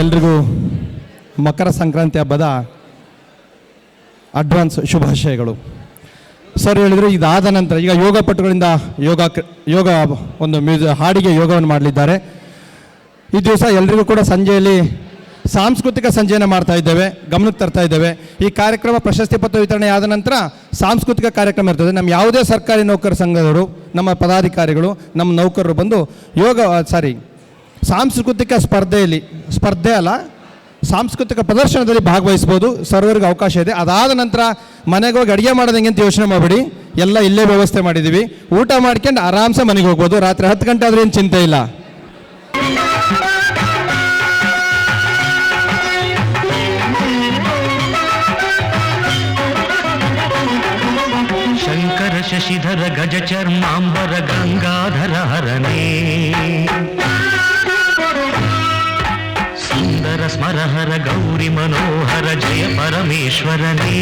ಎಲ್ರಿಗೂ ಮಕರ ಸಂಕ್ರಾಂತಿ ಹಬ್ಬದ ಅಡ್ವಾನ್ಸ್ ಶುಭಾಶಯಗಳು. ಸರ್ ಹೇಳಿದರು, ಇದಾದ ನಂತರ ಈಗ ಯೋಗ ಪಟುಗಳಿಂದ ಯೋಗ ಒಂದು ಹಾಡಿಗೆ ಯೋಗವನ್ನು ಮಾಡಲಿದ್ದಾರೆ. ಈ ದಿವಸ ಎಲ್ರಿಗೂ ಕೂಡ ಸಂಜೆಯಲ್ಲಿ ಸಾಂಸ್ಕೃತಿಕ ಸಂಜೆಯನ್ನು ಮಾಡ್ತಾ ಇದ್ದೇವೆ, ಗಮನಕ್ಕೆ ತರ್ತಾ ಇದ್ದೇವೆ. ಈ ಕಾರ್ಯಕ್ರಮ ಪ್ರಶಸ್ತಿ ಪತ್ರ ವಿತರಣೆ ಆದ ನಂತರ ಸಾಂಸ್ಕೃತಿಕ ಕಾರ್ಯಕ್ರಮ ಇರ್ತದೆ. ನಮ್ಮ ಯಾವುದೇ ಸರ್ಕಾರಿ ನೌಕರ ಸಂಘದವರು, ನಮ್ಮ ಪದಾಧಿಕಾರಿಗಳು, ನಮ್ಮ ನೌಕರರು ಬಂದು ಸಾಂಸ್ಕೃತಿಕ ಸಾಂಸ್ಕೃತಿಕ ಪ್ರದರ್ಶನದಲ್ಲಿ ಭಾಗವಹಿಸ್ಬೋದು. ಸರ್ವರಿಗೂ ಅವಕಾಶ ಇದೆ. ಅದಾದ ನಂತರ ಮನೆಗೆ ಹೋಗಿ ಅಡುಗೆ ಮಾಡೋದಂಗೆ ಅಂತ ಯೋಚನೆ ಮಾಡಬೇಡಿ, ಎಲ್ಲ ಇಲ್ಲೇ ವ್ಯವಸ್ಥೆ ಮಾಡಿದ್ದೀವಿ. ಊಟ ಮಾಡ್ಕೊಂಡು ಆರಾಮ್ಸೆ ಮನೆಗೆ ಹೋಗ್ಬೋದು. ರಾತ್ರಿ 10 ಗಂಟೆ ಆದರೂ ಏನು ಚಿಂತೆ ಇಲ್ಲ. ಶಂಕರ ಶಶಿಧರ ಗಜ ಚರ್ಮಾಂಬರ ಗಂಗಾಧರ ಹರನೇ, ಸುಂದರ ಸ್ಮರಹರ ಗೌರಿ ಮನೋಹರ ಜಯ ಪರಮೇಶ್ವರನೇ.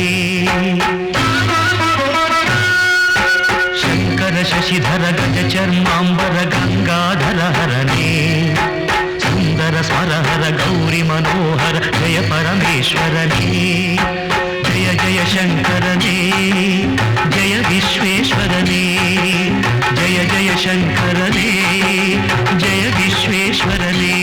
ಶಂಕರ ಶಶಿಧರ ಗಜ ಚರ್ಮಾಂಬರ ಗಂಗಾಧರ ಹರನೇ, ಸುಂದರ ಸ್ಮರಹರ ಗೌರಿ ಮನೋಹರ ಜಯ ಪರಮೇಶ್ವರನೇ. ಜಯ ಜಯ ಶಂಕರನೇ, ಜಯ ವಿಶ್ವೇಶ್ವರನೇ, ಜಯ ಜಯ ಶಂಕರನೇ, ಜಯ ವಿಶ್ವೇಶ್ವರನೇ.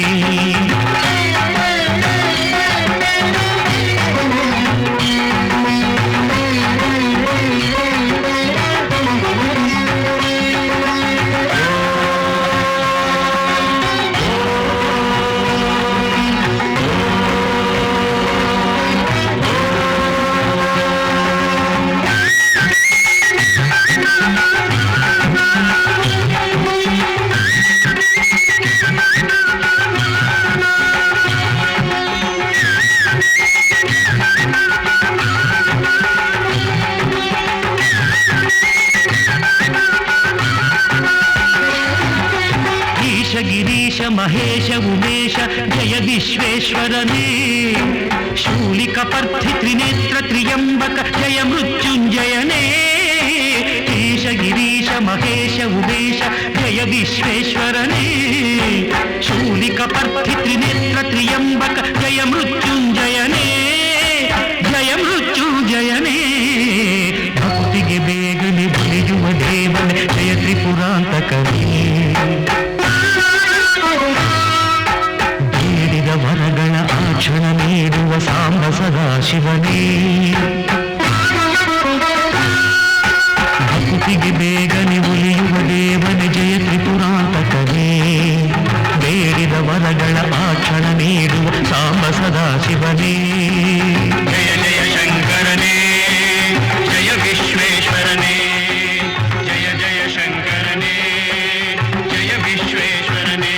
ಗಿರೀಶ ಮಹೇಶ ಉಮೇಶ ಜಯ ವಿಶ್ವೇಶ್ವರನೇ. ಶೂಲಿಕ ಪರ್ಥಿ ತ್ರಿನೇತ್ರ ತ್ರಿಯಂಬಕ ಜಯ ಮೃತ್ಯುಂಜಯನೇ. ಈಶ ಗಿರೀಶ ಮಹೇಶ ಉಮೇಶ ಜಯ ವಿಶ್ವೇಶ್ವರನೇ. ಶೂಲಿಕ ಪರ್ಥಿ ತ್ರಿನೇತ್ರ ತ್ರಿಯಂಬಕ ಜಯ ಮೃತ್ಯುಂಜಯನೇ, ಜಯ ಮೃತ್ಯುಂಜಯನೇ. ಭಕ್ತಿಗೆ ಬೇಗನೆ ಬಲಿಯುವ ದೇವನೇ ಜಯ ತ್ರಿಪುರಾಂತಕನೇ. ವರಗಳ ಆಕ್ಷಣ ನೀಡುವ ಸಾಂಬ ಸದಾಶಿವನೇ. ಭಕ್ತಿಗೆ ಬೇಗನೆ ಒಲಿಯುವ ದೇವನ ಜಯ ತ್ರಿಪುರಾಂತಕನೇ. ಬೇಡಿದ ವರಗಳ ಆಕ್ಷಣ ನೀಡುವ ಸಾಂಬ ಸದಾಶಿವನೇ. ಜಯ ಜಯ ಶಂಕರನೇ, ಜಯ ವಿಶ್ವೇಶ್ವರನೇ, ಜಯ ಜಯ ಶಂಕರನೇ, ಜಯ ವಿಶ್ವೇಶ್ವರನೇ.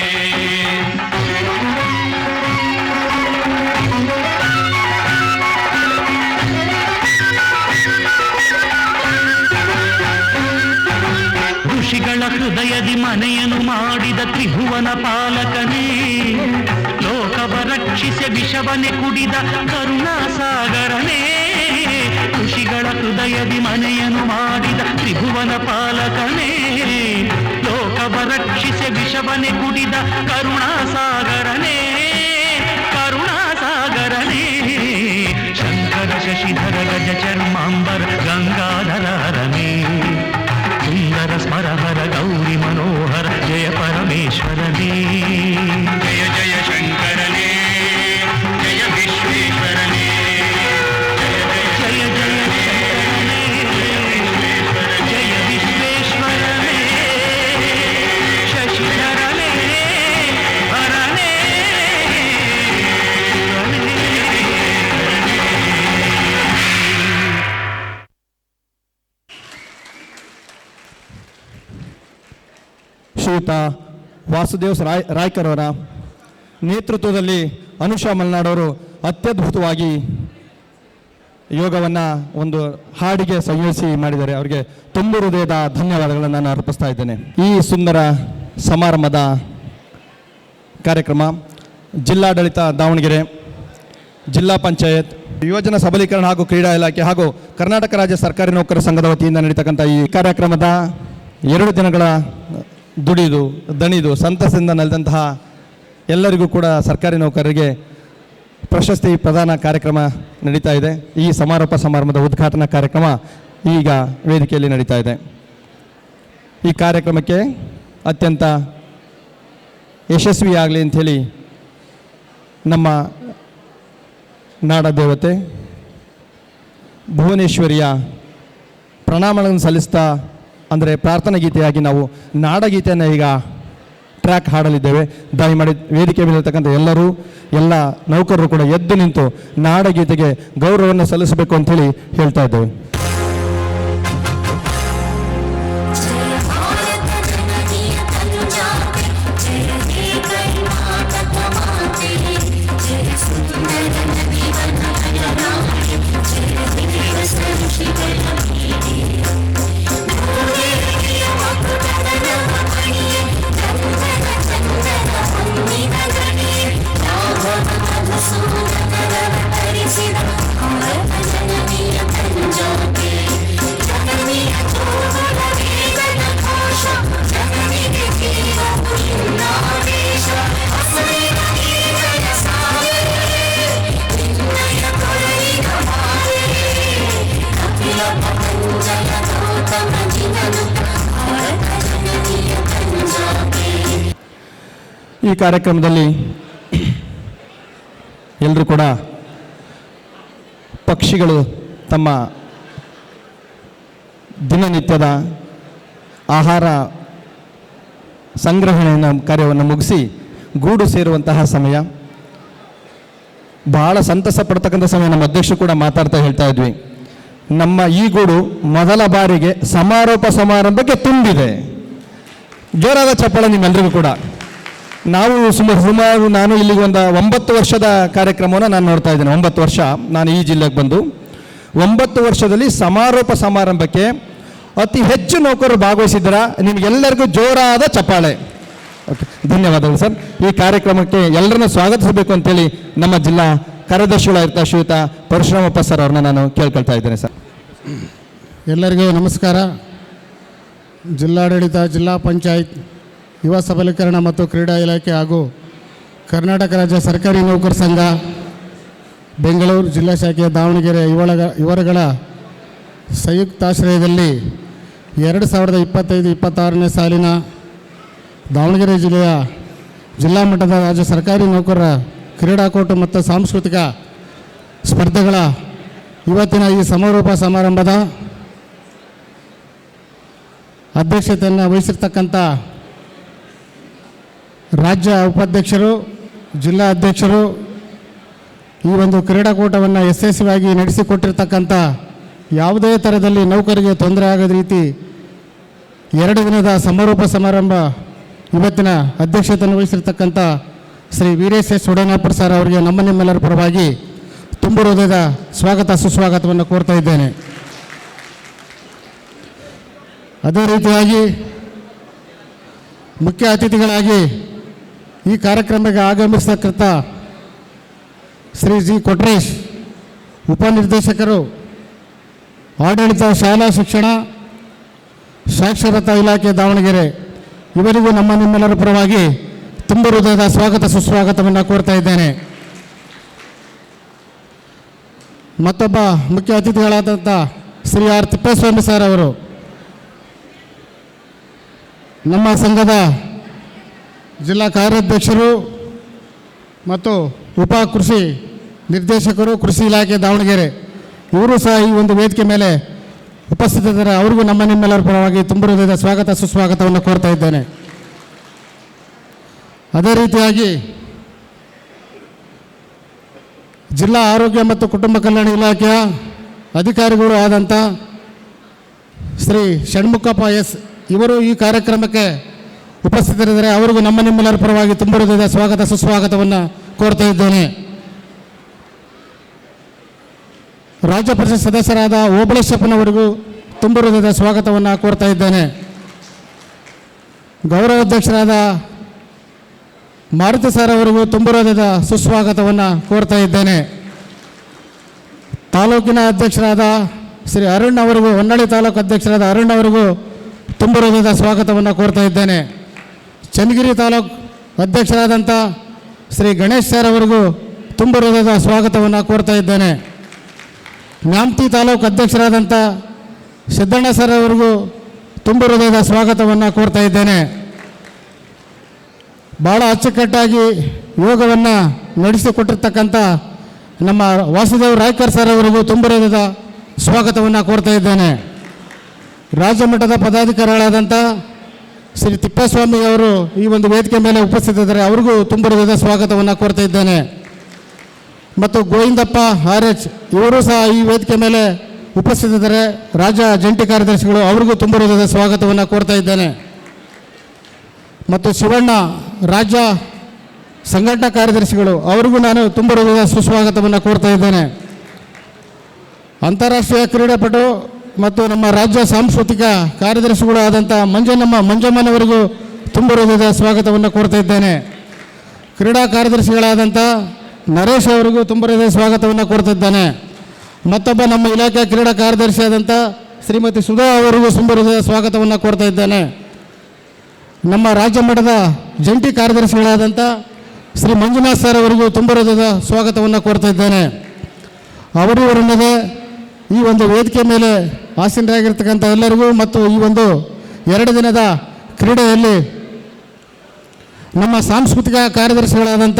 ಋಷಿಗಳ ಹೃದಯದಿ ಮನೆಯನ್ನು ಮಾಡಿದ ತ್ರಿಭುವನ ಪಾಲಕನೇ. ಲೋಕವ ರಕ್ಷಿಸಿ ವಿಷವನೆ ಕುಡಿದ ಕರುಣಾಸಾಗರನೇ. ಋಷಿಗಳ ಹೃದಯದಿ ಮನೆಯನ್ನು ಮಾಡಿದ ತ್ರಿಭುವನ ಪಾಲಕನೇ. ಲೋಕವ ರಕ್ಷಿಸಿ ವಿಷವನೆ ಕುಡಿದ ಕರುಣಾಸಾಗರನೇ, ಕರುಣಾಸಾಗರನೇ. ಶಂಕರ ಶಶಿಧರ ಗಜ ಚರ್ಮಾಂಬರ ಗಂಗಾಧರ ಹರನೇ. ಸುಂದರ ಸ್ಮರಹರ ಗೌರಿ ಮನೋಹರ ಜಯ ಪರಮೇಶ್ವರನೇ. ಜಯ ಜಯ ಶಂಕರನೇ, ಜಯ ವಿಶ್ವೇಶ್ವರನೇ, ಜಯ ಜಯ ಶಂಕರನೇ, ಜಯ ವಿಶ್ವೇಶ್ವರನೇ. ಶಶಿಧರನೇ ಹರನೇ. ಶ್ರೀಯುತ ವಾಸುದೇವ್ ರಾಯ್ಕರ್ ಅವರ ನೇತೃತ್ವದಲ್ಲಿ ಅನುಷಾ ಮಲ್ನಾಡವರು ಅತ್ಯದ್ಭುತವಾಗಿ ಯೋಗವನ್ನು ಒಂದು ಹಾಡಿಗೆ ಸಂಯೋಜಿಸಿ ಮಾಡಿದ್ದಾರೆ. ಅವರಿಗೆ ತುಂಬ ಹೃದಯದ ಧನ್ಯವಾದಗಳನ್ನು ನಾನು ಅರ್ಪಿಸ್ತಾ ಇದ್ದೇನೆ. ಈ ಸುಂದರ ಸಮಾರಂಭದ ಕಾರ್ಯಕ್ರಮ ಜಿಲ್ಲಾಡಳಿತ ದಾವಣಗೆರೆ, ಜಿಲ್ಲಾ ಪಂಚಾಯತ್, ಯುವಜನ ಸಬಲೀಕರಣ ಹಾಗೂ ಕ್ರೀಡಾ ಇಲಾಖೆ ಹಾಗೂ ಕರ್ನಾಟಕ ರಾಜ್ಯ ಸರ್ಕಾರಿ ನೌಕರರ ಸಂಘದ ವತಿಯಿಂದ ನಡೀತಕ್ಕಂಥ ಈ ಕಾರ್ಯಕ್ರಮದ 2 ದಿನಗಳ ದಣಿದು ಸಂತಸದಿಂದ ನೆಲೆದಂತಹ ಎಲ್ಲರಿಗೂ ಕೂಡ ಸರ್ಕಾರಿ ನೌಕರರಿಗೆ ಪ್ರಶಸ್ತಿ ಪ್ರದಾನ ಕಾರ್ಯಕ್ರಮ ನಡೀತಾ ಇದೆ. ಈ ಸಮಾರೋಪ ಸಮಾರಂಭದ ಉದ್ಘಾಟನಾ ಕಾರ್ಯಕ್ರಮ ಈಗ ವೇದಿಕೆಯಲ್ಲಿ ನಡೀತಾ ಇದೆ. ಈ ಕಾರ್ಯಕ್ರಮಕ್ಕೆ ಅತ್ಯಂತ ಯಶಸ್ವಿಯಾಗಲಿ ಅಂಥೇಳಿ ನಮ್ಮ ನಾಡ ದೇವತೆ ಭುವನೇಶ್ವರಿಯ ಪ್ರಣಾಮಗಳನ್ನು ಸಲ್ಲಿಸ್ತಾ, ಅಂದರೆ ಪ್ರಾರ್ಥನಾ ಗೀತೆಯಾಗಿ ನಾವು ನಾಡಗೀತೆಯನ್ನು ಈಗ ಟ್ರ್ಯಾಕ್ ಹಾಡಲಿದ್ದೇವೆ. ದಯಮಾಡಿ ವೇದಿಕೆ ಮೇಲಿರ್ತಕ್ಕಂಥ ಎಲ್ಲರೂ, ಎಲ್ಲ ನೌಕರರು ಕೂಡ ಎದ್ದು ನಿಂತು ನಾಡಗೀತೆಗೆ ಗೌರವವನ್ನು ಸಲ್ಲಿಸಬೇಕು ಅಂಥೇಳಿ ಹೇಳ್ತಾ ಇದ್ದೇವೆ. ಈ ಕಾರ್ಯಕ್ರಮದಲ್ಲಿ ಎಲ್ಲರೂ ಕೂಡ ಪಕ್ಷಿಗಳು ತಮ್ಮ ದಿನನಿತ್ಯದ ಆಹಾರ ಸಂಗ್ರಹಣೆಯ ಕಾರ್ಯವನ್ನು ಮುಗಿಸಿ ಗೂಡು ಸೇರುವಂತಹ ಸಮಯ, ಬಹಳ ಸಂತಸ ಪಡ್ತಕ್ಕಂಥ ಸಮಯ. ನಮ್ಮ ಅಧ್ಯಕ್ಷರು ಕೂಡ ಮಾತಾಡ್ತಾ ಹೇಳ್ತಾ ಇದ್ವಿ, ನಮ್ಮ ಈ ಗೂಡು ಮೊದಲ ಬಾರಿಗೆ ಸಮಾರೋಪ ಸಮಾರಂಭಕ್ಕೆ ತುಂಬಿದೆ. ಜೋರಾದ ಚಪ್ಪಾಳೆ ನಿಮ್ಮೆಲ್ಲರಿಗೂ ಕೂಡ. ನಾವು ಸುಮಾರು ನಾನು ಇಲ್ಲಿಗೆ ಒಂದು 9 ವರ್ಷದ ಕಾರ್ಯಕ್ರಮವನ್ನು ನಾನು ನೋಡ್ತಾ ಇದ್ದೇನೆ. 9 ವರ್ಷ ನಾನು ಈ ಜಿಲ್ಲೆಗೆ ಬಂದು 9 ವರ್ಷದಲ್ಲಿ ಸಮಾರೋಪ ಸಮಾರಂಭಕ್ಕೆ ಅತಿ ಹೆಚ್ಚು ನೌಕರರು ಭಾಗವಹಿಸಿದ್ದೀರ. ನಿಮಗೆಲ್ಲರಿಗೂ ಜೋರಾದ ಚಪ್ಪಾಳೆ. ಓಕೆ, ಧನ್ಯವಾದಗಳು ಸರ್. ಈ ಕಾರ್ಯಕ್ರಮಕ್ಕೆ ಎಲ್ಲರನ್ನು ಸ್ವಾಗತಿಸಬೇಕು ಅಂತೇಳಿ ನಮ್ಮ ಜಿಲ್ಲಾ ಕಾರ್ಯದರ್ಶಿಗಳಾಗಿರ್ತಾ ಶ್ರೀಯುತ ಪರಶುರಾಮಪ್ಪ ಸರ್ ಅವ್ರನ್ನ ನಾನು ಕೇಳ್ಕೊಳ್ತಾ ಇದ್ದೇನೆ ಸರ್. ಎಲ್ಲರಿಗೂ ನಮಸ್ಕಾರ. ಜಿಲ್ಲಾಡಳಿತ, ಜಿಲ್ಲಾ ಪಂಚಾಯತ್, ಯುವ ಸಬಲೀಕರಣ ಮತ್ತು ಕ್ರೀಡಾ ಇಲಾಖೆ ಹಾಗೂ ಕರ್ನಾಟಕ ರಾಜ್ಯ ಸರ್ಕಾರಿ ನೌಕರ ಸಂಘ ಬೆಂಗಳೂರು ಜಿಲ್ಲಾ ಶಾಖೆ ದಾವಣಗೆರೆ ಇವರುಗಳ ಸಂಯುಕ್ತಾಶ್ರಯದಲ್ಲಿ 2025-26ನೇ ಸಾಲಿನ ದಾವಣಗೆರೆ ಜಿಲ್ಲೆಯ ಜಿಲ್ಲಾ ಮಟ್ಟದ ರಾಜ್ಯ ಸರ್ಕಾರಿ ನೌಕರರ ಕ್ರೀಡಾಕೂಟ ಮತ್ತು ಸಾಂಸ್ಕೃತಿಕ ಸ್ಪರ್ಧೆಗಳ ಇವತ್ತಿನ ಈ ಸಮಾರೋಪ ಸಮಾರಂಭದ ಅಧ್ಯಕ್ಷತೆಯನ್ನು ವಹಿಸಿರ್ತಕ್ಕಂಥ ರಾಜ್ಯ ಉಪಾಧ್ಯಕ್ಷರು, ಜಿಲ್ಲಾ ಅಧ್ಯಕ್ಷರು, ಈ ಒಂದು ಕ್ರೀಡಾಕೂಟವನ್ನು ಯಶಸ್ವಿಯಾಗಿ ನಡೆಸಿಕೊಟ್ಟಿರ್ತಕ್ಕಂಥ, ಯಾವುದೇ ಥರದಲ್ಲಿ ನೌಕರಿಗೆ ತೊಂದರೆ ಆಗದ ರೀತಿ 2 ದಿನದ ಸಮಾರೋಪ ಸಮಾರಂಭ ಇವತ್ತಿನ ಅಧ್ಯಕ್ಷತೆಯನ್ನು ವಹಿಸಿರ್ತಕ್ಕಂಥ ಶ್ರೀ ವೀರೇಶ್ ಎಸ್ ಒಡೆಯನಪುರ ಸರ್ ಅವರಿಗೆ ನಿಮ್ಮೆಲ್ಲರ ಪರವಾಗಿ ತುಂಬ ಹೃದಯದ ಸ್ವಾಗತ ಸುಸ್ವಾಗತವನ್ನು ಕೋರ್ತಾ ಇದ್ದೇನೆ. ಅದೇ ರೀತಿಯಾಗಿ ಮುಖ್ಯ ಅತಿಥಿಗಳಾಗಿ ಈ ಕಾರ್ಯಕ್ರಮಕ್ಕೆ ಆಗಮಿಸತಕ್ಕಂಥ ಶ್ರೀ ಜಿ ಕೊಟ್ರೇಶ್, ಉಪನಿರ್ದೇಶಕರು, ಆಡಳಿತ, ಶಾಲಾ ಶಿಕ್ಷಣ, ಸಾಕ್ಷರತಾ ಇಲಾಖೆ ದಾವಣಗೆರೆ, ಇವರಿಗೂ ನಿಮ್ಮೆಲ್ಲರ ಪರವಾಗಿ ತುಂಬ ಹೃದಯದ ಸ್ವಾಗತ ಸುಸ್ವಾಗತವನ್ನು ಕೋರ್ತಾ ಇದ್ದೇನೆ. ಮತ್ತೊಬ್ಬ ಮುಖ್ಯ ಅತಿಥಿಗಳಾದಂಥ ಶ್ರೀ ಆರ್ ತಿಪ್ಪೇಸ್ವಾಮಿ ಸರ್ ಅವರು, ನಮ್ಮ ಸಂಘದ ಜಿಲ್ಲಾ ಕಾರ್ಯಾಧ್ಯಕ್ಷರು ಮತ್ತು ಉಪ ಕೃಷಿ ನಿರ್ದೇಶಕರು, ಕೃಷಿ ಇಲಾಖೆ ದಾವಣಗೆರೆ, ಇವರು ಸಹ ಈ ಒಂದು ವೇದಿಕೆ ಮೇಲೆ ಉಪಸ್ಥಿತರಿದ್ದಾರೆ. ಅವರಿಗೂ ನಿಮ್ಮೆಲ್ಲರ ಪರವಾಗಿ ತುಂಬ ಹೃದಯದ ಸ್ವಾಗತ ಸುಸ್ವಾಗತವನ್ನು ಕೋರ್ತಾ ಇದ್ದೇನೆ. ಅದೇ ರೀತಿಯಾಗಿ ಜಿಲ್ಲಾ ಆರೋಗ್ಯ ಮತ್ತು ಕುಟುಂಬ ಕಲ್ಯಾಣ ಇಲಾಖೆಯ ಅಧಿಕಾರಿಗಳು ಆದಂಥ ಶ್ರೀ ಷಣ್ಮುಖಪ್ಪ ಎಸ್, ಇವರು ಈ ಕಾರ್ಯಕ್ರಮಕ್ಕೆ ಉಪಸ್ಥಿತರಿದ್ದಾರೆ. ಅವರಿಗೂ ನಿಮ್ಮೆಲ್ಲರ ಪರವಾಗಿ ತುಂಬ ಹೃದಯದ ಸ್ವಾಗತ ಸುಸ್ವಾಗತವನ್ನು ಕೋರ್ತಾ ಇದ್ದೇನೆ. ರಾಜ್ಯ ಪರಿಷತ್ ಸದಸ್ಯರಾದ ಓಬಳೇಶಪ್ಪನವರಿಗೂ ತುಂಬ ಹೃದಯದ ಸ್ವಾಗತವನ್ನು ಕೋರ್ತಾ ಇದ್ದೇನೆ. ಗೌರವಾಧ್ಯಕ್ಷರಾದ ಮಾರುತಿ ಸರ್ ಅವರಿಗೂ ತುಂಬ ಹೃದಯದ ಸುಸ್ವಾಗತವನ್ನು ಕೋರ್ತಾ ಇದ್ದೇನೆ. ತಾಲೂಕಿನ ಅಧ್ಯಕ್ಷರಾದ ಶ್ರೀ ಅರುಣ್ ಅವರಿಗೂ, ಹೊನ್ನಾಳಿ ತಾಲೂಕು ಅಧ್ಯಕ್ಷರಾದ ಅರುಣ್ ಅವರಿಗೂ ತುಂಬ ಹೃದಯದ ಸ್ವಾಗತವನ್ನು ಕೋರ್ತಾ ಇದ್ದೇನೆ. ಚನ್ನಗಿರಿ ತಾಲೂಕು ಅಧ್ಯಕ್ಷರಾದಂಥ ಶ್ರೀ ಗಣೇಶ್ ಸರ್ ಅವರಿಗೂ ತುಂಬ ಹೃದಯದ ಸ್ವಾಗತವನ್ನು ಕೋರ್ತಾ ಇದ್ದೇನೆ. ನ್ಯಾಮತಿ ತಾಲೂಕು ಅಧ್ಯಕ್ಷರಾದಂಥ ಸಿದ್ದಣ್ಣ ಸರ್ ಅವರಿಗೂ ತುಂಬ ಹೃದಯದ ಸ್ವಾಗತವನ್ನು ಕೋರ್ತಾ ಇದ್ದೇನೆ. ಭಾಳ ಅಚ್ಚುಕಟ್ಟಾಗಿ ಯೋಗವನ್ನು ನಡೆಸಿಕೊಟ್ಟಿರ್ತಕ್ಕಂಥ ನಮ್ಮ ವಾಸುದೇವ್ ರಾಯ್ಕರ್ ಸರ್ ಅವರಿಗೂ ತುಂಬ ಹೃದಯದ ಸ್ವಾಗತವನ್ನು ಕೋರ್ತಾ ಇದ್ದೇನೆ. ರಾಜ್ಯ ಮಟ್ಟದ ಪದಾಧಿಕಾರಿಗಳಾದಂಥ ಶ್ರೀ ತಿಪ್ಪೇಸ್ವಾಮಿ ಅವರು ಈ ಒಂದು ವೇದಿಕೆ ಮೇಲೆ ಉಪಸ್ಥಿತರಿದ್ದಾರೆ, ಅವ್ರಿಗೂ ತುಂಬ ಹೃದಯದ ಸ್ವಾಗತವನ್ನು ಕೋರ್ತಾ ಇದ್ದೇನೆ. ಮತ್ತು ಗೋವಿಂದಪ್ಪ RH ಇವರು ಸಹ ಈ ವೇದಿಕೆ ಮೇಲೆ ಉಪಸ್ಥಿತರಿದ್ದಾರೆ, ರಾಜ್ಯ ಜಂಟಿ ಕಾರ್ಯದರ್ಶಿಗಳು, ಅವ್ರಿಗೂ ತುಂಬ ಹೃದಯದ ಸ್ವಾಗತವನ್ನು ಕೋರ್ತಾ ಇದ್ದೇನೆ. ಮತ್ತು ಶಿವಣ್ಣ ರಾಜ್ಯ ಸಂಘಟನಾ ಕಾರ್ಯದರ್ಶಿಗಳು, ಅವ್ರಿಗೂ ನಾನು ತುಂಬ ಹೃದಯದ ಸುಸ್ವಾಗತವನ್ನು ಕೋರ್ತಾ ಇದ್ದೇನೆ. ಅಂತಾರಾಷ್ಟ್ರೀಯ ಕ್ರೀಡಾಪಟು ಮತ್ತು ನಮ್ಮ ರಾಜ್ಯ ಸಾಂಸ್ಕೃತಿಕ ಕಾರ್ಯದರ್ಶಿಗಳು ಆದಂಥ ಮಂಜಮ್ಮನವರಿಗೂ ತುಂಬ ಹೃದಯದ ಸ್ವಾಗತವನ್ನು ಕೋರ್ತಾ ಇದ್ದೇನೆ. ಕ್ರೀಡಾ ಕಾರ್ಯದರ್ಶಿಗಳಾದಂಥ ನರೇಶ್ ಅವರಿಗೂ ತುಂಬ ಹೃದಯದ ಸ್ವಾಗತವನ್ನು ಕೋರ್ತಾ ಇದ್ದೇನೆ. ಮತ್ತೊಬ್ಬ ನಮ್ಮ ಇಲಾಖೆಯ ಕ್ರೀಡಾ ಕಾರ್ಯದರ್ಶಿಯಾದಂಥ ಶ್ರೀಮತಿ ಸುಧಾ ಅವರಿಗೂ ತುಂಬ ಹೃದಯದ ಸ್ವಾಗತವನ್ನು ಕೋರ್ತಾ ಇದ್ದೇನೆ. ನಮ್ಮ ರಾಜ್ಯ ಮಟ್ಟದ ಜಂಟಿ ಕಾರ್ಯದರ್ಶಿಗಳಾದಂಥ ಶ್ರೀ ಮಂಜುನಾಥ್ ಸರ್ ಅವರಿಗೂ ತುಂಬ ಹೃದಯದ ಸ್ವಾಗತವನ್ನು ಕೋರ್ತಾ ಇದ್ದೇನೆ. ಅವರಿವರನ್ನದೇ ಈ ಒಂದು ವೇದಿಕೆ ಮೇಲೆ ಆಸೀನರಾಗಿರ್ತಕ್ಕಂಥ ಎಲ್ಲರಿಗೂ ಮತ್ತು ಈ ಒಂದು 2 ದಿನದ ಕ್ರೀಡೆಯಲ್ಲಿ ನಮ್ಮ ಸಾಂಸ್ಕೃತಿಕ ಕಾರ್ಯದರ್ಶಿಗಳಾದಂಥ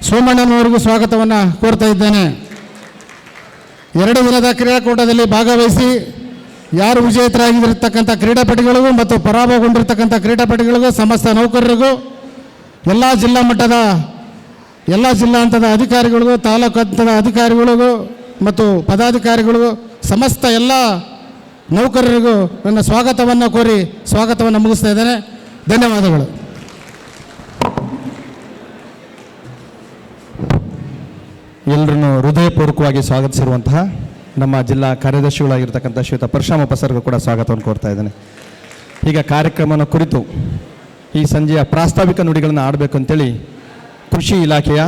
ಸೋಮಣ್ಣನವರಿಗೂ ಸ್ವಾಗತವನ್ನು ಕೋರ್ತಾ ಇದ್ದೇನೆ. 2 ದಿನದ ಕ್ರೀಡಾಕೂಟದಲ್ಲಿ ಭಾಗವಹಿಸಿ ಯಾರು ವಿಜೇತರಾಗಿರ್ತಕ್ಕಂಥ ಕ್ರೀಡಾಪಟುಗಳಿಗೂ ಮತ್ತು ಪರಾಭವಗೊಂಡಿರ್ತಕ್ಕಂಥ ಕ್ರೀಡಾಪಟುಗಳಿಗೂ, ಸಮಸ್ತ ನೌಕರರಿಗೂ, ಎಲ್ಲ ಜಿಲ್ಲಾ ಮಟ್ಟದ ಎಲ್ಲ ಜಿಲ್ಲಾ ಹಂತದ ಅಧಿಕಾರಿಗಳಿಗೂ, ತಾಲೂಕು ಹಂತದ ಅಧಿಕಾರಿಗಳಿಗೂ ಮತ್ತು ಪದಾಧಿಕಾರಿಗಳಿಗೂ, ಸಮಸ್ತ ಎಲ್ಲ ನೌಕರರಿಗೂ ನನ್ನ ಸ್ವಾಗತವನ್ನು ಕೋರಿ ಸ್ವಾಗತವನ್ನು ಮುಗಿಸ್ತಾ ಇದ್ದೇನೆ. ಧನ್ಯವಾದಗಳು. ಎಲ್ಲರನ್ನು ಹೃದಯಪೂರ್ವಕವಾಗಿ ಸ್ವಾಗತಿಸಿರುವಂತಹ ನಮ್ಮ ಜಿಲ್ಲಾ ಕಾರ್ಯದರ್ಶಿಗಳಾಗಿರ್ತಕ್ಕಂಥ ಶ್ರೀಯುತ ಪರಶುರಾಮಪ್ಪ ಸರ್ಗೂ ಕೂಡ ಸ್ವಾಗತವನ್ನು ಕೋರ್ತಾ ಇದ್ದೇನೆ. ಈಗ ಕಾರ್ಯಕ್ರಮನ ಕುರಿತು ಈ ಸಂಜೆಯ ಪ್ರಾಸ್ತಾವಿಕ ನುಡಿಗಳನ್ನು ಆಡಬೇಕು ಅಂತೇಳಿ ಕೃಷಿ ಇಲಾಖೆಯ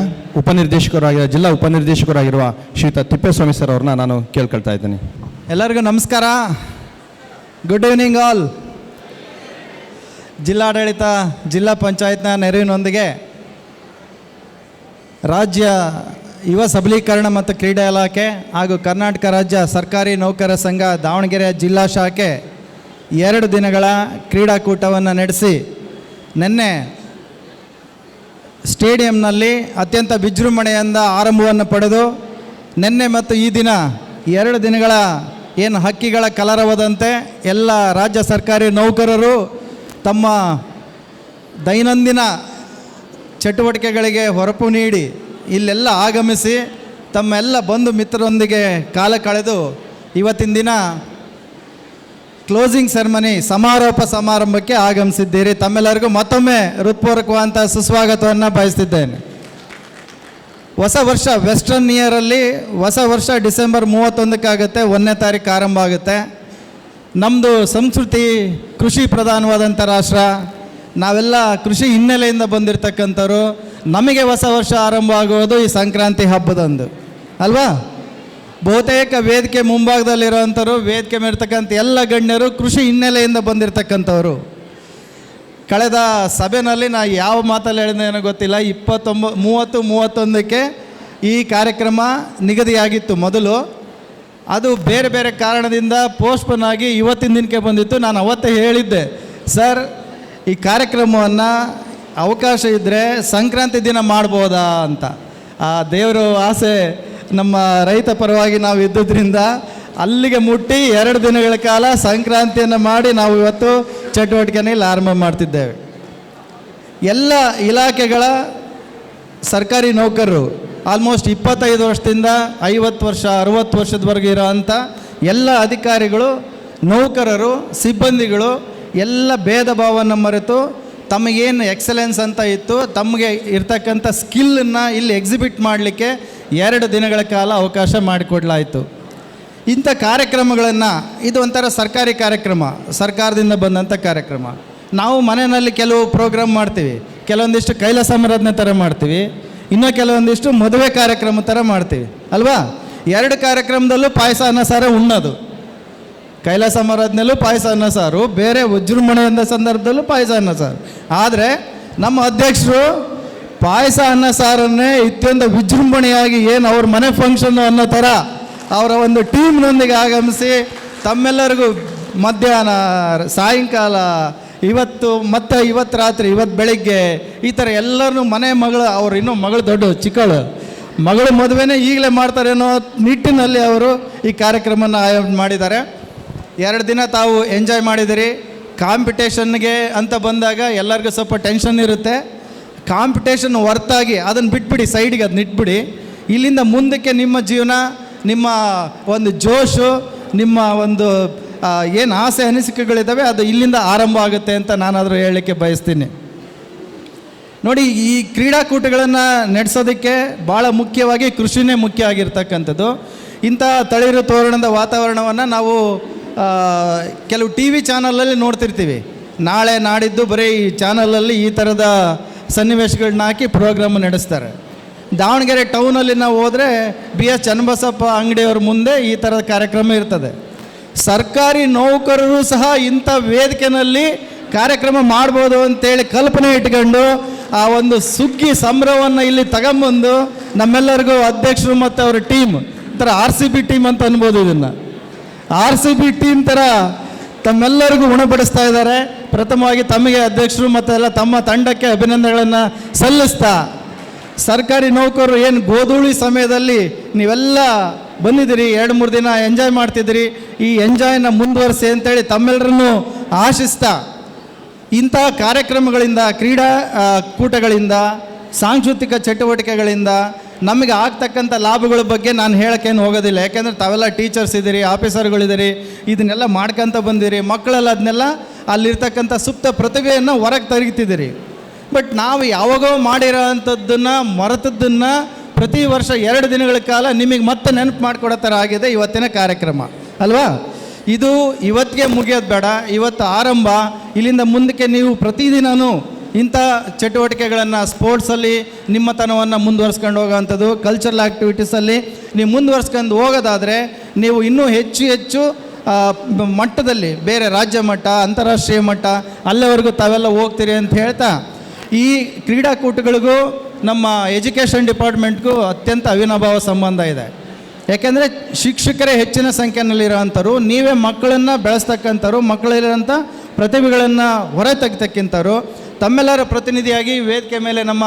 ಜಿಲ್ಲಾ ಉಪನಿರ್ದೇಶಕರಾಗಿರುವ ಶ್ರೀಯುತ ತಿಪ್ಪೇಸ್ವಾಮಿ ಸರ್ ಅವ್ರನ್ನ ನಾನು ಕೇಳ್ಕೊಳ್ತಾ ಇದ್ದೀನಿ. ಎಲ್ಲರಿಗೂ ನಮಸ್ಕಾರ. Good evening all. ಜಿಲ್ಲಾಡಳಿತ, ಜಿಲ್ಲಾ ಪಂಚಾಯತ್ನ ನೆರವಿನೊಂದಿಗೆ ರಾಜ್ಯ ಯುವ ಸಬಲೀಕರಣ ಮತ್ತು ಕ್ರೀಡಾ ಇಲಾಖೆ ಹಾಗೂ ಕರ್ನಾಟಕ ರಾಜ್ಯ ಸರ್ಕಾರಿ ನೌಕರರ ಸಂಘ ದಾವಣಗೆರೆ ಜಿಲ್ಲಾ ಶಾಖೆ 2 ದಿನಗಳ ಕ್ರೀಡಾಕೂಟವನ್ನು ನಡೆಸಿ ನಿನ್ನೆ ಸ್ಟೇಡಿಯಂನಲ್ಲಿ ಅತ್ಯಂತ ವಿಜೃಂಭಣೆಯಿಂದ ಆರಂಭವನ್ನು ಪಡೆದು ನಿನ್ನೆ ಮತ್ತು ಈ ದಿನ 2 ದಿನಗಳ ಏನು ಹಕ್ಕಿಗಳ ಕಲರವದಂತೆ ಎಲ್ಲ ರಾಜ್ಯ ಸರ್ಕಾರಿ ನೌಕರರು ತಮ್ಮ ದೈನಂದಿನ ಚಟುವಟಿಕೆಗಳಿಗೆ ಹೊರಪು ನೀಡಿ ಇಲ್ಲೆಲ್ಲ ಆಗಮಿಸಿ ತಮ್ಮೆಲ್ಲ ಬಂಧು ಮಿತ್ರರೊಂದಿಗೆ ಕಾಲ ಕಳೆದು ಇವತ್ತಿನ ದಿನ ಕ್ಲೋಸಿಂಗ್ ಸೆರೆಮನಿ ಸಮಾರೋಪ ಸಮಾರಂಭಕ್ಕೆ ಆಗಮಿಸಿದ್ದೀರಿ. ತಮ್ಮೆಲ್ಲರಿಗೂ ಮತ್ತೊಮ್ಮೆ ಹೃತ್ಪೂರ್ವಕವಾದಂಥ ಸುಸ್ವಾಗತವನ್ನು ಬಯಸ್ತಿದ್ದೇನೆ. ಹೊಸ ವರ್ಷ ವೆಸ್ಟರ್ನ್ ಇಯರಲ್ಲಿ ಹೊಸ ವರ್ಷ ಡಿಸೆಂಬರ್ 31 1ನೇ ತಾರೀಕು ಆರಂಭ ಆಗುತ್ತೆ. ನಮ್ಮದು ಸಂಸ್ಕೃತಿ ಕೃಷಿ ಪ್ರಧಾನವಾದಂಥ ರಾಷ್ಟ್ರ, ನಾವೆಲ್ಲ ಕೃಷಿ ಹಿನ್ನೆಲೆಯಿಂದ ಬಂದಿರತಕ್ಕಂಥವ್ರು. ನಮಗೆ ಹೊಸ ವರ್ಷ ಆರಂಭ ಆಗುವುದು ಈ ಸಂಕ್ರಾಂತಿ ಹಬ್ಬದಂದು ಅಲ್ವಾ? ಬಹುತೇಕ ವೇದಿಕೆ ಮುಂಭಾಗದಲ್ಲಿರೋವಂಥವ್ರು, ವೇದಿಕೆ ಮೇಲಿರ್ತಕ್ಕಂಥ ಎಲ್ಲ ಗಣ್ಯರು ಕೃಷಿ ಹಿನ್ನೆಲೆಯಿಂದ ಬಂದಿರತಕ್ಕಂಥವ್ರು. ಕಳೆದ ಸಭೆಯಲ್ಲಿ ನಾನು ಯಾವ ಮಾತಲ್ಲಿ ಹೇಳಿದ್ದೇನೋ ಗೊತ್ತಿಲ್ಲ, 30-31ಕ್ಕೆ ಈ ಕಾರ್ಯಕ್ರಮ ನಿಗದಿಯಾಗಿತ್ತು ಮೊದಲು. ಅದು ಬೇರೆ ಬೇರೆ ಕಾರಣದಿಂದ ಪೋಸ್ಟ್ಪೋನ್ ಆಗಿ ಇವತ್ತಿನ ದಿನಕ್ಕೆ ಬಂದಿತ್ತು. ನಾನು ಅವತ್ತೇ ಹೇಳಿದ್ದೆ, ಸರ್ ಈ ಕಾರ್ಯಕ್ರಮವನ್ನು ಅವಕಾಶ ಇದ್ದರೆ ಸಂಕ್ರಾಂತಿ ದಿನ ಮಾಡ್ಬೋದಾ ಅಂತ. ಆ ದೇವರು ಆಸೆ ನಮ್ಮ ರೈತ ಪರವಾಗಿ ನಾವು ಇದ್ದುದರಿಂದ ಅಲ್ಲಿಗೆ ಮುಟ್ಟಿ 2 ದಿನಗಳ ಕಾಲ ಸಂಕ್ರಾಂತಿಯನ್ನು ಮಾಡಿ ನಾವು ಇವತ್ತು ಚಟುವಟಿಕೆಯಲ್ಲಿ ಆರಂಭ ಮಾಡ್ತಿದ್ದೇವೆ. ಎಲ್ಲ ಇಲಾಖೆಗಳ ಸರ್ಕಾರಿ ನೌಕರರು ಆಲ್ಮೋಸ್ಟ್ 25 ವರ್ಷದಿಂದ 50 ವರ್ಷ 60 ವರ್ಷದವರೆಗೆ ಇರೋವಂಥ ಎಲ್ಲ ಅಧಿಕಾರಿಗಳು, ನೌಕರರು, ಸಿಬ್ಬಂದಿಗಳು ಎಲ್ಲ ಭೇದ ಭಾವವನ್ನು ಮರೆತು ತಮಗೇನು ಎಕ್ಸಲೆನ್ಸ್ ಅಂತ ಇತ್ತು, ತಮಗೆ ಇರ್ತಕ್ಕಂಥ ಸ್ಕಿಲ್ಲನ್ನು ಇಲ್ಲಿ ಎಕ್ಸಿಬಿಟ್ ಮಾಡಲಿಕ್ಕೆ 2 ದಿನಗಳ ಕಾಲ ಅವಕಾಶ ಮಾಡಿಕೊಡ್ಲಾಯಿತು. ಇಂಥ ಕಾರ್ಯಕ್ರಮಗಳನ್ನು, ಇದು ಒಂಥರ ಸರ್ಕಾರಿ ಕಾರ್ಯಕ್ರಮ, ಸರ್ಕಾರದಿಂದ ಬಂದಂಥ ಕಾರ್ಯಕ್ರಮ. ನಾವು ಮನೆಯಲ್ಲಿ ಕೆಲವು ಪ್ರೋಗ್ರಾಮ್ ಮಾಡ್ತೀವಿ, ಕೆಲವೊಂದಿಷ್ಟು ಕೈಲಾಸಾರಾಧನೆ ಥರ ಮಾಡ್ತೀವಿ, ಇನ್ನೂ ಕೆಲವೊಂದಿಷ್ಟು ಮದುವೆ ಕಾರ್ಯಕ್ರಮ ಥರ ಮಾಡ್ತೀವಿ ಅಲ್ವಾ? 2 ಕಾರ್ಯಕ್ರಮದಲ್ಲೂ ಪಾಯಸ ಅನ್ನ ಸಾರು ಉಣ್ಣೋದು. ಕೈಲಾಸ ಆರಾಧನೆಯಲ್ಲೂ ಪಾಯಸ ಅನ್ನ ಸಾರು, ಬೇರೆ ವಿಜೃಂಭಣೆಯಿಂದ ಸಂದರ್ಭದಲ್ಲೂ ಪಾಯಸ ಅನ್ನ ಸಾರು. ಆದರೆ ನಮ್ಮ ಅಧ್ಯಕ್ಷರು ಪಾಯಸ ಅನ್ನ ಸಾರನ್ನೇ ಇತ್ಯಂತ ವಿಜೃಂಭಣೆಯಾಗಿ ಏನು ಅವ್ರ ಮನೆ ಫಂಕ್ಷನ್ನು ಅನ್ನೋ ಥರ ಅವರ ಒಂದು ಟೀಮ್ನೊಂದಿಗೆ ಆಗಮಿಸಿ ತಮ್ಮೆಲ್ಲರಿಗೂ ಮಧ್ಯಾಹ್ನ, ಸಾಯಂಕಾಲ, ಇವತ್ತು ರಾತ್ರಿ, ಇವತ್ತು ಬೆಳಿಗ್ಗೆ ಈ ಥರ ಎಲ್ಲರನ್ನೂ ಮನೆ ಮಗಳು, ಅವ್ರು ಇನ್ನೂ ಮಗಳು ದೊಡ್ಡ ಚಿಕ್ಕಳು, ಮಗಳು ಮದುವೆನೇ ಈಗಲೇ ಮಾಡ್ತಾರೆ ಅನ್ನೋ ನಿಟ್ಟಿನಲ್ಲಿ ಅವರು ಈ ಕಾರ್ಯಕ್ರಮನ ಆಯೋಜನೆ ಮಾಡಿದ್ದಾರೆ. 2 ದಿನ ತಾವು ಎಂಜಾಯ್ ಮಾಡಿದಿರಿ. ಕಾಂಪಿಟೇಷನ್ಗೆ ಅಂತ ಬಂದಾಗ ಎಲ್ಲರಿಗೂ ಸ್ವಲ್ಪ ಟೆನ್ಷನ್ ಇರುತ್ತೆ. ಕಾಂಪಿಟೇಷನ್ ಹೊರತಾಗಿ ಅದನ್ನು ಬಿಟ್ಬಿಡಿ, ಸೈಡಿಗೆ ಅದನ್ನ ಇಟ್ಬಿಡಿ. ಇಲ್ಲಿಂದ ಮುಂದಕ್ಕೆ ನಿಮ್ಮ ಜೀವನ, ನಿಮ್ಮ ಒಂದು ಜೋಶು, ನಿಮ್ಮ ಒಂದು ಏನು ಆಸೆ ಅನಿಸಿಕೆಗಳಿದ್ದಾವೆ ಅದು ಇಲ್ಲಿಂದ ಆರಂಭ ಆಗುತ್ತೆ ಅಂತ ನಾನಾದರೂ ಹೇಳಲಿಕ್ಕೆ ಬಯಸ್ತೀನಿ. ನೋಡಿ, ಈ ಕ್ರೀಡಾಕೂಟಗಳನ್ನು ನಡೆಸೋದಕ್ಕೆ ಭಾಳ ಮುಖ್ಯವಾಗಿ ಕೃಷಿನೇ ಮುಖ್ಯ ಆಗಿರ್ತಕ್ಕಂಥದ್ದು. ಇಂಥ ತಳಿರು ತೋರಣದ ವಾತಾವರಣವನ್ನು ನಾವು ಕೆಲವು ಟಿ ವಿ ಚಾನಲಲ್ಲಿ ನೋಡ್ತಿರ್ತೀವಿ. ನಾಳೆ ನಾಡಿದ್ದು ಬರೀ ಈ ಚಾನಲಲ್ಲಿ ಈ ಥರದ ಸನ್ನಿವೇಶಗಳನ್ನ ಹಾಕಿ ಪ್ರೋಗ್ರಾಮ್ ನಡೆಸ್ತಾರೆ. ದಾವಣಗೆರೆ ಟೌನಲ್ಲಿ ನಾವು ಹೋದರೆ BS ಚನ್ನಬಸಪ್ಪ ಅಂಗಡಿಯವ್ರ ಮುಂದೆ ಈ ಥರದ ಕಾರ್ಯಕ್ರಮ ಇರ್ತದೆ. ಸರ್ಕಾರಿ ನೌಕರರು ಸಹ ಇಂಥ ವೇದಿಕೆಯಲ್ಲಿ ಕಾರ್ಯಕ್ರಮ ಮಾಡ್ಬೋದು ಅಂತೇಳಿ ಕಲ್ಪನೆ ಇಟ್ಕೊಂಡು ಆ ಒಂದು ಸುಗ್ಗಿ ಸಂಭ್ರಮವನ್ನು ಇಲ್ಲಿ ತಗೊಂಬಂದು ನಮ್ಮೆಲ್ಲರಿಗೂ ಅಧ್ಯಕ್ಷರು ಮತ್ತು ಅವರ ಟೀಮ್ ಥರ RCB ಟೀಮ್ ಅಂತ ಅನ್ಬೋದು. ಇದನ್ನು RCB ಟೀಮ್ ಥರ ತಮ್ಮೆಲ್ಲರಿಗೂ ಉಣಬಡಿಸ್ತಾ ಇದ್ದಾರೆ. ಪ್ರಥಮವಾಗಿ ತಮಗೆ ಅಧ್ಯಕ್ಷರು ಮತ್ತು ಎಲ್ಲ ತಮ್ಮ ತಂಡಕ್ಕೆ ಅಭಿನಂದನೆಗಳನ್ನು ಸಲ್ಲಿಸ್ತಾ, ಸರ್ಕಾರಿ ನೌಕರರು ಏನು ಗೋಧೂಳಿ ಸಮಯದಲ್ಲಿ ನೀವೆಲ್ಲ ಬಂದಿದ್ದೀರಿ, 2-3 ದಿನ ಎಂಜಾಯ್ ಮಾಡ್ತಿದ್ದೀರಿ, ಈ ಎಂಜಾಯ್ನ ಮುಂದುವರಿಸಿ ಅಂತೇಳಿ ತಮ್ಮೆಲ್ಲರನ್ನು ಆಶಿಸ್ತಾ, ಇಂಥ ಕಾರ್ಯಕ್ರಮಗಳಿಂದ, ಕ್ರೀಡಾ ಕೂಟಗಳಿಂದ, ಸಾಂಸ್ಕೃತಿಕ ಚಟುವಟಿಕೆಗಳಿಂದ ನಮಗೆ ಆಗ್ತಕ್ಕಂಥ ಲಾಭಗಳ ಬಗ್ಗೆ ನಾನು ಹೇಳೋಕ್ಕೇನು ಹೋಗೋದಿಲ್ಲ. ಯಾಕೆಂದರೆ ತಾವೆಲ್ಲ ಟೀಚರ್ಸ್ ಇದ್ದೀರಿ, ಆಫೀಸರ್ಗಳಿದ್ದೀರಿ, ಇದನ್ನೆಲ್ಲ ಮಾಡ್ಕೊತ ಬಂದಿರಿ, ಮಕ್ಕಳೆಲ್ಲ ಅದನ್ನೆಲ್ಲ ಅಲ್ಲಿರ್ತಕ್ಕಂಥ ಸುಪ್ತ ಪ್ರತಿಭೆಯನ್ನು ಹೊರಗೆ ತೆಗಿತಿದ್ದೀರಿ. ಬಟ್ ನಾವು ಯಾವಾಗೋ ಮಾಡಿರೋ ಅಂಥದ್ದನ್ನು, ಮರೆತದ್ದನ್ನು ಪ್ರತಿ ವರ್ಷ 2 ದಿನಗಳ ಕಾಲ ನಿಮಗೆ ಮತ್ತೆ ನೆನಪು ಮಾಡಿಕೊಡೋ ಥರ ಆಗಿದೆ ಇವತ್ತಿನ ಕಾರ್ಯಕ್ರಮ ಅಲ್ವಾ? ಇದು ಇವತ್ತಿಗೆ ಮುಗಿಯೋದು ಬೇಡ, ಇವತ್ತು ಆರಂಭ. ಇಲ್ಲಿಂದ ಮುಂದಕ್ಕೆ ನೀವು ಪ್ರತಿದಿನವೂ ಇಂಥ ಚಟುವಟಿಕೆಗಳನ್ನು, ಸ್ಪೋರ್ಟ್ಸಲ್ಲಿ ನಿಮ್ಮತನವನ್ನು ಮುಂದುವರ್ಸ್ಕೊಂಡು ಹೋಗೋವಂಥದ್ದು, ಕಲ್ಚರಲ್ ಆ್ಯಕ್ಟಿವಿಟೀಸಲ್ಲಿ ನೀವು ಮುಂದುವರ್ಸ್ಕೊಂಡು ಹೋಗೋದಾದರೆ ನೀವು ಇನ್ನೂ ಹೆಚ್ಚು ಮಟ್ಟದಲ್ಲಿ, ಬೇರೆ ರಾಜ್ಯ ಮಟ್ಟ, ಅಂತಾರಾಷ್ಟ್ರೀಯ ಮಟ್ಟ ಅಲ್ಲಿವರೆಗೂ ತಾವೆಲ್ಲ ಹೋಗ್ತೀರಿ ಅಂತ ಹೇಳ್ತಾ, ಈ ಕ್ರೀಡಾಕೂಟಗಳಿಗೂ ನಮ್ಮ ಎಜುಕೇಷನ್ ಡಿಪಾರ್ಟ್ಮೆಂಟ್ಗೂ ಅತ್ಯಂತ ಅವಿನಾಭಾವ ಸಂಬಂಧ ಇದೆ. ಯಾಕೆಂದರೆ ಶಿಕ್ಷಕರೇ ಹೆಚ್ಚಿನ ಸಂಖ್ಯೆಯಲ್ಲಿರೋವಂಥವ್ರು, ನೀವೇ ಮಕ್ಕಳನ್ನು ಬೆಳೆಸ್ತಕ್ಕಂಥವ್ರು, ಮಕ್ಕಳಲ್ಲಿರೋಂಥ ಪ್ರತಿಭೆಗಳನ್ನು ಹೊರ ತೆಗಿತಕ್ಕಂಥವ್ರು. ತಮ್ಮೆಲ್ಲರ ಪ್ರತಿನಿಧಿಯಾಗಿ ವೇದಿಕೆ ಮೇಲೆ ನಮ್ಮ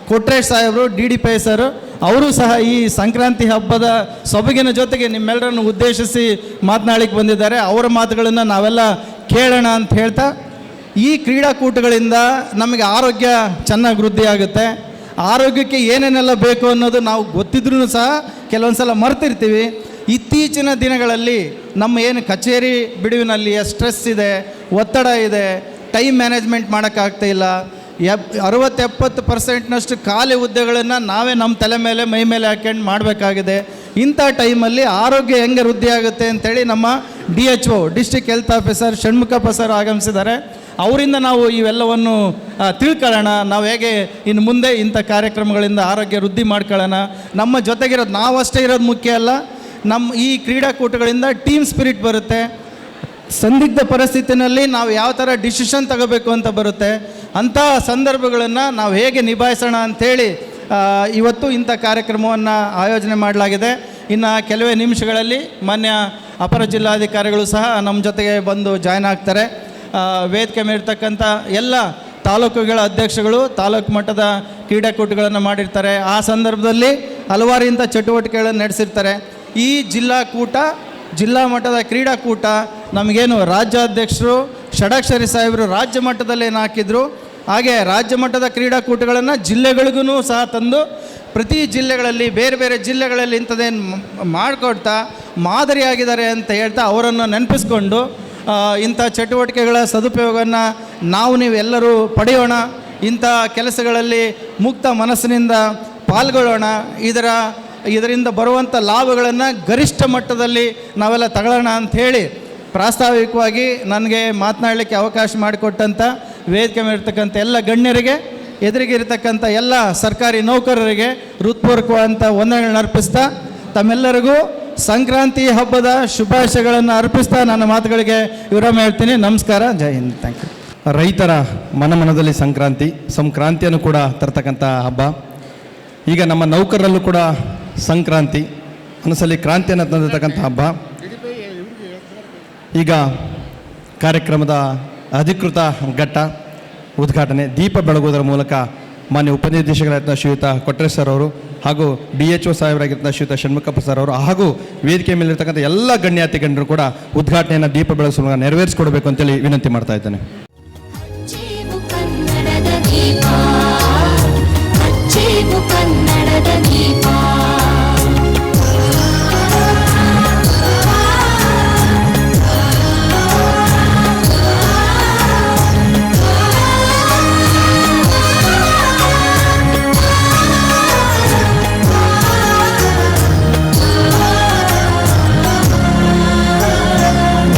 ಕೊಟ್ರೇಶ್ ಸಾಹೇಬರು, DDPI ಸರ್, ಅವರು ಸಹ ಈ ಸಂಕ್ರಾಂತಿ ಹಬ್ಬದ ಸೊಬಗಿನ ಜೊತೆಗೆ ನಿಮ್ಮೆಲ್ಲರನ್ನು ಉದ್ದೇಶಿಸಿ ಮಾತನಾಡಲಿಕ್ಕೆ ಬಂದಿದ್ದಾರೆ. ಅವರ ಮಾತುಗಳನ್ನು ನಾವೆಲ್ಲ ಕೇಳೋಣ ಅಂತ ಹೇಳ್ತಾ, ಈ ಕ್ರೀಡಾಕೂಟಗಳಿಂದ ನಮಗೆ ಆರೋಗ್ಯ ಚೆನ್ನಾಗಿ ವೃದ್ಧಿ ಆಗುತ್ತೆ. ಆರೋಗ್ಯಕ್ಕೆ ಏನೇನೆಲ್ಲ ಬೇಕು ಅನ್ನೋದು ನಾವು ಗೊತ್ತಿದ್ರೂ ಸಹ ಕೆಲವೊಂದು ಸಲ ಮರ್ತಿರ್ತೀವಿ. ಇತ್ತೀಚಿನ ದಿನಗಳಲ್ಲಿ ನಮ್ಮ ಏನು ಕಚೇರಿ ಬಿಡುವಿನಲ್ಲಿ ಸ್ಟ್ರೆಸ್ ಇದೆ, ಒತ್ತಡ ಇದೆ, ಟೈಮ್ ಮ್ಯಾನೇಜ್ಮೆಂಟ್ ಮಾಡೋಕ್ಕಾಗ್ತಾಯಿಲ್ಲ. 60-70% ಖಾಲಿ ಹುದ್ದೆಗಳನ್ನು ನಾವೇ ನಮ್ಮ ತಲೆ ಮೇಲೆ ಮೈ ಮೇಲೆ ಹಾಕ್ಕೊಂಡು ಮಾಡಬೇಕಾಗಿದೆ. ಇಂಥ ಟೈಮಲ್ಲಿ ಆರೋಗ್ಯ ಹೆಂಗೆ ವೃದ್ಧಿ ಆಗುತ್ತೆ ಅಂಥೇಳಿ ನಮ್ಮ DHO district health officer Shanmukhappa sir ಆಗಮಿಸಿದ್ದಾರೆ. ಅವರಿಂದ ನಾವು ಇವೆಲ್ಲವನ್ನು ತಿಳ್ಕೊಳ್ಳೋಣ, ನಾವು ಹೇಗೆ ಇನ್ನು ಮುಂದೆ ಇಂಥ ಕಾರ್ಯಕ್ರಮಗಳಿಂದ ಆರೋಗ್ಯ ವೃದ್ಧಿ ಮಾಡ್ಕೊಳ್ಳೋಣ. ನಮ್ಮ ಜೊತೆಗಿರೋದು ನಾವಷ್ಟೇ ಇರೋದು ಮುಖ್ಯ ಅಲ್ಲ, ನಮ್ಮ ಈ ಕ್ರೀಡಾಕೂಟಗಳಿಂದ ಟೀಮ್ ಸ್ಪಿರಿಟ್ ಬರುತ್ತೆ. ಸಂದಿಗ್ಧ ಪರಿಸ್ಥಿತಿನಲ್ಲಿ ನಾವು ಯಾವ ಥರ ಡಿಸಿಷನ್ ತಗೋಬೇಕು ಅಂತ ಬರುತ್ತೆ. ಅಂಥ ಸಂದರ್ಭಗಳನ್ನು ನಾವು ಹೇಗೆ ನಿಭಾಯಿಸೋಣ ಅಂಥೇಳಿ ಇವತ್ತು ಇಂಥ ಕಾರ್ಯಕ್ರಮವನ್ನು ಆಯೋಜನೆ ಮಾಡಲಾಗಿದೆ. ಇನ್ನು ಕೆಲವೇ ನಿಮಿಷಗಳಲ್ಲಿ ಮಾನ್ಯ ಅಪರ ಜಿಲ್ಲಾಧಿಕಾರಿಗಳು ಸಹ ನಮ್ಮ ಜೊತೆಗೆ ಬಂದು ಜಾಯ್ನ್ ಆಗ್ತಾರೆ. ವೇದಿಕೆ ಮೇಲಿರ್ತಕ್ಕಂಥ ಎಲ್ಲ ತಾಲೂಕುಗಳ ಅಧ್ಯಕ್ಷಗಳು ತಾಲೂಕು ಮಟ್ಟದ ಕ್ರೀಡಾಕೂಟಗಳನ್ನು ಮಾಡಿರ್ತಾರೆ. ಆ ಸಂದರ್ಭದಲ್ಲಿ ಹಲವಾರು ಇಂಥ ಚಟುವಟಿಕೆಗಳನ್ನು ನಡೆಸಿರ್ತಾರೆ. ಈ ಜಿಲ್ಲಾ ಮಟ್ಟದ ಕ್ರೀಡಾಕೂಟ ನಮಗೇನು ರಾಜ್ಯಾಧ್ಯಕ್ಷರು ಷಡಾಕ್ಷರಿ ಸಾಹೇಬರು ರಾಜ್ಯ ಮಟ್ಟದಲ್ಲಿ ಏನು ಹಾಕಿದ್ರು, ಹಾಗೆ ರಾಜ್ಯ ಮಟ್ಟದ ಕ್ರೀಡಾಕೂಟಗಳನ್ನು ಜಿಲ್ಲೆಗಳಿಗೂ ಸಹ ತಂದು ಪ್ರತಿ ಜಿಲ್ಲೆಗಳಲ್ಲಿ, ಬೇರೆ ಬೇರೆ ಜಿಲ್ಲೆಗಳಲ್ಲಿ ಇಂಥದ್ದೇನು ಮಾಡಿಕೊಡ್ತಾ ಮಾದರಿಯಾಗಿದ್ದಾರೆ ಅಂತ ಹೇಳ್ತಾ ಅವರನ್ನು ನೆನಪಿಸ್ಕೊಂಡು ಇಂಥ ಚಟುವಟಿಕೆಗಳ ಸದುಪಯೋಗವನ್ನು ನೀವೆಲ್ಲರೂ ಪಡೆಯೋಣ. ಇಂಥ ಕೆಲಸಗಳಲ್ಲಿ ಮುಕ್ತ ಮನಸ್ಸಿನಿಂದ ಪಾಲ್ಗೊಳ್ಳೋಣ. ಇದರಿಂದ ಬರುವಂಥ ಲಾಭಗಳನ್ನು ಗರಿಷ್ಠ ಮಟ್ಟದಲ್ಲಿ ನಾವೆಲ್ಲ ತಗೊಳ್ಳೋಣ ಅಂಥೇಳಿ ಪ್ರಾಸ್ತಾವಿಕವಾಗಿ ನನಗೆ ಮಾತನಾಡಲಿಕ್ಕೆ ಅವಕಾಶ ಮಾಡಿಕೊಟ್ಟಂಥ ವೇದಿಕೆ ಮೇಲಿರ್ತಕ್ಕಂಥ ಎಲ್ಲ ಗಣ್ಯರಿಗೆ, ಎದುರಿಗಿರ್ತಕ್ಕಂಥ ಎಲ್ಲ ಸರ್ಕಾರಿ ನೌಕರರಿಗೆ ಹೃತ್ಪೂರ್ವಕವಾದಂಥ ವಂದನೆಗಳನ್ನು ಅರ್ಪಿಸ್ತಾ ತಮ್ಮೆಲ್ಲರಿಗೂ ಸಂಕ್ರಾಂತಿ ಹಬ್ಬದ ಶುಭಾಶಯಗಳನ್ನು ಅರ್ಪಿಸ್ತಾ ನನ್ನ ಮಾತುಗಳಿಗೆ ವಿರಾಮ ಹೇಳ್ತೀನಿ. ನಮಸ್ಕಾರ, ಜೈ ಹಿಂದ್, ಥ್ಯಾಂಕ್ ಯು. ರೈತರ ಮನಮನದಲ್ಲಿ ಸಂಕ್ರಾಂತಿಯನ್ನು ಕೂಡ ತರ್ತಕ್ಕಂಥ ಹಬ್ಬ. ಈಗ ನಮ್ಮ ನೌಕರರಲ್ಲೂ ಕೂಡ ಸಂಕ್ರಾಂತಿ ಮನಸ್ಸಲ್ಲಿ ಕ್ರಾಂತಿಯನ್ನು ತಂದಿರತಕ್ಕಂಥ ಹಬ್ಬ. ಈಗ ಕಾರ್ಯಕ್ರಮದ ಅಧಿಕೃತ ಘಟ್ಟ ಉದ್ಘಾಟನೆ ದೀಪ ಬೆಳಗುವುದರ ಮೂಲಕ ಮಾನ್ಯ ಉಪನಿರ್ದೇಶಕರಾದ ಶ್ರೀಯುತ ಕೊಟ್ರೇಶ್ ಸರ್ ಅವರು ಹಾಗೂ BHO ಸಾಹೇಬರಾಗಿರ್ತಕ್ಕಂಥ ಶ್ರೀಯುತ ಷಣ್ಮುಖಪ್ಪ ಸರ್ ಅವರು ಹಾಗೂ ವೇದಿಕೆ ಮೇಲಿರ್ತಕ್ಕಂಥ ಎಲ್ಲ ಗಣ್ಯಾತಿ ಗಣ್ಯರು ಕೂಡ ಉದ್ಘಾಟನೆಯನ್ನು ದೀಪ ಬೆಳಗಿಸುವ ಮೂಲಕ ನೆರವೇರಿಸಿಕೊಡಬೇಕು ಅಂತೇಳಿ ವಿನಂತಿ ಮಾಡ್ತಾ ಇದ್ದೇನೆ. ಅಚ್ಚೇವು ಕನ್ನಡದ ದೀಪ, ಅಚ್ಚೇವು ಕನ್ನಡದ ದೀಪ.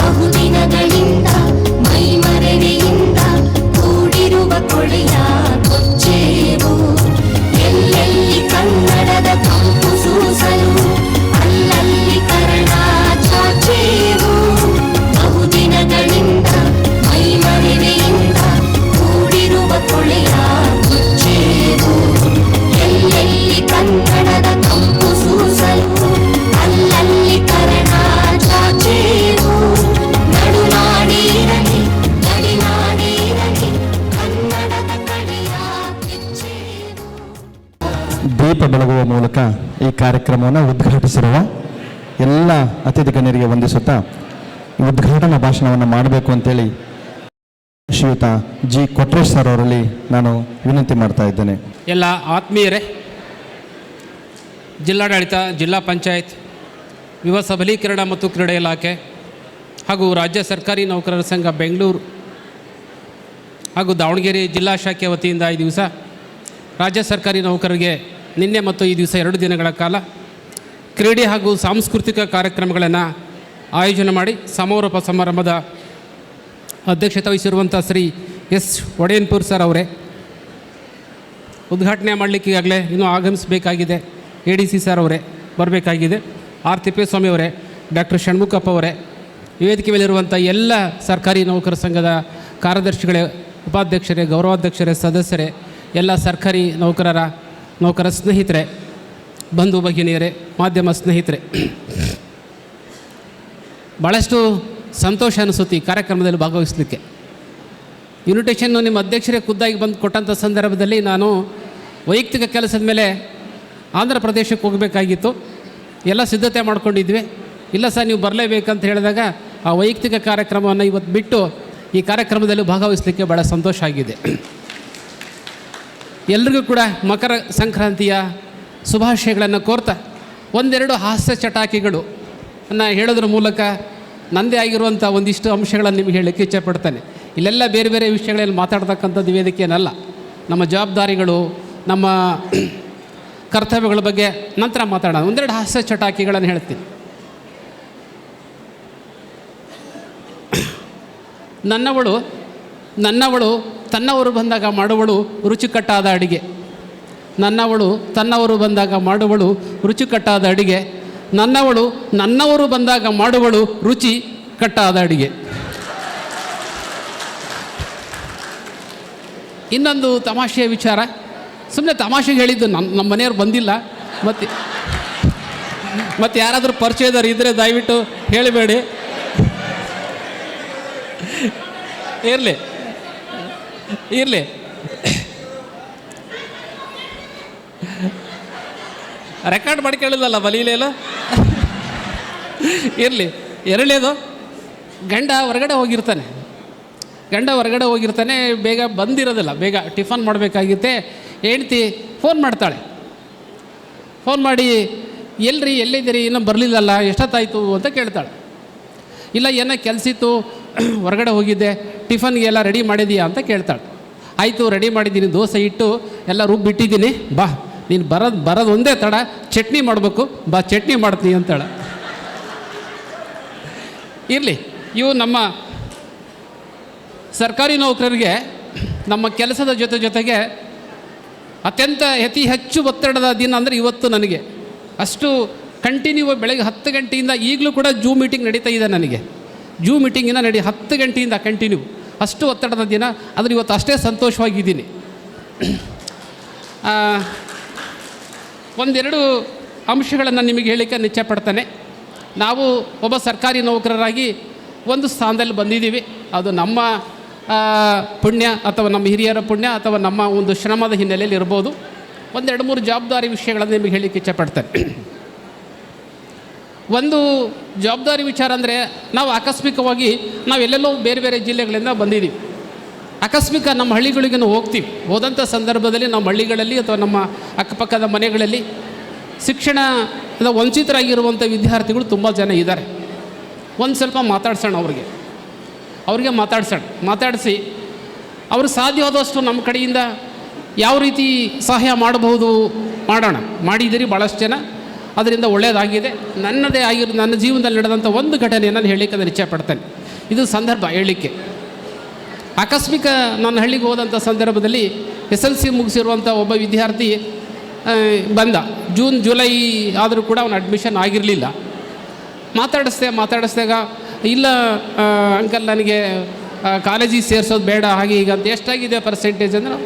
ಬಹುದಿನಗಳಿಂದ ಮೈಮರೆಯಿಂದ ಕೂಡಿರುವ ಕೊಳೆಯ ಕೊಚ್ಚೇವು, ಎಲ್ಲೆಲ್ಲಿ ಕನ್ನಡದ ಕಂಪು ಸೂಸಲು ಅಲ್ಲಲ್ಲಿ ಕರ್ಣ ಚಾಚೇವು. ಬಹುದಿನಗಳಿಂದ ಮೈಮರೆಯಿಂದ ಕೂಡಿರುವ ಕೊಳೆಯ ಕೊಚ್ಚೇವು, ಎಲ್ಲೆಲ್ಲಿ ಕನ್ನಡದ ಕಂಪು ಸೂಸಲು ಅಲ್ಲಲ್ಲಿ ಕರ್ಣ ಚಾಚೇವು. ನಡುನಾಡಿರಲಿ ಗಡಿನಾಡಿರಲಿ ಕನ್ನಡದ ಕಡೆಯ ಕಿಚ್ಚೇವು. ದೀಪ ಬೆಳಗುವ ಮೂಲಕ ಈ ಕಾರ್ಯಕ್ರಮವನ್ನು ಉದ್ಘಾಟಿಸಿರುವ ಎಲ್ಲ ಅತಿಥಿ ಗಣ್ಯರಿಗೆ ವಂದಿಸುತ್ತಾ ಈ ಉದ್ಘಾಟನಾ ಭಾಷಣವನ್ನು ಮಾಡಬೇಕು ಅಂತೇಳಿ ಶ್ರೀಯುತ G. ಕೊಟ್ರೇಶ್ ಸರ್ ಅವರಲ್ಲಿ ನಾನು ವಿನಂತಿ ಮಾಡ್ತಾ ಇದ್ದೇನೆ. ಎಲ್ಲ ಆತ್ಮೀಯರೇ, ಜಿಲ್ಲಾಡಳಿತ, ಜಿಲ್ಲಾ ಪಂಚಾಯತ್, ಯುವ ಸಬಲೀಕರಣ ಮತ್ತು ಕ್ರೀಡೆ ಇಲಾಖೆ ಹಾಗೂ ರಾಜ್ಯ ಸರ್ಕಾರಿ ನೌಕರರ ಸಂಘ ಬೆಂಗಳೂರು ಹಾಗೂ ದಾವಣಗೆರೆ ಜಿಲ್ಲಾ ಶಾಖೆ ವತಿಯಿಂದ ಈ ದಿವಸ ರಾಜ್ಯ ಸರ್ಕಾರಿ ನೌಕರರಿಗೆ ನಿನ್ನೆ ಮತ್ತು ಈ ದಿವಸ 2 ದಿನಗಳ ಕಾಲ ಕ್ರೀಡೆ ಹಾಗೂ ಸಾಂಸ್ಕೃತಿಕ ಕಾರ್ಯಕ್ರಮಗಳನ್ನು ಆಯೋಜನೆ ಮಾಡಿ ಸಮಾರೋಪ ಸಮಾರಂಭದ ಅಧ್ಯಕ್ಷತೆ ವಹಿಸಿರುವಂಥ ಶ್ರೀ S. ಒಡೆಯನ್ಪುರ್ ಸರ್ ಅವರೇ, ಉದ್ಘಾಟನೆ ಮಾಡಲಿಕ್ಕೆ ಈಗಾಗಲೇ ಇನ್ನೂ ಆಗಮಿಸಬೇಕಾಗಿದೆ. ADC ಸರ್ ಅವರೇ ಬರಬೇಕಾಗಿದೆ. R. ತಿಪ್ಪೇಸ್ವಾಮಿ ಅವರೇ, ಡಾಕ್ಟರ್ ಷಣ್ಮುಖಪ್ಪ ಅವರೇ, ವೇದಿಕೆ ಮೇಲಿರುವಂಥ ಎಲ್ಲ ಸರ್ಕಾರಿ ನೌಕರ ಸಂಘದ ಕಾರ್ಯದರ್ಶಿಗಳೇ, ಉಪಾಧ್ಯಕ್ಷರೇ, ಗೌರವಾಧ್ಯಕ್ಷರೇ, ಸದಸ್ಯರೇ, ಎಲ್ಲ ಸರ್ಕಾರಿ ನೌಕರ ಸ್ನೇಹಿತರೆ, ಬಂಧು ಭಗಿನಿಯರೇ, ಮಾಧ್ಯಮ ಸ್ನೇಹಿತರೆ, ಭಾಳಷ್ಟು ಸಂತೋಷ ಅನಿಸುತ್ತೆ ಈ ಕಾರ್ಯಕ್ರಮದಲ್ಲಿ ಭಾಗವಹಿಸಲಿಕ್ಕೆ. ಇನ್ವಿಟೇಷನ್ನು ನಿಮ್ಮ ಅಧ್ಯಕ್ಷರೇ ಖುದ್ದಾಗಿ ಬಂದು ಕೊಟ್ಟಂಥ ಸಂದರ್ಭದಲ್ಲಿ ನಾನು ವೈಯಕ್ತಿಕ ಕೆಲಸದ ಮೇಲೆ ಆಂಧ್ರ ಪ್ರದೇಶಕ್ಕೆ ಹೋಗಬೇಕಾಗಿತ್ತು. ಎಲ್ಲ ಸಿದ್ಧತೆ ಮಾಡ್ಕೊಂಡಿದ್ವಿ. ಇಲ್ಲ ಸರ್ ನೀವು ಬರಲೇಬೇಕಂತ ಹೇಳಿದಾಗ ಆ ವೈಯಕ್ತಿಕ ಕಾರ್ಯಕ್ರಮವನ್ನು ಇವತ್ತು ಬಿಟ್ಟು ಈ ಕಾರ್ಯಕ್ರಮದಲ್ಲಿ ಭಾಗವಹಿಸಲಿಕ್ಕೆ ಭಾಳ ಸಂತೋಷ ಆಗಿದೆ. ಎಲ್ರಿಗೂ ಕೂಡ ಮಕರ ಸಂಕ್ರಾಂತಿಯ ಶುಭಾಶಯಗಳನ್ನು ಕೋರ್ತಾ ಒಂದೆರಡು ಹಾಸ್ಯ ಚಟಾಕಿಗಳು ಹೇಳೋದ್ರ ಮೂಲಕ ನನ್ನದೇ ಆಗಿರುವಂಥ ಒಂದಿಷ್ಟು ಅಂಶಗಳನ್ನು ನಿಮಗೆ ಹೇಳಲಿಕ್ಕೆ ಇಚ್ಛೆಪಡ್ತೇನೆ. ಇಲ್ಲೆಲ್ಲ ಬೇರೆ ಬೇರೆ ವಿಷಯಗಳಲ್ಲಿ ಮಾತಾಡ್ತಕ್ಕಂಥದ್ದು ವೇದಿಕೆಯನ್ನಲ್ಲ. ನಮ್ಮ ಜವಾಬ್ದಾರಿಗಳು, ನಮ್ಮ ಕರ್ತವ್ಯಗಳ ಬಗ್ಗೆ ನಂತರ ಮಾತಾಡೋಣ. ಒಂದೆರಡು ಹಾಸ್ಯ ಚಟಾಕಿಗಳನ್ನು ಹೇಳ್ತೀನಿ. ನನ್ನವಳು ತನ್ನವರು ಬಂದಾಗ ಮಾಡುವಳು ರುಚಿಕಟ್ಟಾದ ಅಡಿಗೆ. ನನ್ನವಳು ತನ್ನವರು ಬಂದಾಗ ಮಾಡುವಳು ರುಚಿಕಟ್ಟಾದ ಅಡಿಗೆ. ನನ್ನವರು ಬಂದಾಗ ಮಾಡುವಳು ರುಚಿ ಕಟ್ಟಾದ ಅಡಿಗೆ. ಇನ್ನೊಂದು ತಮಾಷೆಯ ವಿಚಾರ, ಸುಮ್ಮನೆ ತಮಾಷೆಗೆ ಹೇಳಿದ್ದು. ನಮ್ಮ ಮನೆಯವ್ರು ಬಂದಿಲ್ಲ, ಮತ್ತು ಯಾರಾದರೂ ಪರಿಚಯದವ್ರು ಇದ್ದರೆ ದಯವಿಟ್ಟು ಹೇಳಿಬೇಡಿ. ಇರಲಿ ರೆಕಾರ್ಡ್ ಮಾಡ್ಕೊಳ್ಳಿಲ್ಲಲ್ಲ ಬಲೀಲೇಲ. ಇರಲಿ. ಎರಡನೇದು, ಗಂಡ ಹೊರಗಡೆ ಹೋಗಿರ್ತಾನೆ, ಬೇಗ ಬಂದಿರೋದಿಲ್ಲ, ಬೇಗ ಟಿಫನ್ ಮಾಡಬೇಕಾಗಿತ್ತೆ. ಹೆಂಡ್ತಿ ಫೋನ್ ಮಾಡ್ತಾಳೆ. ಫೋನ್ ಮಾಡಿ ಎಲ್ಲಿದ್ದೀರಿ, ಇನ್ನೂ ಬರಲಿಲ್ಲಲ್ಲ, ಎಷ್ಟೊತ್ತಾಯಿತು ಅಂತ ಕೇಳ್ತಾಳೆ. ಇಲ್ಲ ಏನೋ ಕೆಲಸಿತ್ತು, ಹೊರಗಡೆ ಹೋಗಿದ್ದೆ, ಟಿಫನ್ಗೆ ಎಲ್ಲ ರೆಡಿ ಮಾಡಿದೀಯಾ ಅಂತ ಕೇಳ್ತಾಳೆ. ಆಯಿತು, ರೆಡಿ ಮಾಡಿದ್ದೀನಿ, ದೋಸೆ ಇಟ್ಟು ಎಲ್ಲ ರುಬ್ಬಿಟ್ಟಿದ್ದೀನಿ, ಬಾ ನೀನು ಬರೋದು ಒಂದೇ ತಡ, ಚಟ್ನಿ ಮಾಡಬೇಕು, ಬಾ ಚಟ್ನಿ ಮಾಡ್ತೀನಿ ಅಂತಾಳೆ. ಇರಲಿ, ಇವು ನಮ್ಮ ಸರ್ಕಾರಿ ನೌಕರರಿಗೆ ನಮ್ಮ ಕೆಲಸದ ಜೊತೆಗೆ ಅತಿ ಹೆಚ್ಚು ಒತ್ತಡದ ದಿನ ಅಂದರೆ ಇವತ್ತು ನನಗೆ. ಅಷ್ಟು ಕಂಟಿನ್ಯೂ ಬೆಳಗ್ಗೆ 10 ಗಂಟೆಯಿಂದ ಈಗಲೂ ಕೂಡ ಜೂಮ್ ಮೀಟಿಂಗ್ ನಡೀತಾ ಇದೆ ನನಗೆ. ಜೂಮ್ ಮೀಟಿಂಗಿನ 10 ಗಂಟೆಯಿಂದ ಕಂಟಿನ್ಯೂ ಅಷ್ಟು ಒತ್ತಡದ ದಿನ, ಆದರೆ ಇವತ್ತು ಅಷ್ಟೇ ಸಂತೋಷವಾಗಿದ್ದೀನಿ. ಒಂದೆರಡು ಅಂಶಗಳನ್ನು ನಿಮಗೆ ಹೇಳಿಕೆ ಇಚ್ಛೆಪಡ್ತಾನೆ. ನಾವು ಒಬ್ಬ ಸರ್ಕಾರಿ ನೌಕರರಾಗಿ ಒಂದು ಸ್ಥಾನದಲ್ಲಿ ಬಂದಿದ್ದೀವಿ. ಅದು ನಮ್ಮ ಪುಣ್ಯ ಅಥವಾ ನಮ್ಮ ಹಿರಿಯರ ಪುಣ್ಯ ಅಥವಾ ನಮ್ಮ ಒಂದು ಶ್ರಮದ ಹಿನ್ನೆಲೆಯಲ್ಲಿ ಇರ್ಬೋದು. ಒಂದೆರಡು ಮೂರು ಜವಾಬ್ದಾರಿ ವಿಷಯಗಳನ್ನು ನಿಮಗೆ ಹೇಳಲಿಕ್ಕೆ ಇಚ್ಛೆಪಡ್ತೇನೆ. ಒಂದು ಜವಾಬ್ದಾರಿ ವಿಚಾರ ಅಂದರೆ, ನಾವು ಆಕಸ್ಮಿಕವಾಗಿ ನಾವೆಲ್ಲೆಲ್ಲೋ ಬೇರೆ ಬೇರೆ ಜಿಲ್ಲೆಗಳಿಂದ ಬಂದಿದ್ದೀವಿ. ಆಕಸ್ಮಿಕ ನಮ್ಮ ಹಳ್ಳಿಗಳಿಗೆ ನಾವು ಹೋಗ್ತೀವಿ. ಹೋದಂಥ ಸಂದರ್ಭದಲ್ಲಿ ನಮ್ಮ ಹಳ್ಳಿಗಳಲ್ಲಿ ಅಥವಾ ನಮ್ಮ ಅಕ್ಕಪಕ್ಕದ ಮನೆಗಳಲ್ಲಿ ಶಿಕ್ಷಣದ ವಂಚಿತರಾಗಿರುವಂಥ ವಿದ್ಯಾರ್ಥಿಗಳು ತುಂಬ ಜನ ಇದ್ದಾರೆ. ಒಂದು ಸ್ವಲ್ಪ ಮಾತಾಡ್ಸೋಣ ಅವ್ರಿಗೆ ಮಾತಾಡಿಸಿ ಅವರು ಸಾಧ್ಯವಾದಷ್ಟು ನಮ್ಮ ಕಡೆಯಿಂದ ಯಾವ ರೀತಿ ಸಹಾಯ ಮಾಡಬಹುದು ಮಾಡೋಣ. ಮಾಡಿದ್ದೀರಿ ಭಾಳಷ್ಟು ಜನ, ಅದರಿಂದ ಒಳ್ಳೆಯದಾಗಿದೆ. ನನ್ನ ಜೀವನದಲ್ಲಿ ನಡೆದಂಥ ಒಂದು ಘಟನೆಯನ್ನು ಹೇಳಲಿಕ್ಕೆ ನಾನು ಇಚ್ಛೆಪಡ್ತೇನೆ. ಇದು ಸಂದರ್ಭ ಹೇಳಲಿಕ್ಕೆ. ಆಕಸ್ಮಿಕ ನನ್ನ ಹಳ್ಳಿಗೆ ಹೋದಂಥ ಸಂದರ್ಭದಲ್ಲಿ SLC ಮುಗಿಸಿರುವಂಥ ಒಬ್ಬ ವಿದ್ಯಾರ್ಥಿ ಬಂದ. ಜೂನ್ ಜುಲೈ ಆದರೂ ಕೂಡ ಅವನ ಅಡ್ಮಿಷನ್ ಆಗಿರಲಿಲ್ಲ. ಮಾತಾಡಿಸ್ದಾಗ ಇಲ್ಲ ಅಂಕಲ್, ನನಗೆ ಕಾಲೇಜಿಗೆ ಸೇರಿಸೋದು ಬೇಡ, ಹಾಗೆ ಈಗ ಅಂತ. ಎಷ್ಟಾಗಿದೆ ಪರ್ಸೆಂಟೇಜ್ ಅಂದರೆ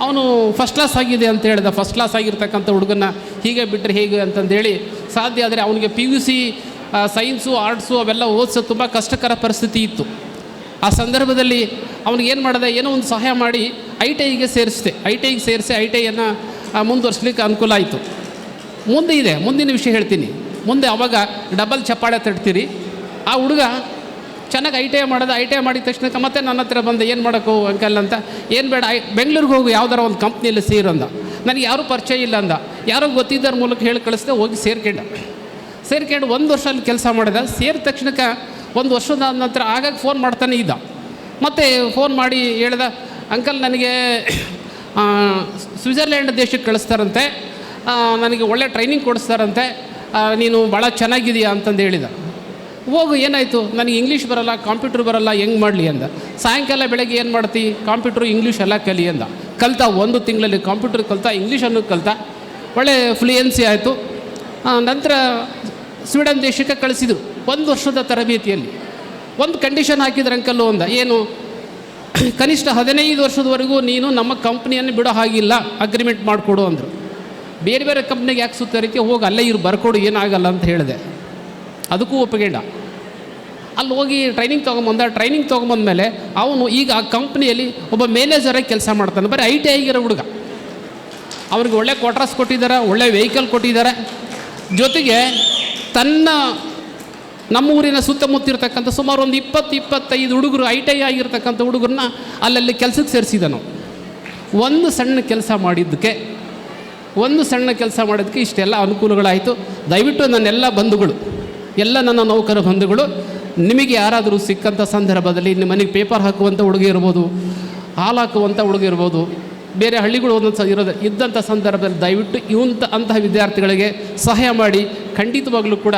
ಅವನು ಫಸ್ಟ್ ಕ್ಲಾಸ್ ಆಗಿದೆ ಅಂತ ಹೇಳ್ದ. ಫಸ್ಟ್ ಕ್ಲಾಸ್ ಆಗಿರ್ತಕ್ಕಂಥ ಹುಡುಗನ್ನ ಹೀಗೆ ಬಿಟ್ಟರೆ ಹೇಗೆ ಅಂತಂದೇಳಿ, ಸಾಧ್ಯ ಆದರೆ ಅವನಿಗೆ PUC ಸೈನ್ಸು ಆರ್ಟ್ಸು ಅವೆಲ್ಲ ಓದಿಸೋದು ತುಂಬ ಕಷ್ಟಕರ ಪರಿಸ್ಥಿತಿ ಇತ್ತು. ಆ ಸಂದರ್ಭದಲ್ಲಿ ಅವ್ನಿಗೇನು ಮಾಡಿದೆ, ಏನೋ ಒಂದು ಸಹಾಯ ಮಾಡಿ ITIಗೆ ಸೇರಿಸಿದೆ. ITIಗೆ ಸೇರಿಸಿ ITIಯನ್ನು ಮುಂದುವರ್ಸ್ಲಿಕ್ಕೆ ಅನುಕೂಲ ಆಯಿತು. ಮುಂದಿನ ವಿಷಯ ಹೇಳ್ತೀನಿ. ಮುಂದೆ ಅವಾಗ ಡಬಲ್ ಚಪ್ಪಾಳೆ ತಟ್ತೀರಿ. ಆ ಹುಡುಗ ಚೆನ್ನಾಗಿ ITI ಮಾಡಿದ. ITI ಮಾಡಿದ ತಕ್ಷಣ ಮತ್ತೆ ನನ್ನ ಹತ್ರ ಬಂದ, ಏನು ಮಾಡೋಕ್ಕೋ ಅಂಕಲ್ ಅಂತ. ಏನು ಬೇಡ, ಬೆಂಗಳೂರಿಗೆ ಹೋಗಿ ಯಾವ್ದಾರ ಒಂದು ಕಂಪ್ನಿಯಲ್ಲಿ ಸೇರಂದ. ನನಗೆ ಯಾರೂ ಪರಿಚಯ ಇಲ್ಲ ಅಂದ. ಯಾರೋ ಗೊತ್ತಿದ್ದರ ಮೂಲಕ ಹೇಳಿ ಕಳಿಸ್ದೆ. ಹೋಗಿ ಸೇರ್ಕೊಂಡು 1 ವರ್ಷ ಅಲ್ಲಿ ಕೆಲಸ ಮಾಡಿದ. ಸೇರಿದ ತಕ್ಷಣಕ್ಕೆ 1 ವರ್ಷದ ನಂತರ ಆಗಾಗ ಫೋನ್ ಮಾಡ್ತಾನೆ ಇದ್ದ. ಮತ್ತು ಫೋನ್ ಮಾಡಿ ಹೇಳ್ದ, ಅಂಕಲ್ ನನಗೆ ಸ್ವಿಟ್ಜರ್ಲ್ಯಾಂಡ್ ದೇಶಕ್ಕೆ ಕಳಿಸ್ತಾರಂತೆ, ನನಗೆ ಒಳ್ಳೆ ಟ್ರೈನಿಂಗ್ ಕೊಡಿಸ್ತಾರಂತೆ, ನೀನು ಭಾಳ ಚೆನ್ನಾಗಿದೆಯಾ ಅಂತಂದು ಹೇಳಿದ. ಹೋಗು, ಏನಾಯಿತು, ನನಗೆ ಇಂಗ್ಲೀಷ್ ಬರೋಲ್ಲ, ಕಂಪ್ಯೂಟ್ರ್ ಬರೋಲ್ಲ, ಹೆಂಗೆ ಮಾಡಲಿ ಅಂದ. ಸಾಯಂಕಾಲ ಬೆಳಗ್ಗೆ ಏನು ಮಾಡ್ತಿ, ಕಂಪ್ಯೂಟ್ರು ಇಂಗ್ಲೀಷ್ ಎಲ್ಲ ಕಲಿ ಅಂದ. ಕಲಿತ 1 ತಿಂಗಳಲ್ಲಿ ಕಂಪ್ಯೂಟ್ರ್ ಕಲಿತ, ಇಂಗ್ಲೀಷನ್ನು ಕಲಿತ, ಒಳ್ಳೆ ಫ್ಲೂಯೆನ್ಸಿ ಆಯಿತು. ನಂತರ ಸ್ವೀಡನ್ ದೇಶಕ್ಕೆ ಕಳಿಸಿದರು 1 ವರ್ಷದ ತರಬೇತಿಯಲ್ಲಿ. ಒಂದು ಕಂಡೀಷನ್ ಹಾಕಿದ್ರು ಅಂಕಲ್ಲು ಅಂದ, ಏನು, ಕನಿಷ್ಠ 15 ವರ್ಷದವರೆಗೂ ನೀನು ನಮ್ಮ ಕಂಪ್ನಿಯನ್ನು ಬಿಡೋ ಹಾಗಿಲ್ಲ, ಅಗ್ರಿಮೆಂಟ್ ಮಾಡಿಕೊಡು ಅಂದರು. ಬೇರೆ ಬೇರೆ ಕಂಪ್ನಿಗೆ ಯಾಕೆ ಸುತ್ತ ರೀತಿ ಹೋಗಿ ಅಲ್ಲೇ ಬರ್ಕೊಡು, ಏನಾಗಲ್ಲ ಅಂತ ಹೇಳಿದೆ. ಅದಕ್ಕೂ ಒಪ್ಪಿಗೆಂಡ. ಅಲ್ಲಿ ಹೋಗಿ ಟ್ರೈನಿಂಗ್ ತೊಗೊಂಬಂದ್ಮೇಲೆ ಅವನು ಈಗ ಆ ಕಂಪ್ನಿಯಲ್ಲಿ ಒಬ್ಬ ಮ್ಯಾನೇಜರಾಗಿ ಕೆಲಸ ಮಾಡ್ತಾನೆ. ಬರೀ ITI ಆಗಿರೋ ಹುಡುಗ. ಅವ್ರಿಗೆ ಒಳ್ಳೆ ಕ್ವಾರ್ಟರ್ಸ್ ಕೊಟ್ಟಿದ್ದಾರೆ, ಒಳ್ಳೆ ವೆಹಿಕಲ್ ಕೊಟ್ಟಿದ್ದಾರೆ. ಜೊತೆಗೆ ನಮ್ಮ ಊರಿನ ಸುತ್ತಮುತ್ತ ಇರತಕ್ಕಂಥ ಸುಮಾರು ಒಂದು 20-25 ಹುಡುಗರು ITI ಆಗಿರ್ತಕ್ಕಂಥ ಹುಡುಗರನ್ನ ಅಲ್ಲಲ್ಲಿ ಕೆಲಸಕ್ಕೆ ಸೇರಿಸಿದ. ನಾವು ಒಂದು ಸಣ್ಣ ಕೆಲಸ ಮಾಡಿದ್ದಕ್ಕೆ ಇಷ್ಟೆಲ್ಲ ಅನುಕೂಲಗಳಾಯಿತು. ದಯವಿಟ್ಟು ನನ್ನೆಲ್ಲ ಬಂಧುಗಳು, ನನ್ನ ನೌಕರ ಬಂಧುಗಳು, ನಿಮಗೆ ಯಾರಾದರೂ ಸಿಕ್ಕಂಥ ಸಂದರ್ಭದಲ್ಲಿ ನಿಮ್ಮ ಮನೆಗೆ ಪೇಪರ್ ಹಾಕುವಂಥ ಹುಡುಗ ಇರ್ಬೋದು, ಹಾಲು ಹಾಕುವಂಥ ಹುಡುಗ ಇರ್ಬೋದು, ಬೇರೆ ಹಳ್ಳಿಗಳು ಒಂದೊಂದು ಇದ್ದಂಥ ಸಂದರ್ಭದಲ್ಲಿ ದಯವಿಟ್ಟು ಅಂತಹ ವಿದ್ಯಾರ್ಥಿಗಳಿಗೆ ಸಹಾಯ ಮಾಡಿ. ಖಂಡಿತವಾಗಲೂ ಕೂಡ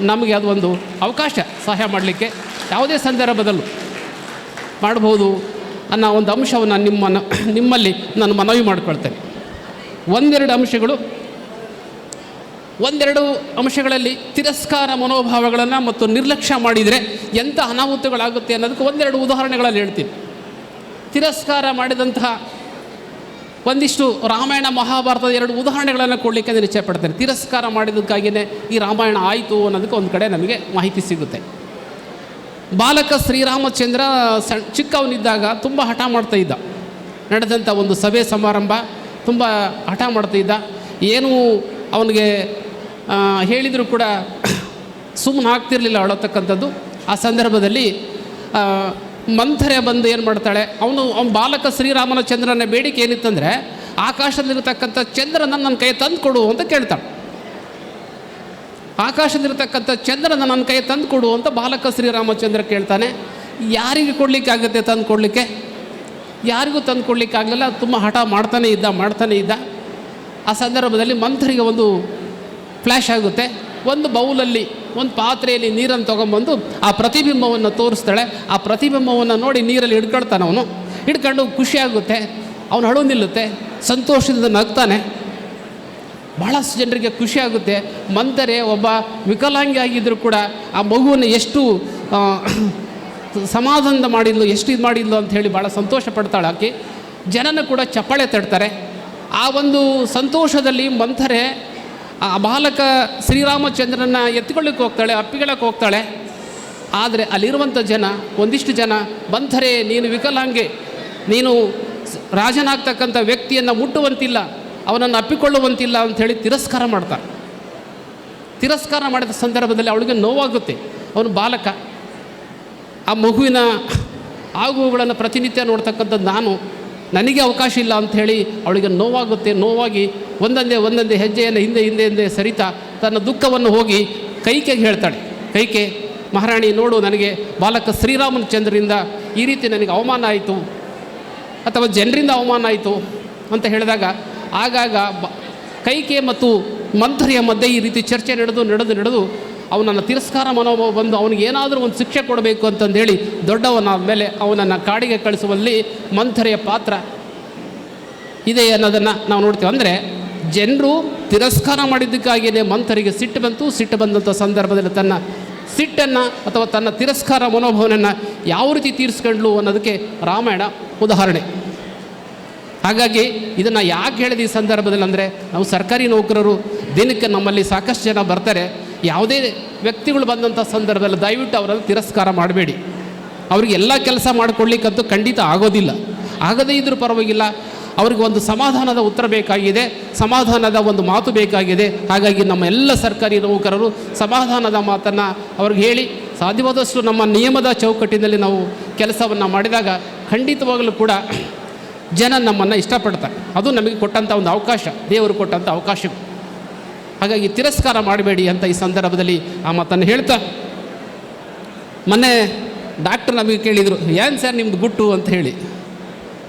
ನಮಗೆ ಅದು ಒಂದು ಅವಕಾಶ ಸಹಾಯ ಮಾಡಲಿಕ್ಕೆ ಯಾವುದೇ ಸಂದರ್ಭದಲ್ಲೂ ಮಾಡ್ಬೋದು ಅನ್ನೋ ಒಂದು ಅಂಶವನ್ನು ನಿಮ್ಮಲ್ಲಿ ನಾನು ಮನವಿ ಮಾಡಿಕೊಳ್ತೇನೆ. ಒಂದೆರಡು ಅಂಶಗಳಲ್ಲಿ ತಿರಸ್ಕಾರ ಮನೋಭಾವಗಳನ್ನು ಮತ್ತು ನಿರ್ಲಕ್ಷ್ಯ ಮಾಡಿದರೆ ಎಂಥ ಅನಾಹುತಗಳಾಗುತ್ತೆ ಅನ್ನೋದಕ್ಕೆ ಒಂದೆರಡು ಉದಾಹರಣೆಗಳಲ್ಲಿ ಹೇಳ್ತೀನಿ. ತಿರಸ್ಕಾರ ಮಾಡಿದಂತಹ ಒಂದಿಷ್ಟು ರಾಮಾಯಣ ಮಹಾಭಾರತದ 2 ಉದಾಹರಣೆಗಳನ್ನು ಕೊಡಲಿಕ್ಕೆ ನಾನು ಇಚ್ಛೆಪಡ್ತೇನೆ. ತಿರಸ್ಕಾರ ಮಾಡಿದ್ದಕ್ಕಾಗಿಯೇ ಈ ರಾಮಾಯಣ ಆಯಿತು ಅನ್ನೋದಕ್ಕೆ ಒಂದು ಕಡೆ ನಮಗೆ ಮಾಹಿತಿ ಸಿಗುತ್ತೆ. ಬಾಲಕ ಶ್ರೀರಾಮಚಂದ್ರ ಚಿಕ್ಕವನಿದ್ದಾಗ ತುಂಬ ಹಠ ಮಾಡ್ತಾ ಇದ್ದ. ನಡೆದಂಥ ಒಂದು ಸಭೆ ಸಮಾರಂಭ ತುಂಬ ಹಠ ಮಾಡ್ತಾ ಇದ್ದ. ಏನೂ ಅವನಿಗೆ ಹೇಳಿದರೂ ಕೂಡ ಸುಮ್ಮನೆ ಆಗ್ತಿರಲಿಲ್ಲ ಅಳತಕ್ಕಂಥದ್ದು. ಆ ಸಂದರ್ಭದಲ್ಲಿ ಮಂಥರೆ ಬಂದು ಏನು ಮಾಡ್ತಾಳೆ, ಅವನು ಬಾಲಕ ಶ್ರೀರಾಮಚಂದ್ರನ ಬೇಡಿಕೆ ಏನಿತ್ತಂದರೆ, ಆಕಾಶದಲ್ಲಿರತಕ್ಕಂಥ ಚಂದ್ರನ ನನ್ನ ಕೈ ತಂದು ಕೊಡು ಅಂತ ಕೇಳ್ತಾಳೆ. ಆಕಾಶದಲ್ಲಿರತಕ್ಕಂಥ ಚಂದ್ರನ ನನ್ನ ಕೈ ತಂದು ಕೊಡು ಅಂತ ಬಾಲಕ ಶ್ರೀರಾಮಚಂದ್ರ ಕೇಳ್ತಾನೆ. ಯಾರಿಗೆ ಕೊಡಲಿಕ್ಕಾಗುತ್ತೆ, ತಂದು ಕೊಡಲಿಕ್ಕೆ? ಯಾರಿಗೂ ತಂದು ಕೊಡಲಿಕ್ಕಾಗಲಿಲ್ಲ. ತುಂಬ ಹಠ ಮಾಡ್ತಾನೆ ಇದ್ದ. ಆ ಸಂದರ್ಭದಲ್ಲಿ ಮಂಥರಿಗೆ ಒಂದು ಫ್ಲ್ಯಾಶ್ ಆಗುತ್ತೆ. ಒಂದು ಬೌಲಲ್ಲಿ, ಒಂದು ಪಾತ್ರೆಯಲ್ಲಿ ನೀರನ್ನು ತೊಗೊಂಬಂದು ಆ ಪ್ರತಿಬಿಂಬವನ್ನು ತೋರಿಸ್ತಾಳೆ. ಆ ಪ್ರತಿಬಿಂಬವನ್ನು ನೋಡಿ ನೀರಲ್ಲಿ ಹಿಡ್ಕೊಳ್ತಾನೆ. ಅವನು ಹಿಡ್ಕೊಂಡು ಖುಷಿಯಾಗುತ್ತೆ, ಅವನು ಅಳು ನಿಲ್ಲುತ್ತೆ, ಸಂತೋಷದಿಂದ ನಗ್ತಾನೆ. ಭಾಳಷ್ಟು ಜನರಿಗೆ ಖುಷಿಯಾಗುತ್ತೆ. ಮಂಥರೆ ಒಬ್ಬ ವಿಕಲಾಂಗಿ ಆಗಿದ್ದರೂ ಕೂಡ ಆ ಮಗುವನ್ನು ಎಷ್ಟು ಸಮಾಧಾನದ ಮಾಡಿದ್ಲು, ಎಷ್ಟು ಇದು ಮಾಡಿದ್ಲು ಅಂತ ಹೇಳಿ ಭಾಳ ಸಂತೋಷ ಪಡ್ತಾಳೆ ಆಕೆ. ಜನನ ಕೂಡ ಚಪ್ಪಾಳೆ ತಡ್ತಾರೆ. ಆ ಒಂದು ಸಂತೋಷದಲ್ಲಿ ಮಂಥರೆ ಆ ಬಾಲಕ ಶ್ರೀರಾಮಚಂದ್ರನ ಎತ್ಕೊಳ್ಳಿಕ್ಕೆ ಹೋಗ್ತಾಳೆ, ಅಪ್ಪಿಗಳಕ್ಕೆ ಹೋಗ್ತಾಳೆ. ಆದರೆ ಅಲ್ಲಿರುವಂಥ ಜನ, ಒಂದಿಷ್ಟು ಜನ, ಮಂಥರೆ ನೀನು ವಿಕಲಾಂಗೆ, ನೀನು ರಾಜನಾಗ್ತಕ್ಕಂಥ ವ್ಯಕ್ತಿಯನ್ನು ಮುಟ್ಟುವಂತಿಲ್ಲ, ಅವನನ್ನು ಅಪ್ಪಿಕೊಳ್ಳುವಂತಿಲ್ಲ ಅಂಥೇಳಿ ತಿರಸ್ಕಾರ ಮಾಡ್ತಾರೆ. ತಿರಸ್ಕಾರ ಮಾಡಿದ ಸಂದರ್ಭದಲ್ಲಿ ಅವಳಿಗೆ ನೋವಾಗುತ್ತೆ. ಅವನು ಬಾಲಕ, ಆ ಮಗುವಿನ ಆಗುಗಳನ್ನು ಪ್ರತಿನಿತ್ಯ ನೋಡ್ತಕ್ಕಂಥದ್ದು ನಾನು, ನನಗೆ ಅವಕಾಶ ಇಲ್ಲ ಅಂಥೇಳಿ ಅವಳಿಗೆ ನೋವಾಗುತ್ತೆ. ನೋವಾಗಿ ಒಂದೊಂದೇ ಹೆಜ್ಜೆಯನ್ನು ಹಿಂದೆ ಸರಿತಾ ತನ್ನ ದುಃಖವನ್ನು ಹೋಗಿ ಕೈಕೆಗೆ ಹೇಳ್ತಾಳೆ. ಕೈಕೆ, ಮಹಾರಾಣಿ ನೋಡು, ನನಗೆ ಬಾಲಕ ಶ್ರೀರಾಮಚಂದ್ರರಿಂದ ಈ ರೀತಿ ನನಗೆ ಅವಮಾನ ಆಯಿತು ಅಥವಾ ಜನರಿಂದ ಅವಮಾನ ಆಯಿತು ಅಂತ ಹೇಳಿದಾಗ ಆಗಾಗ ಕೈಕೆ ಮತ್ತು ಮಂಥರೆಯ ಮಧ್ಯೆ ಈ ರೀತಿ ಚರ್ಚೆ ನಡೆದು ಅವನನ್ನು ತಿರಸ್ಕಾರ ಮನೋಭಾವ ಬಂದು ಅವನಿಗೆ ಏನಾದರೂ ಒಂದು ಶಿಕ್ಷೆ ಕೊಡಬೇಕು ಅಂತಂದೇಳಿ ದೊಡ್ಡವನಾದ ಮೇಲೆ ಅವನನ್ನು ಕಾಡಿಗೆ ಕಳಿಸುವಲ್ಲಿ ಮಂಥರೆಯ ಪಾತ್ರ ಇದೆ ಅನ್ನೋದನ್ನು ನಾವು ನೋಡ್ತೀವಿ. ಅಂದರೆ ಜನರು ತಿರಸ್ಕಾರ ಮಾಡಿದ್ದಕ್ಕಾಗಿಯೇ ಮಂಥರಿಗೆ ಸಿಟ್ಟು ಬಂದಂಥ ಸಂದರ್ಭದಲ್ಲಿ ತನ್ನ ಸಿಟ್ಟನ್ನು ಅಥವಾ ತನ್ನ ತಿರಸ್ಕಾರ ಮನೋಭಾವನನ್ನು ಯಾವ ರೀತಿ ತೀರಿಸ್ಕೊಂಡ್ಲು ಅನ್ನೋದಕ್ಕೆ ರಾಮಾಯಣ ಉದಾಹರಣೆ. ಹಾಗಾಗಿ ಇದನ್ನು ಯಾಕೆ ಹೇಳಿದ ಈ ಸಂದರ್ಭದಲ್ಲಿ ಅಂದರೆ, ನಾವು ಸರ್ಕಾರಿ ನೌಕರರು ದಿನಕ್ಕೆ ನಮ್ಮಲ್ಲಿ ಸಾಕಷ್ಟು ಜನ ಬರ್ತಾರೆ. ಯಾವುದೇ ವ್ಯಕ್ತಿಗಳು ಬಂದಂಥ ಸಂದರ್ಭದಲ್ಲಿ ದಯವಿಟ್ಟು ಅವರನ್ನು ತಿರಸ್ಕಾರ ಮಾಡಬೇಡಿ. ಅವ್ರಿಗೆ ಎಲ್ಲ ಕೆಲಸ ಮಾಡಿಕೊಡ್ಲಿಕ್ಕಂತೂ ಖಂಡಿತ ಆಗೋದಿಲ್ಲ. ಆಗದೇ ಇದ್ರೂ ಪರವಾಗಿಲ್ಲ, ಅವ್ರಿಗೆ ಒಂದು ಸಮಾಧಾನದ ಉತ್ತರ ಬೇಕಾಗಿದೆ, ಸಮಾಧಾನದ ಒಂದು ಮಾತು ಬೇಕಾಗಿದೆ. ಹಾಗಾಗಿ ನಮ್ಮ ಎಲ್ಲ ಸರ್ಕಾರಿ ನೌಕರರು ಸಮಾಧಾನದ ಮಾತನ್ನು ಅವ್ರಿಗೆ ಹೇಳಿ ಸಾಧ್ಯವಾದಷ್ಟು ನಮ್ಮ ನಿಯಮದ ಚೌಕಟ್ಟಿನಲ್ಲಿ ನಾವು ಕೆಲಸವನ್ನು ಮಾಡಿದಾಗ ಖಂಡಿತವಾಗಲೂ ಕೂಡ ಜನ ನಮ್ಮನ್ನು ಇಷ್ಟಪಡ್ತಾರೆ. ಅದು ನಮಗೆ ಕೊಟ್ಟಂಥ ಒಂದು ಅವಕಾಶ, ದೇವರು ಕೊಟ್ಟಂಥ ಅವಕಾಶ. ಹಾಗಾಗಿ ತಿರಸ್ಕಾರ ಮಾಡಬೇಡಿ ಅಂತ ಈ ಸಂದರ್ಭದಲ್ಲಿ ಆ ಮಾತನ್ನು ಹೇಳ್ತಾ, ಮೊನ್ನೆ ಡಾಕ್ಟರ್ ನಮಗೆ ಕೇಳಿದರು, ಏನು ಸರ್ ನಿಮ್ಮದು ಗುಟ್ಟು ಅಂತ ಹೇಳಿ.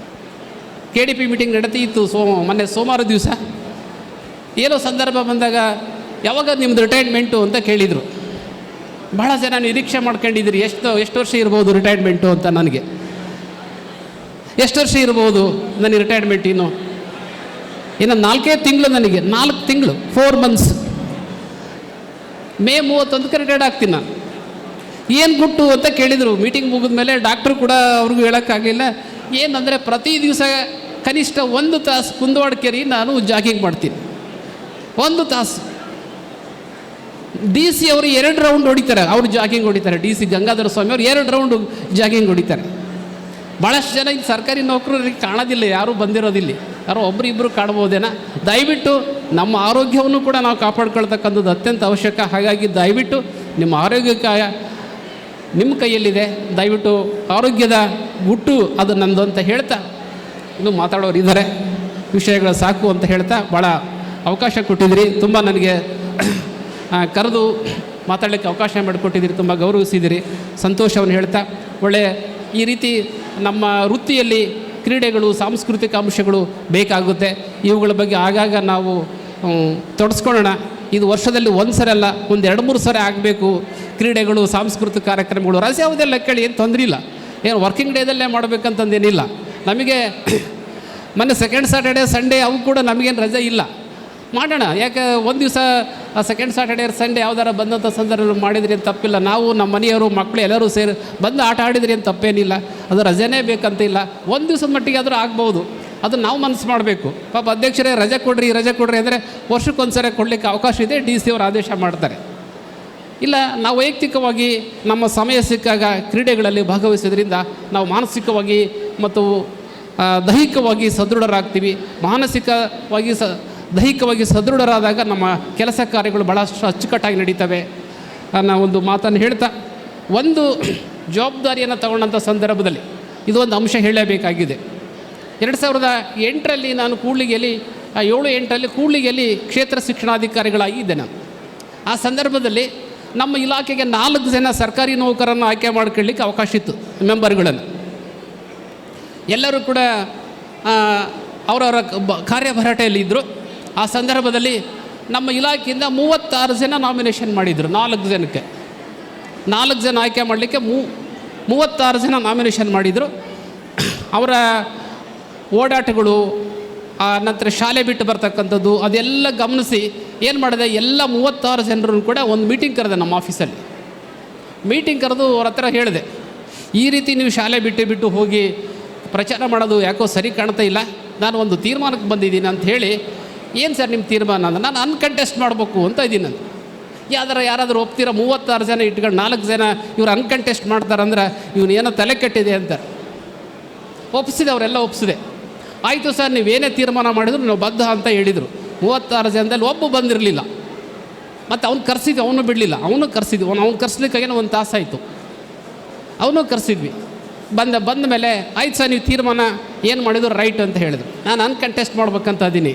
KDP ಮೀಟಿಂಗ್ ನಡೀತಿತ್ತು ಮೊನ್ನೆ ಸೋಮವಾರ ದಿವಸ. ಏನೋ ಸಂದರ್ಭ ಬಂದಾಗ ಯಾವಾಗ ನಿಮ್ಮದು ರಿಟೈರ್ಮೆಂಟು ಅಂತ ಕೇಳಿದರು. ಭಾಳ ಜನ ನಿರೀಕ್ಷೆ ಮಾಡ್ಕೊಂಡಿದ್ದೀರಿ, ಎಷ್ಟು ವರ್ಷ ಇರ್ಬೋದು ರಿಟೈರ್ಮೆಂಟು ಅಂತ. ನನಗೆ ಎಷ್ಟು ವರ್ಷ ಇರ್ಬೋದು ನನಗೆ ರಿಟೈರ್ಮೆಂಟ್? ಇನ್ನು 4 ತಿಂಗಳು, ನನಗೆ 4 ತಿಂಗಳು, 4 months. ಮೇ 31ಕ್ಕೆ ರಿಟೈರ್ಡ್ ಆಗ್ತೀನಿ ನಾನು. ಏನು ಗುಟ್ಟು ಅಂತ ಕೇಳಿದರು. ಮೀಟಿಂಗ್ ಮುಗಿದ ಮೇಲೆ ಡಾಕ್ಟ್ರು ಕೂಡ ಅವ್ರಿಗೂ ಹೇಳೋಕ್ಕಾಗಲಿಲ್ಲ. ಏನಂದರೆ ಪ್ರತಿ ದಿವಸ ಕನಿಷ್ಠ 1 ತಾಸು ಕುಂದವಾಡಕೇರಿ ನಾನು ಜಾಗಿಂಗ್ ಮಾಡ್ತೀನಿ. 1 ತಾಸು. DC ಅವರು 2 ರೌಂಡ್ ಹೊಡಿತಾರೆ, ಅವರು ಜಾಗಿಂಗ್ ಹೊಡಿತಾರೆ. DC ಗಂಗಾಧರ ಸ್ವಾಮಿ ಅವರು 2 ರೌಂಡ್ ಜಾಗಿಂಗ್ ಹೊಡಿತಾರೆ. ಭಾಳಷ್ಟು ಜನ ಇಲ್ಲಿ ಸರ್ಕಾರಿ ನೌಕರರಿಗೆ ಕಾಣೋದಿಲ್ಲ, ಯಾರೂ ಬಂದಿರೋದಿಲ್ಲ, ಯಾರೋ ಒಬ್ಬರಿಬ್ಬರು ಕಾಣ್ಬೋದೇನ. ದಯವಿಟ್ಟು ನಮ್ಮ ಆರೋಗ್ಯವನ್ನು ಕೂಡ ನಾವು ಕಾಪಾಡ್ಕೊಳ್ತಕ್ಕಂಥದ್ದು ಅತ್ಯಂತ ಅವಶ್ಯಕ. ಹಾಗಾಗಿ ದಯವಿಟ್ಟು ನಿಮ್ಮ ಆರೋಗ್ಯಕ್ಕೆ ನಿಮ್ಮ ಕೈಯಲ್ಲಿದೆ, ದಯವಿಟ್ಟು ಆರೋಗ್ಯದ ಗುಟ್ಟು ಅದು ನಂದು ಅಂತ ಹೇಳ್ತಾ, ಇನ್ನೂ ಮಾತಾಡೋರು ಇದ್ದಾರೆ, ವಿಷಯಗಳು ಸಾಕು ಅಂತ ಹೇಳ್ತಾ ಭಾಳ ಅವಕಾಶ ಕೊಟ್ಟಿದ್ದೀರಿ. ತುಂಬ ನನಗೆ ಕರೆದು ಮಾತಾಡಲಿಕ್ಕೆ ಅವಕಾಶ ಮಾಡಿಕೊಟ್ಟಿದ್ದೀರಿ, ತುಂಬ ಗೌರವಿಸಿದ್ದೀರಿ, ಸಂತೋಷವನ್ನು ಹೇಳ್ತಾ, ಒಳ್ಳೆಯ ಈ ರೀತಿ ನಮ್ಮ ವೃತ್ತಿಯಲ್ಲಿ ಕ್ರೀಡೆಗಳು, ಸಾಂಸ್ಕೃತಿಕ ಅಂಶಗಳು ಬೇಕಾಗುತ್ತೆ. ಇವುಗಳ ಬಗ್ಗೆ ಆಗಾಗ ನಾವು ತೊಡಸ್ಕೊಳ್ಳೋಣ. ಇದು ವರ್ಷದಲ್ಲಿ 1 ಸರಿ ಅಲ್ಲ, ಒಂದು 2-3 ಸರಿ ಆಗಬೇಕು ಕ್ರೀಡೆಗಳು, ಸಾಂಸ್ಕೃತಿಕ ಕಾರ್ಯಕ್ರಮಗಳು. ರಜೆ ಯಾವುದೆಲ್ಲ ಕೇಳಿ ಏನು ತೊಂದರೆ ಇಲ್ಲ, ಏನು ವರ್ಕಿಂಗ್ ಡೇದಲ್ಲೇ ಮಾಡಬೇಕಂತಂದೇನಿಲ್ಲ. ನಮಗೆ ಮೊನ್ನೆ ಸೆಕೆಂಡ್ ಸ್ಯಾಟರ್ಡೇ ಸಂಡೇ ಅವು ಕೂಡ ನಮಗೇನು ರಜೆ ಇಲ್ಲ, ಮಾಡೋಣ. ಯಾಕೆ ಒಂದು ದಿವಸ ಸೆಕೆಂಡ್ ಸ್ಯಾಟರ್ಡೇ ಸಂಡೇ ಯಾವ್ದಾರ ಬಂದಂಥ ಸಂದರ್ಭದಲ್ಲಿ ಮಾಡಿದ್ರಿ ಅಂತ ತಪ್ಪಿಲ್ಲ. ನಾವು ನಮ್ಮ ಮನೆಯವರು ಮಕ್ಕಳು ಎಲ್ಲರೂ ಸೇರಿ ಬಂದು ಆಟ ಆಡಿದ್ರಿ ಅಂತ ತಪ್ಪೇನಿಲ್ಲ. ಅದು ರಜೆನೇ ಬೇಕಂತಿಲ್ಲ, 1 ದಿವಸದ ಮಟ್ಟಿಗೆ ಆದರೂ ಆಗ್ಬೋದು. ಅದು ನಾವು ಮನಸ್ಸು ಮಾಡಬೇಕು. ಪಾಪ ಅಧ್ಯಕ್ಷರೇ ರಜೆ ಕೊಡ್ರಿ ಅಂದರೆ ವರ್ಷಕ್ಕೊಂದ್ಸರಿ ಕೊಡಲಿಕ್ಕೆ ಅವಕಾಶ ಇದೆ, DC ಅವರು ಆದೇಶ ಮಾಡ್ತಾರೆ. ಇಲ್ಲ, ನಾವು ವೈಯಕ್ತಿಕವಾಗಿ ನಮ್ಮ ಸಮಯ ಸಿಕ್ಕಾಗ ಕ್ರೀಡೆಗಳಲ್ಲಿ ಭಾಗವಹಿಸೋದ್ರಿಂದ ನಾವು ಮಾನಸಿಕವಾಗಿ ಮತ್ತು ದೈಹಿಕವಾಗಿ ಸದೃಢರಾಗ್ತೀವಿ. ಮಾನಸಿಕವಾಗಿ ದೈಹಿಕವಾಗಿ ಸದೃಢರಾದಾಗ ನಮ್ಮ ಕೆಲಸ ಕಾರ್ಯಗಳು ಭಾಳಷ್ಟು ಅಚ್ಚುಕಟ್ಟಾಗಿ ನಡೀತವೆ ಅನ್ನೋ ಒಂದು ಮಾತನ್ನು ಹೇಳ್ತಾ, ಒಂದು ಜವಾಬ್ದಾರಿಯನ್ನು ತಗೊಂಡಂಥ ಸಂದರ್ಭದಲ್ಲಿ ಇದು ಒಂದು ಅಂಶ ಹೇಳಲೇಬೇಕಾಗಿದೆ. 2008ರಲ್ಲಿ ನಾನು ಕೂಡ್ಲಿಗೆಯಲ್ಲಿ 7-8ರಲ್ಲಿ ಕೂಡ್ಲಿಗೆಯಲ್ಲಿ ಕ್ಷೇತ್ರ ಶಿಕ್ಷಣಾಧಿಕಾರಿಗಳಾಗಿದ್ದೆ ನಾನು. ಆ ಸಂದರ್ಭದಲ್ಲಿ ನಮ್ಮ ಇಲಾಖೆಗೆ 4 ಜನ ಸರ್ಕಾರಿ ನೌಕರನ್ನು ಆಯ್ಕೆ ಮಾಡ್ಕೊಳ್ಳಿಕ್ಕೆ ಅವಕಾಶ ಇತ್ತು, ಮೆಂಬರ್ಗಳನ್ನು. ಎಲ್ಲರೂ ಕೂಡ ಅವರವರ ಕಾರ್ಯಭರಾಟೆಯಲ್ಲಿದ್ದರು. ಆ ಸಂದರ್ಭದಲ್ಲಿ ನಮ್ಮ ಇಲಾಖೆಯಿಂದ 36 ಜನ ನಾಮಿನೇಷನ್ ಮಾಡಿದರು. 4 ಜನಕ್ಕೆ 4 ಜನ ಆಯ್ಕೆ ಮಾಡಲಿಕ್ಕೆ 36 ಜನ ನಾಮಿನೇಷನ್ ಮಾಡಿದರು. ಅವರ ಓಡಾಟಗಳು, ನಂತರ ಶಾಲೆ ಬಿಟ್ಟು ಬರ್ತಕ್ಕಂಥದ್ದು ಅದೆಲ್ಲ ಗಮನಿಸಿ ಏನು ಮಾಡಿದೆ, ಎಲ್ಲ 36 ಜನರನ್ನು ಕೂಡ ಒಂದು ಮೀಟಿಂಗ್ ಕರೆದೆ ನಮ್ಮ ಆಫೀಸಲ್ಲಿ. ಮೀಟಿಂಗ್ ಕರೆದು ಅವ್ರ ಹತ್ರ ಹೇಳಿದೆ, ಈ ರೀತಿ ನೀವು ಶಾಲೆ ಬಿಟ್ಟು ಹೋಗಿ ಪ್ರಚಾರ ಮಾಡೋದು ಯಾಕೋ ಸರಿ ಕಾಣ್ತಾ ಇಲ್ಲ. ನಾನು ಒಂದು ತೀರ್ಮಾನಕ್ಕೆ ಬಂದಿದ್ದೀನಿ ಅಂತ ಹೇಳಿ, ಏನು ಸರ್ ನಿಮ್ಮ ತೀರ್ಮಾನ ಅಂದ್ರೆ, ನಾನು ಅನ್ಕಂಟೆಸ್ಟ್ ಮಾಡಬೇಕು ಅಂತ ಇದ್ದೀನಿ ಅಂತ. ಯಾರಾದರೂ ಒಪ್ತೀರ? 36 ಜನ ಇಟ್ಕೊಂಡು 4 ಜನ ಇವ್ರು ಅನ್ಕಂಟೆಸ್ಟ್ ಮಾಡ್ತಾರಂದ್ರೆ ಇವನೇನೋ ತಲೆ ಕೆಟ್ಟಿದೆ ಅಂತ ಒಪ್ಪಿಸಿದೆ, ಅವರೆಲ್ಲ ಒಪ್ಪಿಸಿದೆ. ಆಯಿತು ಸರ್, ನೀವೇನೇ ತೀರ್ಮಾನ ಮಾಡಿದ್ರು ನಾವು ಬದ್ಧ ಅಂತ ಹೇಳಿದರು. 36 ಜನದಲ್ಲಿ ಒಬ್ಬ ಬಂದಿರಲಿಲ್ಲ. ಮತ್ತು ಅವ್ನು ಕರೆಸಿದ್ವಿ, ಅವನು ಬಿಡಲಿಲ್ಲ, ಅವನು ಕರೆಸಿದ್ವಿ. ಅವ್ನು ಕರೆಸ್ಲಿಕ್ಕಾಗೇನೋ 1 ತಾಸಾಯಿತು. ಅವನು ಕರೆಸಿದ್ವಿ. ಬಂದ ಮೇಲೆ ಆಯ್ತು ಸರ್, ನೀವು ತೀರ್ಮಾನ ಏನು ಮಾಡಿದ್ರು ರೈಟ್ ಅಂತ ಹೇಳಿದ್ರು. ನಾನು ಅನ್ಕಂಟೆಸ್ಟ್ ಮಾಡ್ಬೇಕಂತ ಇದ್ದೀನಿ.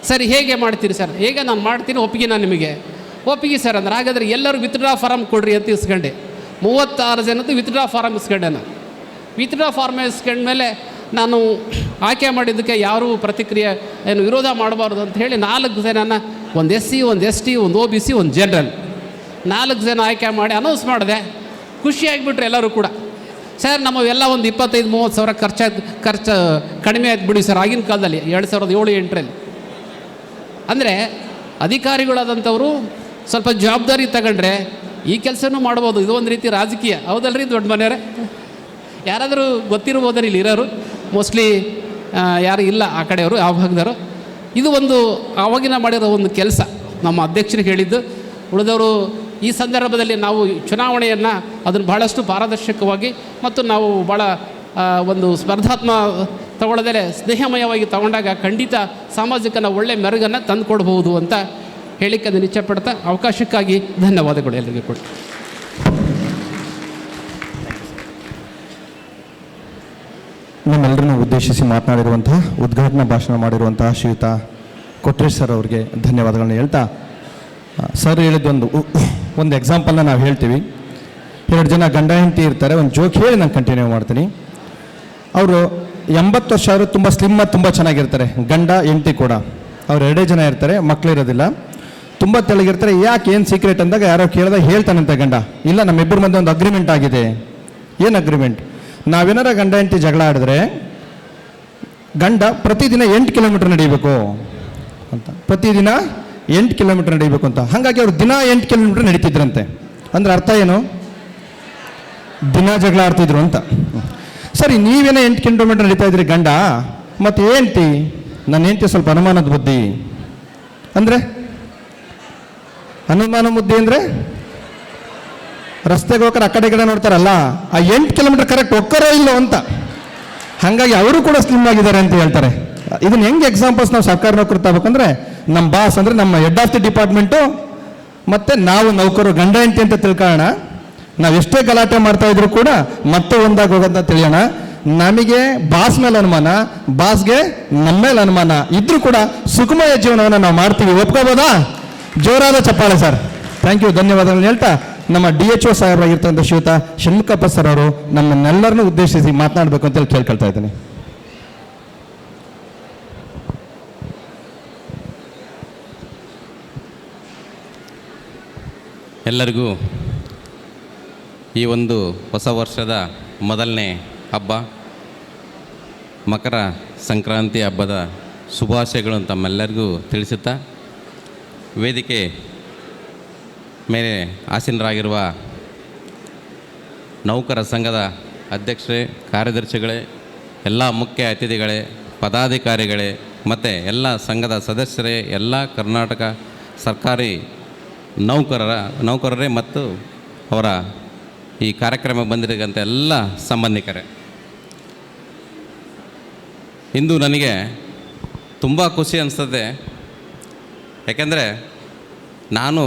ಸರಿ, ಹೇಗೆ ಮಾಡ್ತೀರಿ ಸರ್? ಹೇಗೆ ನಾನು ಮಾಡ್ತೀನಿ, ಒಪ್ಪಿಗೆ ನಾನು ನಿಮಗೆ ಒಪ್ಪಿಗೆ ಸರ್ ಅಂದ್ರೆ. ಹಾಗಾದರೆ ಎಲ್ಲರೂ ವಿತ್ಡ್ರಾ ಫಾರಮ್ ಕೊಡ್ರಿ ಅಂತ ಇಸ್ಕೊಂಡೆ. 36 ಜನದ್ದು ವಿತ್ಡ್ರಾ ಫಾರಮ್ ಇಸ್ಕೊಂಡೆ. ನಾನು ವಿತ್ಡ್ರಾ ಫಾರ್ಮ್ ಇಸ್ಕೊಂಡ್ಮೇಲೆ ನಾನು ಆಯ್ಕೆ ಮಾಡಿದ್ದಕ್ಕೆ ಯಾರೂ ಪ್ರತಿಕ್ರಿಯೆ ಏನು ವಿರೋಧ ಮಾಡಬಾರ್ದು ಅಂತ ಹೇಳಿ 4 ಜನನ, ಒಂದು SC, ಒಂದು ST, ಒಂದು OBC, ಒಂದು ಜನರಲ್, 4 ಜನ ಆಯ್ಕೆ ಮಾಡಿ ಅನೌನ್ಸ್ ಮಾಡಿದೆ. ಖುಷಿಯಾಗಿಬಿಟ್ರು ಎಲ್ಲರೂ ಕೂಡ. ಸರ್, ನಮ್ಮವೆಲ್ಲ ಒಂದು 25-30 ಸಾವಿರ ಖರ್ಚು ಕಡಿಮೆ ಆಯ್ತು ಬಿಡಿ ಸರ್, ಆಗಿನ ಕಾಲದಲ್ಲಿ 2007-8ರಲ್ಲಿ. ಅಂದರೆ ಅಧಿಕಾರಿಗಳಾದಂಥವರು ಸ್ವಲ್ಪ ಜವಾಬ್ದಾರಿ ತಗೊಂಡ್ರೆ ಈ ಕೆಲಸನೂ ಮಾಡ್ಬೋದು. ಇದು ಒಂದು ರೀತಿ ರಾಜಕೀಯ, ಹೌದಲ್ರಿ ದೊಡ್ಡ ಮನೆಯವರೇ? ಯಾರಾದರೂ ಗೊತ್ತಿರ್ಬೋದ್ರೆ ಇಲ್ಲಿ ಇರೋರು, ಮೋಸ್ಟ್ಲಿ ಯಾರು ಇಲ್ಲ ಆ ಕಡೆಯವರು, ಆ ಭಾಗದವರು. ಇದು ಒಂದು ಆವಾಗಿನ ಮಾಡಿರೋ ಒಂದು ಕೆಲಸ. ನಮ್ಮ ಅಧ್ಯಕ್ಷರಿಗೆ ಹೇಳಿದ್ದು, ಉಳಿದವರು ಈ ಸಂದರ್ಭದಲ್ಲಿ ನಾವು ಚುನಾವಣೆಯನ್ನು ಅದನ್ನು ಬಹಳಷ್ಟು ಪಾರದರ್ಶಕವಾಗಿ ಮತ್ತು ನಾವು ಭಾಳ ಒಂದು ಸ್ಪರ್ಧಾತ್ಮಕ ತಗೊಳ್ಳದೇ ಸ್ನೇಹಮಯವಾಗಿ ತಗೊಂಡಾಗ ಖಂಡಿತ ಸಾಮಾಜಿಕನ ಒಳ್ಳೆಯ ಮೆರುಗನ್ನು ತಂದು ಕೊಡ್ಬೋದು ಅಂತ ಹೇಳಿಕ್ಕೆ ಅದನ್ನು ಇಚ್ಛೆಪಡ್ತಾ ಅವಕಾಶಕ್ಕಾಗಿ ಧನ್ಯವಾದಗಳು ಎಲ್ಲರಿಗೂ ಕೊಟ್ಟು. ನಮ್ಮೆಲ್ಲರನ್ನು ಉದ್ದೇಶಿಸಿ ಮಾತನಾಡಿರುವಂತಹ, ಉದ್ಘಾಟನಾ ಭಾಷಣ ಮಾಡಿರುವಂತಹ ಶ್ರೀಯುತ ಕೊಟ್ರೇಶ್ ಸರ್ ಅವರಿಗೆ ಧನ್ಯವಾದಗಳನ್ನ ಹೇಳ್ತಾ, ಸರ್ ಹೇಳಿದ್ದೊಂದು ಎಕ್ಸಾಂಪಲ್ನ ನಾವು ಹೇಳ್ತೀವಿ. 2 ಜನ ಗಂಡ ಹೆಂಡತಿ ಇರ್ತಾರೆ. ಒಂದು ಜೋಕ್ ಹೇಳಿ ನಾನು ಕಂಟಿನ್ಯೂ ಮಾಡ್ತೀನಿ. ಅವರು 80 ವರ್ಷ ಆದರೂ ತುಂಬ ಸ್ಲಿಮ್, ತುಂಬ ಚೆನ್ನಾಗಿರ್ತಾರೆ. ಗಂಡ ಹೆಂಡತಿ ಕೂಡ ಅವ್ರು 2 ಜನ ಇರ್ತಾರೆ, ಮಕ್ಕಳಿರೋದಿಲ್ಲ, ತುಂಬ ತೆಳಗಿರ್ತಾರೆ. ಯಾಕೆ, ಏನು ಸೀಕ್ರೆಟ್ ಅಂದಾಗ ಯಾರೋ ಕೇಳಿದಾಗ ಹೇಳ್ತಾನಂತೆ ಗಂಡ, ಇಲ್ಲ ನಮ್ಮಿಬ್ಬರ ಮಧ್ಯೆ ಒಂದು ಅಗ್ರಿಮೆಂಟ್ ಆಗಿದೆ. ಏನು ಅಗ್ರಿಮೆಂಟ್? ನಾವೇನಾರ ಗಂಡ ಹೆಂಡತಿ ಜಗಳ ಆಡಿದ್ರೆ ಗಂಡ ಪ್ರತಿದಿನ 8 ಕಿಲೋಮೀಟರ್ ನಡೀಬೇಕು ಅಂತ, ಪ್ರತಿದಿನ 8 ಕಿಲೋಮೀಟರ್ ನಡೀಬೇಕು ಅಂತ. ಹಾಗಾಗಿ ಅವರು ದಿನ 8 ಕಿಲೋಮೀಟರ್ ನಡೀತಿದ್ರಂತೆ. ಅಂದರೆ ಅರ್ಥ ಏನು? ದಿನ ಜಗಳ ಆಡ್ತಿದ್ರು ಅಂತ. ಸರಿ, ನೀವೇನೋ 8 ಕಿಲೋಮೀಟರ್ ನಡೀತಾ ಇದ್ರಿ ಗಂಡ, ಮತ್ತು ಹೆಂಡ್ತಿ, ನನ್ನ ಹೆಂಡ್ತಿ ಸ್ವಲ್ಪ ಅನುಮಾನದ ಬುದ್ಧಿ ಅಂದರೆ, ಅನುಮಾನ ಬುದ್ಧಿ ಅಂದರೆ ರಸ್ತೆಗೆ ಹೋಗ್ತಾರೆ ಆ ಕಡೆ ಈ ಕಡೆ ನೋಡ್ತಾರಲ್ಲ, ಆ 8 ಕಿಲೋಮೀಟರ್ ಕರೆಕ್ಟ್ ಹೋಗ್ತಾರೋ ಇಲ್ಲೋ ಅಂತ. ಹಾಗಾಗಿ ಅವರು ಕೂಡ ಸ್ಲಿಮ್ ಆಗಿದ್ದಾರೆ ಅಂತ ಹೇಳ್ತಾರೆ. ಇದನ್ನ ಹೆಂಗೆ ಎಕ್ಸಾಂಪಲ್ಸ್ ನಾವು ಸರ್ಕಾರಿ ನೌಕರು ತಗೋಬೇಕಂದ್ರೆ, ನಮ್ಮ ಬಾಸ್ ಅಂದರೆ ನಮ್ಮ ಹೆಡ್ ಆಫ್ ದಿ ಡಿಪಾರ್ಟ್ಮೆಂಟು ಮತ್ತು ನಾವು ನೌಕರು ಗಂಡ ಹೆಂಡತಿ ಅಂತ ತಿಳ್ಕೊಳ್ಳೋಣ. ನಾವು ಎಷ್ಟೇ ಗಲಾಟೆ ಮಾಡ್ತಾ ಇದ್ರು ಕೂಡ ಮತ್ತೆ ಒಂದಾಗಿ ಹೋಗೋದನ್ನ ತಿಳಿಯೋಣ. ನಮಗೆ ಬಾಸ್ ಮೇಲೆ ಅನುಮಾನ, ಬಾಸ್ಗೆ ನಮ್ಮ ಮೇಲೆ ಅನುಮಾನ ಇದ್ರೂ ಕೂಡ ಸುಖಮಯ ಜೀವನವನ್ನು ನಾವು ಮಾಡ್ತೀವಿ. ಒಪ್ಕೋಬೋದಾ? ಜೋರಾದ ಚಪ್ಪಾಳೆ ಸರ್. ಥ್ಯಾಂಕ್ ಯು, ಧನ್ಯವಾದಗಳನ್ನ ಹೇಳ್ತಾ, ನಮ್ಮ DHO ಸಾಹೇಬರಾಗಿರ್ತಕ್ಕಂಥ ಶ್ರೀಯುತ ಷಣ್ಮುಖಪ್ಪ ಸರ್ ಅವರು ನಮ್ಮನ್ನೆಲ್ಲರನ್ನೂ ಉದ್ದೇಶಿಸಿ ಮಾತನಾಡಬೇಕು ಅಂತೇಳಿ ಕೇಳ್ಕೊಳ್ತಾ ಇದ್ದೀನಿ. ಎಲ್ಲರಿಗೂ ಈ ಒಂದು ಹೊಸ ವರ್ಷದ ಮೊದಲನೇ ಹಬ್ಬ ಮಕರ ಸಂಕ್ರಾಂತಿ ಹಬ್ಬದ ಶುಭಾಶಯಗಳನ್ನು ತಮ್ಮೆಲ್ಲರಿಗೂ ತಿಳಿಸುತ್ತಾ, ವೇದಿಕೆ ಮೇಲೆ ಆಸೀನರಾಗಿರುವ ನೌಕರ ಸಂಘದ ಅಧ್ಯಕ್ಷರೇ, ಕಾರ್ಯದರ್ಶಿಗಳೇ, ಎಲ್ಲ ಮುಖ್ಯ ಅತಿಥಿಗಳೇ, ಪದಾಧಿಕಾರಿಗಳೇ ಮತ್ತು ಎಲ್ಲ ಸಂಘದ ಸದಸ್ಯರೇ, ಎಲ್ಲ ಕರ್ನಾಟಕ ಸರ್ಕಾರಿ ನೌಕರರೇ ಮತ್ತು ಅವರ ಈ ಕಾರ್ಯಕ್ರಮಕ್ಕೆ ಬಂದಿರತಕ್ಕಂಥ ಎಲ್ಲ ಸಂಬಂಧಿಕರೇ, ಇಂದು ನನಗೆ ತುಂಬ ಖುಷಿ ಅನಿಸ್ತದೆ. ಯಾಕೆಂದರೆ ನಾನು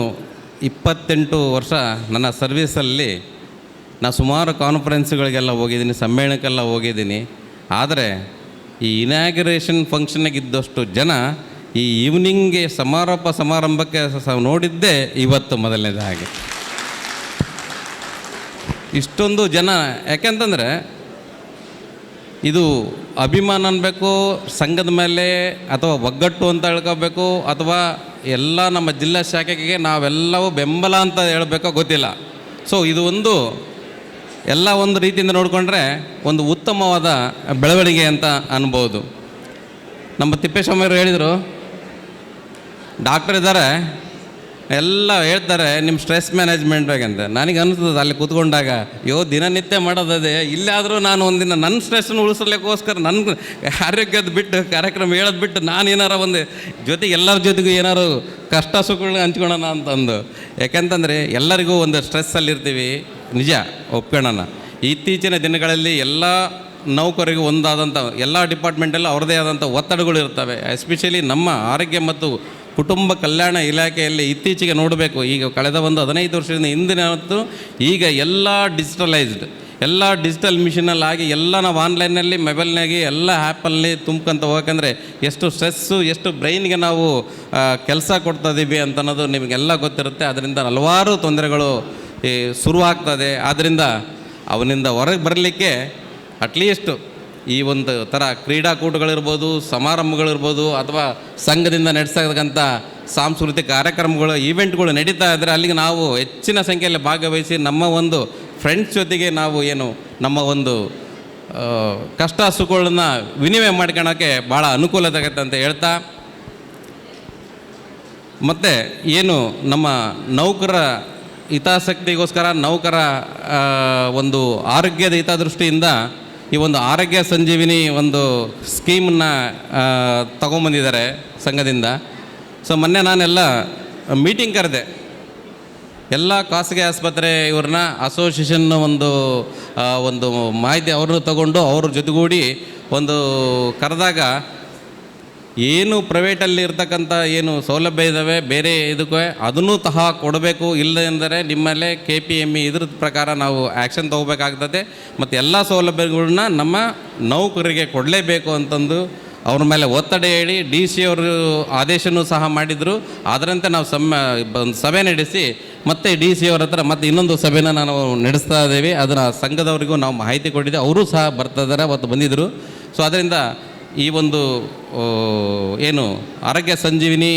28 ವರ್ಷ ನನ್ನ ಸರ್ವೀಸಲ್ಲಿ ನಾನು ಸುಮಾರು ಕಾನ್ಫರೆನ್ಸ್ಗಳಿಗೆಲ್ಲ ಹೋಗಿದ್ದೀನಿ, ಸಮ್ಮೇಳನಕ್ಕೆಲ್ಲ ಹೋಗಿದ್ದೀನಿ. ಆದರೆ ಈ ಇನಾಗ್ರೇಷನ್ ಫಂಕ್ಷನ್ಗೆ ಇದ್ದಷ್ಟು ಜನ ಈ ಈವ್ನಿಂಗ್ಗೆ ಸಮಾರಂಭಕ್ಕೆ ನೋಡಿದ್ದೇ ಇವತ್ತು ಮೊದಲನೇದಾಗಿ. ಇಷ್ಟೊಂದು ಜನ, ಯಾಕೆಂತಂದರೆ ಇದು ಅಭಿಮಾನ ಅನ್ಬೇಕು ಸಂಘದ ಮೇಲೆ, ಅಥವಾ ಒಗ್ಗಟ್ಟು ಅಂತ ಹೇಳ್ಕೋಬೇಕು, ಅಥವಾ ಎಲ್ಲ ನಮ್ಮ ಜಿಲ್ಲಾ ಶಾಖೆಗೆ ನಾವೆಲ್ಲವೂ ಬೆಂಬಲ ಅಂತ ಹೇಳಬೇಕೋ ಗೊತ್ತಿಲ್ಲ. ಸೊ ಇದು ಎಲ್ಲ ಒಂದು ರೀತಿಯಿಂದ ನೋಡಿಕೊಂಡ್ರೆ ಒಂದು ಉತ್ತಮವಾದ ಬೆಳವಣಿಗೆ ಅಂತ ಅನ್ಬೋದು. ನಮ್ಮ ತಿಪ್ಪೇಸ್ವಾಮಿಯವರು ಹೇಳಿದರು, ಡಾಕ್ಟರ್ ಇದ್ದಾರೆ ಎಲ್ಲ ಹೇಳ್ತಾರೆ ನಿಮ್ಮ ಸ್ಟ್ರೆಸ್ ಮ್ಯಾನೇಜ್ಮೆಂಟ್ ಬೇಕಂತ. ನನಗೆ ಅನಿಸ್ತದೆ ಅಲ್ಲಿ ಕೂತ್ಕೊಂಡಾಗ, ದಿನನಿತ್ಯ ಮಾಡೋದದೇ, ಇಲ್ಲಾದರೂ ನಾನು ಒಂದಿನ ನನ್ನ ಸ್ಟ್ರೆಸ್ಸನ್ನು ಉಳಿಸ್ಲಿಕ್ಕೋಸ್ಕರ ನನ್ನ ಆರೋಗ್ಯದ ಬಿಟ್ಟು ಕಾರ್ಯಕ್ರಮ ಹೇಳೋದು ಬಿಟ್ಟು ನಾನು ಏನಾರ ಒಂದು ಜೊತೆಗೆ ಎಲ್ಲರ ಜೊತೆಗೂ ಏನಾರು ಕಷ್ಟ ಸುಖಗಳನ್ನ ಹಂಚ್ಕೊಳ್ಳೋಣ ಅಂತಂದು. ಯಾಕೆಂತಂದರೆ ಎಲ್ಲರಿಗೂ ಒಂದು ಸ್ಟ್ರೆಸ್ಸಲ್ಲಿರ್ತೀವಿ, ನಿಜ ಒಪ್ಕೊಳ್ಳೋಣ. ಇತ್ತೀಚಿನ ದಿನಗಳಲ್ಲಿ ಎಲ್ಲ ನೌಕರಿಗೂ ಒಂದಾದಂಥ ಎಲ್ಲ ಡಿಪಾರ್ಟ್ಮೆಂಟಲ್ಲೂ ಅವ್ರದ್ದೇ ಆದಂಥ ಒತ್ತಡಗಳು ಇರ್ತವೆ. ಎಸ್ಪೆಷಲಿ ನಮ್ಮ ಆರೋಗ್ಯ ಮತ್ತು ಕುಟುಂಬ ಕಲ್ಯಾಣ ಇಲಾಖೆಯಲ್ಲಿ ಇತ್ತೀಚೆಗೆ ನೋಡಬೇಕು, ಈಗ ಕಳೆದ ಒಂದು 15 ವರ್ಷದಿಂದ ಹಿಂದಿನ ಹೊತ್ತು ಈಗ ಎಲ್ಲ ಡಿಜಿಟಲೈಸ್ಡ್, ಎಲ್ಲ ಡಿಜಿಟಲ್ ಮಿಷಿನಲ್ಲಿ ಆಗಿ ಎಲ್ಲ ನಾವು ಆನ್ಲೈನಲ್ಲಿ ಮೊಬೈಲ್ನಾಗೆ ಎಲ್ಲ ಆ್ಯಪಲ್ಲಿ ತುಂಬ್ಕೊಂತ ಹೋಗಬೇಕಂದ್ರೆ ಎಷ್ಟು ಸ್ಟ್ರೆಸ್ಸು, ಎಷ್ಟು ಬ್ರೈನ್ಗೆ ನಾವು ಕೆಲಸ ಕೊಡ್ತಾಯಿದ್ದೀವಿ ಅಂತ ಅನ್ನೋದು ನಿಮಗೆಲ್ಲ ಗೊತ್ತಿರುತ್ತೆ. ಅದರಿಂದ ಹಲವಾರು ತೊಂದರೆಗಳು ಶುರುವಾಗ್ತದೆ. ಆದ್ದರಿಂದ ಅವನಿಂದ ಹೊರಗೆ ಬರಲಿಕ್ಕೆ ಅಟ್ಲೀಸ್ಟು ಈ ಒಂದು ಥರ ಕ್ರೀಡಾಕೂಟಗಳಿರ್ಬೋದು, ಸಮಾರಂಭಗಳಿರ್ಬೋದು, ಅಥವಾ ಸಂಘದಿಂದ ನಡೆಸತಕ್ಕಂಥ ಸಾಂಸ್ಕೃತಿಕ ಕಾರ್ಯಕ್ರಮಗಳು, ಈವೆಂಟ್ಗಳು ನಡೀತಾ ಇದ್ದರೆ ಅಲ್ಲಿಗೆ ನಾವು ಹೆಚ್ಚಿನ ಸಂಖ್ಯೆಯಲ್ಲಿ ಭಾಗವಹಿಸಿ ನಮ್ಮ ಒಂದು ಫ್ರೆಂಡ್ಸ್ ಜೊತೆಗೆ ನಾವು ಏನು ನಮ್ಮ ಒಂದು ಕಷ್ಟ ಸುಖಗಳನ್ನ ವಿನಿಮಯ ಮಾಡ್ಕೊಳ್ಳೋಕ್ಕೆ ಭಾಳ ಅನುಕೂಲತೆ ಆಗುತ್ತೆ ಅಂತ ಹೇಳ್ತಾ, ಮತ್ತು ಏನು ನಮ್ಮ ನೌಕರ ಹಿತಾಸಕ್ತಿಗೋಸ್ಕರ ನೌಕರ ಒಂದು ಆರೋಗ್ಯದ ಹಿತದೃಷ್ಟಿಯಿಂದ ಈ ಒಂದು ಆರೋಗ್ಯ ಸಂಜೀವಿನಿ ಒಂದು ಸ್ಕೀಮನ್ನು ತಗೊಂಬಂದಿದ್ದಾರೆ ಸಂಘದಿಂದ. ಸೊ ಮೊನ್ನೆ ನಾನೆಲ್ಲ ಮೀಟಿಂಗ್ ಕರೆದೆ, ಎಲ್ಲ ಖಾಸಗಿ ಆಸ್ಪತ್ರೆ ಇವ್ರನ್ನ ಅಸೋಸಿಯೇಷನ್ ಒಂದು ಮಾಹಿತಿ ಅವ್ರನ್ನ ತಗೊಂಡು ಅವ್ರ ಜೊತೆಗೂಡಿ ಒಂದು ಕರೆದಾಗ, ಏನು ಪ್ರೈವೇಟಲ್ಲಿ ಇರ್ತಕ್ಕಂಥ ಏನು ಸೌಲಭ್ಯ ಇದ್ದಾವೆ ಬೇರೆ ಇದಕ್ಕೆ ಅದನ್ನೂ ಕೊಡಬೇಕು, ಇಲ್ಲದೆಂದರೆ ನಿಮ್ಮಲ್ಲೇ KPME ಇದ್ರ ಪ್ರಕಾರ ನಾವು ಆ್ಯಕ್ಷನ್ ತೊಗೋಬೇಕಾಗ್ತದೆ. ಮತ್ತು ಎಲ್ಲ ಸೌಲಭ್ಯಗಳನ್ನ ನಮ್ಮ ನೌಕರಿಗೆ ಕೊಡಲೇಬೇಕು ಅಂತಂದು ಅವ್ರ ಮೇಲೆ ಒತ್ತಡ ಹೇಳಿ DC ಅವರು ಆದೇಶನೂ ಸಹ ಮಾಡಿದರು. ಅದರಂತೆ ನಾವು ಒಂದು ಸಭೆ ನಡೆಸಿ ಮತ್ತು DC ಅವ್ರ ಹತ್ರ ಮತ್ತು ಇನ್ನೊಂದು ಸಭೆನ ನಾವು ನಡೆಸ್ತಾ ಇದ್ದೀವಿ. ಅದನ್ನು ಸಂಘದವರಿಗೂ ನಾವು ಮಾಹಿತಿ ಕೊಟ್ಟಿದ್ದೆ, ಅವರೂ ಸಹ ಬರ್ತಿದ್ದಾರೆ, ಅವತ್ತು ಬಂದಿದ್ದರು. ಸೊ ಅದರಿಂದ ಈ ಒಂದು ಏನು ಆರೋಗ್ಯ ಸಂಜೀವಿನಿ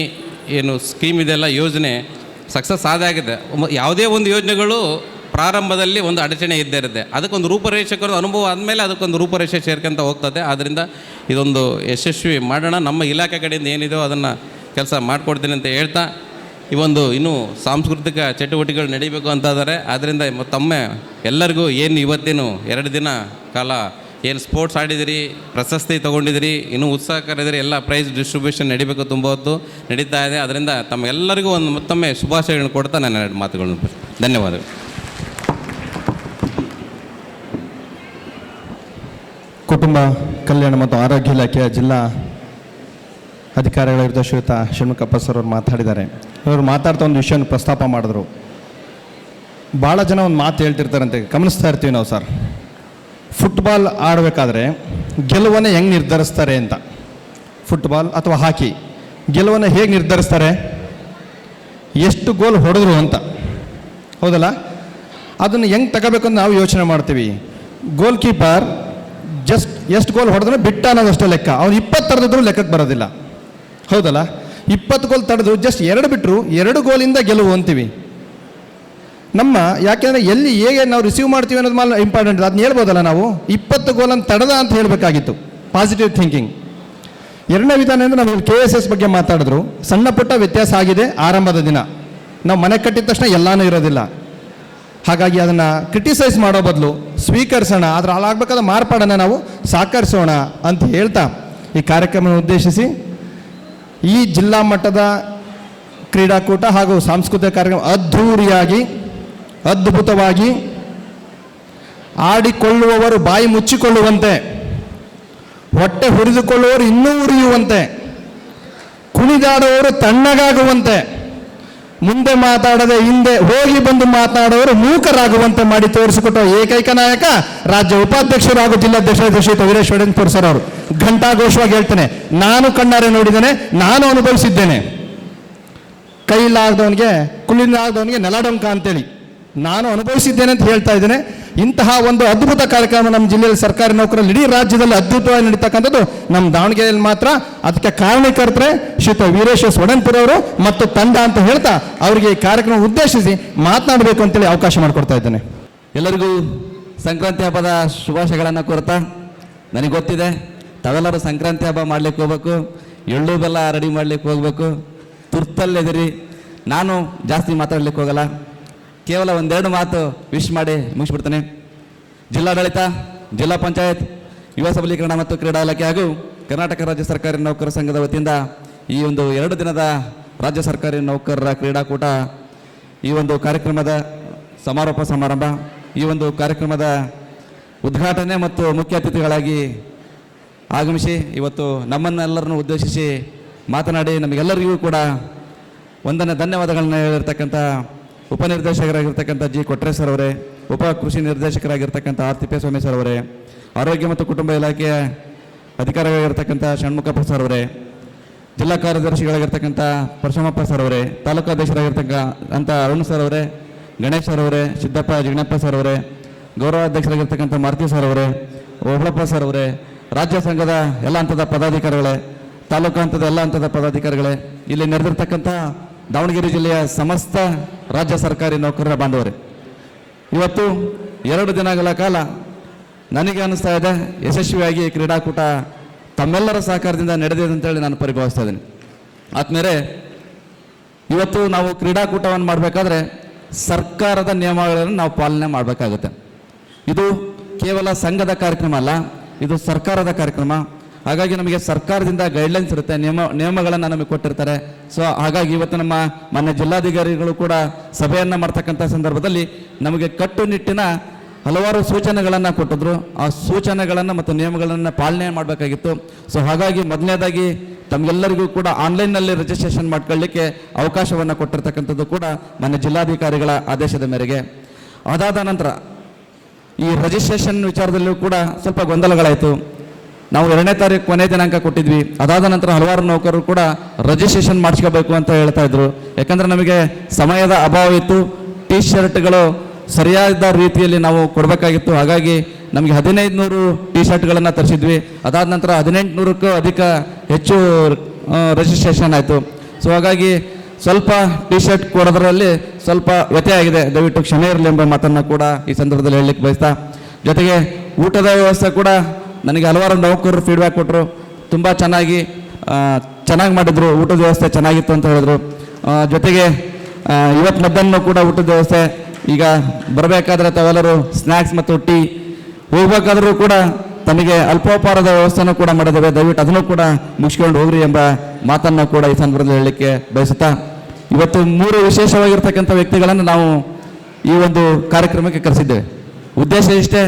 ಏನು ಸ್ಕೀಮ್ ಇದೆಲ್ಲ ಯೋಜನೆ ಸಕ್ಸಸ್ ಆಗಿದೆ. ಯಾವುದೇ ಒಂದು ಯೋಜನೆಗಳು ಪ್ರಾರಂಭದಲ್ಲಿ ಒಂದು ಅಡಚಣೆ ಇದ್ದೇ ಇರುತ್ತೆ, ಅದಕ್ಕೊಂದು ರೂಪರೇಷಕರು ಅನುಭವ ಆದಮೇಲೆ ಅದಕ್ಕೊಂದು ರೂಪರೇಷೆ ಸೇರ್ಕೊಂತ ಹೋಗ್ತದೆ. ಆದ್ದರಿಂದ ಇದೊಂದು ಯಶಸ್ವಿ ಮಾಡೋಣ, ನಮ್ಮ ಇಲಾಖೆ ಕಡೆಯಿಂದ ಏನಿದೆಯೋ ಅದನ್ನು ಕೆಲಸ ಮಾಡಿಕೊಡ್ತೀನಿ ಅಂತ ಹೇಳ್ತಾ, ಈ ಒಂದು ಇನ್ನೂ ಸಾಂಸ್ಕೃತಿಕ ಚಟುವಟಿಕೆಗಳು ನಡೀಬೇಕು ಅಂತಾದರೆ, ಆದ್ದರಿಂದ ಮತ್ತೊಮ್ಮೆ ಎಲ್ಲರಿಗೂ ಏನು ಇವತ್ತೇನು 2 ದಿನ ಕಾಲ ಏನು ಸ್ಪೋರ್ಟ್ಸ್ ಆಡಿದಿರಿ, ಪ್ರಶಸ್ತಿ ತೊಗೊಂಡಿದ್ದೀರಿ, ಇನ್ನೂ ಉತ್ಸಾಹ ಕರೆದಿರಿ, ಎಲ್ಲ ಪ್ರೈಸ್ ಡಿಸ್ಟ್ರಿಬ್ಯೂಷನ್ ನಡೀಬೇಕು, ತುಂಬ ಹೊತ್ತು ನಡೀತಾ ಇದೆ. ಅದರಿಂದ ತಮ್ಮೆಲ್ಲರಿಗೂ ಒಂದು ಮತ್ತೊಮ್ಮೆ ಶುಭಾಶಯಗಳನ್ನು ಕೊಡ್ತಾ ನಾನು 2 ಮಾತುಗಳನ್ನು ಧನ್ಯವಾದಗಳು. ಕುಟುಂಬ ಕಲ್ಯಾಣ ಮತ್ತು ಆರೋಗ್ಯ ಇಲಾಖೆಯ ಜಿಲ್ಲಾ ಅಧಿಕಾರಿಗಳಿದ್ದ ಶ್ರೀಯುತ ಷಣ್ಮುಖಪ್ಪ ಸರ್ ಅವರು ಮಾತಾಡಿದ್ದಾರೆ. ಅವರು ಮಾತಾಡ್ತಾ ಒಂದು ವಿಷಯವನ್ನು ಪ್ರಸ್ತಾಪ ಮಾಡಿದ್ರು. ಭಾಳ ಜನ ಒಂದು ಮಾತು ಹೇಳ್ತಿರ್ತಾರಂತೆ, ಗಮನಿಸ್ತಾ ಇರ್ತೀವಿ ನಾವು ಸರ್, ಫುಟ್ಬಾಲ್ ಆಡಬೇಕಾದ್ರೆ ಗೆಲುವನ್ನು ಹೆಂಗೆ ನಿರ್ಧರಿಸ್ತಾರೆ ಅಂತ. ಫುಟ್ಬಾಲ್ ಅಥವಾ ಹಾಕಿ ಗೆಲುವನ್ನು ಹೇಗೆ ನಿರ್ಧರಿಸ್ತಾರೆ? ಎಷ್ಟು ಗೋಲ್ ಹೊಡೆದ್ರು ಅಂತ, ಹೌದಲ್ಲ? ಅದನ್ನು ಹೆಂಗೆ ತಗೋಬೇಕು ಅಂತ ನಾವು ಯೋಚನೆ ಮಾಡ್ತೀವಿ. ಗೋಲ್ ಕೀಪರ್ ಎಷ್ಟು ಗೋಲ್ ಹೊಡೆದ್ರೆ ಬಿಟ್ಟ ಅನ್ನೋದಷ್ಟೇ ಲೆಕ್ಕ, ಅವ್ನು 20 ತಡೆದಿದ್ರು ಲೆಕ್ಕಕ್ಕೆ ಬರೋದಿಲ್ಲ, ಹೌದಲ್ಲ? 20 ಗೋಲ್ ತಡೆದು ಜಸ್ಟ್ 2 ಬಿಟ್ಟರು 2 ಗೋಲಿಂದ ಗೆಲುವು ಅಂತೀವಿ. ಯಾಕೆಂದರೆ ಎಲ್ಲಿ ಹೇಗೆ ನಾವು ರಿಸೀವ್ ಮಾಡ್ತೀವಿ ಅನ್ನೋದು ಮೇಲೆ ಇಂಪಾರ್ಟೆಂಟ್. ಅದನ್ನ ಹೇಳ್ಬೋದಲ್ಲ, ನಾವು 20 ಗೋಲನ್ನು ತಡೆದ ಅಂತ ಹೇಳಬೇಕಾಗಿತ್ತು. Positive thinking. 2ನೇ ವಿಧಾನ ಅಂದರೆ ನಾವು KSS ಬಗ್ಗೆ ಮಾತಾಡಿದ್ರು. ಸಣ್ಣ ಪುಟ್ಟ ವ್ಯತ್ಯಾಸ ಆಗಿದೆ ಆರಂಭದ ದಿನ, ನಾವು ಮನೆ ಕಟ್ಟಿದ ತಕ್ಷಣ ಎಲ್ಲನೂ ಇರೋದಿಲ್ಲ. ಹಾಗಾಗಿ ಅದನ್ನು ಕ್ರಿಟಿಸೈಸ್ ಮಾಡೋ ಬದಲು ಸ್ವೀಕರಿಸೋಣ, ಅದರ ಹಾಳಾಗಬೇಕಾದ ಮಾರ್ಪಾಡನ್ನು ನಾವು ಸಾಕರಿಸೋಣ ಅಂತ ಹೇಳ್ತಾ ಈ ಕಾರ್ಯಕ್ರಮವನ್ನು ಉದ್ದೇಶಿಸಿ ಈ ಜಿಲ್ಲಾ ಮಟ್ಟದ ಕ್ರೀಡಾಕೂಟ ಹಾಗೂ ಸಾಂಸ್ಕೃತಿಕ ಕಾರ್ಯಕ್ರಮ ಅದ್ಧೂರಿಯಾಗಿ ಅದ್ಭುತವಾಗಿ ಆಡಿಕೊಳ್ಳುವವರು ಬಾಯಿ ಮುಚ್ಚಿಕೊಳ್ಳುವಂತೆ, ಹೊಟ್ಟೆ ಹುರಿದುಕೊಳ್ಳುವವರು ಇನ್ನೂ ಉರಿಯುವಂತೆ, ಕುಣಿದಾಡುವವರು ತಣ್ಣಗಾಗುವಂತೆ, ಮುಂದೆ ಮಾತಾಡದೆ ಹಿಂದೆ ಹೋಗಿ ಬಂದು ಮಾತನಾಡುವವರು ಮೂಕರಾಗುವಂತೆ ಮಾಡಿ ತೋರಿಸಿಕೊಟ್ಟ ಏಕೈಕ ನಾಯಕ ರಾಜ್ಯ ಉಪಾಧ್ಯಕ್ಷರು ಹಾಗೂ ಜಿಲ್ಲಾಧ್ಯಕ್ಷರಾದ ಶ್ರೀಯುತ ವೀರೇಶ್ ವಡೆನ್ಪುರ್ ಸರ್ ಅವರು. ಘಂಟಾಘೋಷವಾಗಿ ಹೇಳ್ತೇನೆ, ನಾನು ಕಣ್ಣಾರೆ ನೋಡಿದ್ದೇನೆ, ನಾನು ಅನುಭವಿಸಿದ್ದೇನೆ. ಕೈಲಾಗದವನಿಗೆ ಕುಳ್ಳಿಲಾಗದವನಿಗೆ ನೆಲಡೊಂಕ ಅಂತೇಳಿ ನಾನು ಅನುಭವಿಸಿದ್ದೇನೆ ಅಂತ ಹೇಳ್ತಾ ಇದ್ದೇನೆ. ಇಂತಹ ಒಂದು ಅದ್ಭುತ ಕಾರ್ಯಕ್ರಮ ನಮ್ಮ ಜಿಲ್ಲೆಯಲ್ಲಿ ಸರ್ಕಾರಿ ನೌಕರರಲ್ಲಿ ಇಡೀ ರಾಜ್ಯದಲ್ಲಿ ಅದ್ಭುತವಾಗಿ ನಡೀತಕ್ಕಂಥದ್ದು ನಮ್ಮ ದಾವಣಗೆರೆಯಲ್ಲಿ ಮಾತ್ರ. ಅದಕ್ಕೆ ಕಾರಣೀಕರ್ತರೆ ಶ್ರೀಯುತ ವೀರೇಶ್ ವಡೆನ್ಪುರ್ ಅವರು ಮತ್ತು ತಂಡ ಅಂತ ಹೇಳ್ತಾ ಅವರಿಗೆ ಈ ಕಾರ್ಯಕ್ರಮ ಉದ್ದೇಶಿಸಿ ಮಾತನಾಡಬೇಕು ಅಂತೇಳಿ ಅವಕಾಶ ಮಾಡಿಕೊಡ್ತಾ ಇದ್ದೇನೆ. ಎಲ್ಲರಿಗೂ ಸಂಕ್ರಾಂತಿ ಹಬ್ಬದ ಶುಭಾಶಯಗಳನ್ನು ಕೋರ್ತಾ, ನನಗೆ ಗೊತ್ತಿದೆ ತಾವೆಲ್ಲರೂ ಸಂಕ್ರಾಂತಿ ಹಬ್ಬ ಮಾಡ್ಲಿಕ್ಕೆ ಹೋಗ್ಬೇಕು, ಎಳ್ಳು ಬೆಲ್ಲ ರೆಡಿ ಮಾಡ್ಲಿಕ್ಕೆ ಹೋಗ್ಬೇಕು, ತುರ್ತಲ್ಲಿದ್ದೀರಿ. ನಾನು ಜಾಸ್ತಿ ಮಾತಾಡಲಿಕ್ಕೆ ಹೋಗಲ್ಲ, ಕೇವಲ ಒಂದೆರಡು ಮಾತು ವಿಶ್ ಮಾಡಿ ಮುಗಿಸ್ಬಿಡ್ತೇನೆ. ಜಿಲ್ಲಾಡಳಿತ, ಜಿಲ್ಲಾ ಪಂಚಾಯತ್, ಯುವ ಸಬಲೀಕರಣ ಮತ್ತು ಕ್ರೀಡಾ ಇಲಾಖೆ ಹಾಗೂ ಕರ್ನಾಟಕ ರಾಜ್ಯ ಸರ್ಕಾರಿ ನೌಕರರ ಸಂಘದ ವತಿಯಿಂದ ಈ ಒಂದು 2 ದಿನದ ರಾಜ್ಯ ಸರ್ಕಾರಿ ನೌಕರರ ಕ್ರೀಡಾಕೂಟ, ಈ ಒಂದು ಕಾರ್ಯಕ್ರಮದ ಸಮಾರೋಪ ಸಮಾರಂಭ, ಈ ಒಂದು ಕಾರ್ಯಕ್ರಮದ ಉದ್ಘಾಟನೆ ಮತ್ತು ಮುಖ್ಯ ಅತಿಥಿಗಳಾಗಿ ಆಗಮಿಸಿ ಇವತ್ತು ನಮ್ಮನ್ನೆಲ್ಲರನ್ನು ಉದ್ದೇಶಿಸಿ ಮಾತನಾಡಿ ನಮಗೆಲ್ಲರಿಗೂ ಕೂಡ ಒಂದನೇ ಧನ್ಯವಾದಗಳನ್ನ ಹೇಳಿರ್ತಕ್ಕಂಥ ಉಪನಿರ್ದೇಶಕರಾಗಿರ್ತಕ್ಕಂಥ ಜಿ ಕೊಟ್ರೇಶ್ ಸರ್ ಅವರೇ, ಉಪ ಕೃಷಿ ನಿರ್ದೇಶಕರಾಗಿರ್ತಕ್ಕಂಥ ಆರ್ ತಿಪ್ಪೇಸ್ವಾಮಿ ಸರ್ ಅವರೇ, ಆರೋಗ್ಯ ಮತ್ತು ಕುಟುಂಬ ಇಲಾಖೆಯ ಅಧಿಕಾರಿಯಾಗಿರ್ತಕ್ಕಂಥ ಷಣ್ಮುಖಪ್ಪ ಸರ್ ಅವರೇ, ಜಿಲ್ಲಾ ಕಾರ್ಯದರ್ಶಿಗಳಾಗಿರ್ತಕ್ಕಂಥ ಪರಶುಮಪ್ಪ ಸರ್ ಅವರೇ, ತಾಲೂಕು ಅಧ್ಯಕ್ಷರಾಗಿರ್ತಕ್ಕಂಥ ಅರುಣ್ ಸರ್ ಅವರೇ, ಗಣೇಶ್ ಸರ್ ಅವರೇ, ಸಿದ್ದಪ್ಪ ಜಿಗ್ನಪ್ಪ ಸರ್ ಅವರೇ, ಗೌರವಾಧ್ಯಕ್ಷರಾಗಿರ್ತಕ್ಕಂಥ ಮಾರುತಿ ಸರ್ ಅವರೇ, ಓಬಳಪ್ಪ ಸರ್ ಅವರೇ, ರಾಜ್ಯ ಸಂಘದ ಎಲ್ಲ ಹಂತದ ಪದಾಧಿಕಾರಿಗಳೇ, ತಾಲೂಕು ಹಂತದ ಎಲ್ಲ ಹಂತದ ಪದಾಧಿಕಾರಿಗಳೇ, ಇಲ್ಲಿ ನೆರೆದಿರ್ತಕ್ಕಂಥ ದಾವಣಗೆರೆ ಜಿಲ್ಲೆಯ ಸಮಸ್ತ ರಾಜ್ಯ ಸರ್ಕಾರಿ ನೌಕರರ ಬಾಂಧವರೇ, ಇವತ್ತು 2 ದಿನಗಳ ಕಾಲ ನನಗೆ ಅನ್ನಿಸ್ತಾ ಇದೆ ಯಶಸ್ವಿಯಾಗಿ ಕ್ರೀಡಾಕೂಟ ತಮ್ಮೆಲ್ಲರ ಸಹಕಾರದಿಂದ ನಡೆದಿದೆ ಅಂತೇಳಿ ನಾನು ಪರಿಭಾವಿಸ್ತಾ ಇದ್ದೀನಿ. ಆದ್ಮೇಲೆ ಇವತ್ತು ನಾವು ಕ್ರೀಡಾಕೂಟವನ್ನು ಮಾಡಬೇಕಾದ್ರೆ ಸರ್ಕಾರದ ನಿಯಮಗಳನ್ನು ನಾವು ಪಾಲನೆ ಮಾಡಬೇಕಾಗುತ್ತೆ. ಇದು ಕೇವಲ ಸಂಘದ ಕಾರ್ಯಕ್ರಮ ಅಲ್ಲ, ಇದು ಸರ್ಕಾರದ ಕಾರ್ಯಕ್ರಮ. ಹಾಗಾಗಿ ನಮಗೆ ಸರ್ಕಾರದಿಂದ ಗೈಡ್ಲೈನ್ಸ್ ಇರುತ್ತೆ, ನಿಯಮಗಳನ್ನು ನಮಗೆ ಕೊಟ್ಟಿರ್ತಾರೆ. ಸೊ ಹಾಗಾಗಿ ಇವತ್ತು ನಮ್ಮ ಮಾನ್ಯ ಜಿಲ್ಲಾಧಿಕಾರಿಗಳು ಕೂಡ ಸಭೆಯನ್ನು ಮಾಡ್ತಕ್ಕಂಥ ಸಂದರ್ಭದಲ್ಲಿ ನಮಗೆ ಕಟ್ಟುನಿಟ್ಟಿನ ಹಲವಾರು ಸೂಚನೆಗಳನ್ನು ಕೊಟ್ಟಿದ್ರು. ಆ ಸೂಚನೆಗಳನ್ನು ಮತ್ತು ನಿಯಮಗಳನ್ನು ಪಾಲನೆ ಮಾಡಬೇಕಾಗಿತ್ತು. ಸೊ ಹಾಗಾಗಿ ಮೊದಲನೇದಾಗಿ ತಮಗೆಲ್ಲರಿಗೂ ಕೂಡ ಆನ್ಲೈನ್ನಲ್ಲಿ ರಿಜಿಸ್ಟ್ರೇಷನ್ ಮಾಡ್ಕೊಳ್ಳಿಕ್ಕೆ ಅವಕಾಶವನ್ನು ಕೊಟ್ಟಿರ್ತಕ್ಕಂಥದ್ದು ಕೂಡ ಮಾನ್ಯ ಜಿಲ್ಲಾಧಿಕಾರಿಗಳ ಆದೇಶದ ಮೇರೆಗೆ. ಅದಾದ ನಂತರ ಈ ರಿಜಿಸ್ಟ್ರೇಷನ್ ವಿಚಾರದಲ್ಲೂ ಕೂಡ ಸ್ವಲ್ಪ ಗೊಂದಲಗಳಾಯಿತು. ನಾವು 2ನೇ ತಾರೀಕು ಕೊನೆ ದಿನಾಂಕ ಕೊಟ್ಟಿದ್ವಿ. ಅದಾದ ನಂತರ ಹಲವಾರು ನೌಕರರು ಕೂಡ ರಿಜಿಸ್ಟ್ರೇಷನ್ ಮಾಡಿಸ್ಕೋಬೇಕು ಅಂತ ಹೇಳ್ತಾ ಇದ್ರು. ಯಾಕಂದರೆ ನಮಗೆ ಸಮಯದ ಅಭಾವ ಇತ್ತು, ಟಿ ಶರ್ಟ್ಗಳು ಸರಿಯಾದ ರೀತಿಯಲ್ಲಿ ನಾವು ಕೊಡಬೇಕಾಗಿತ್ತು. ಹಾಗಾಗಿ ನಮಗೆ 1500 ಟಿ ಶರ್ಟ್ಗಳನ್ನು ತರಿಸಿದ್ವಿ. ಅದಾದ ನಂತರ 1800ಕ್ಕೂ ಹೆಚ್ಚು ರಿಜಿಸ್ಟ್ರೇಷನ್ ಆಯಿತು. ಸೊ ಹಾಗಾಗಿ ಸ್ವಲ್ಪ ಟಿ ಶರ್ಟ್ ಕೊಡೋದ್ರಲ್ಲಿ ಸ್ವಲ್ಪ ವ್ಯತ್ಯಯ ಆಗಿದೆ, ದಯವಿಟ್ಟು ಕ್ಷಮೆ ಇರಲಿ ಎಂಬ ಮಾತನ್ನು ಕೂಡ ಈ ಸಂದರ್ಭದಲ್ಲಿ ಹೇಳಲಿಕ್ಕೆ ಬಯಸ್ತಾ, ಜೊತೆಗೆ ಊಟದ ವ್ಯವಸ್ಥೆ ಕೂಡ ನನಗೆ ಹಲವಾರು ನೌಕರರು ಫೀಡ್ಬ್ಯಾಕ್ ಕೊಟ್ಟರು. ತುಂಬ ಚೆನ್ನಾಗಿ ಮಾಡಿದ್ರು, ಊಟದ ವ್ಯವಸ್ಥೆ ಚೆನ್ನಾಗಿತ್ತು ಅಂತ ಹೇಳಿದ್ರು. ಜೊತೆಗೆ ಇವತ್ತು ಮಧ್ಯಾಹ್ನ ಕೂಡ ಊಟದ ವ್ಯವಸ್ಥೆ, ಈಗ ಬರಬೇಕಾದ್ರೆ ತಾವೆಲ್ಲರೂ ಸ್ನ್ಯಾಕ್ಸ್ ಮತ್ತು ಟೀ, ಹೋಗ್ಬೇಕಾದ್ರೂ ಕೂಡ ತಮಗೆ ಅಲ್ಪೋಪಹಾರದ ವ್ಯವಸ್ಥೆನೂ ಕೂಡ ಮಾಡಿದ್ದೇವೆ. ದಯವಿಟ್ಟು ಅದನ್ನು ಕೂಡ ಮುಗಿಸ್ಕೊಂಡು ಹೋಗ್ರಿ ಎಂಬ ಮಾತನ್ನು ಕೂಡ ಈ ಸಂದರ್ಭದಲ್ಲಿ ಹೇಳಲಿಕ್ಕೆ ಬಯಸುತ್ತಾ, ಇವತ್ತು 3 ವಿಶೇಷವಾಗಿರ್ತಕ್ಕಂಥ ವ್ಯಕ್ತಿಗಳನ್ನು ನಾವು ಈ ಒಂದು ಕಾರ್ಯಕ್ರಮಕ್ಕೆ ಕರೆಸಿದ್ದೇವೆ. ಉದ್ದೇಶ ಇಷ್ಟೇ,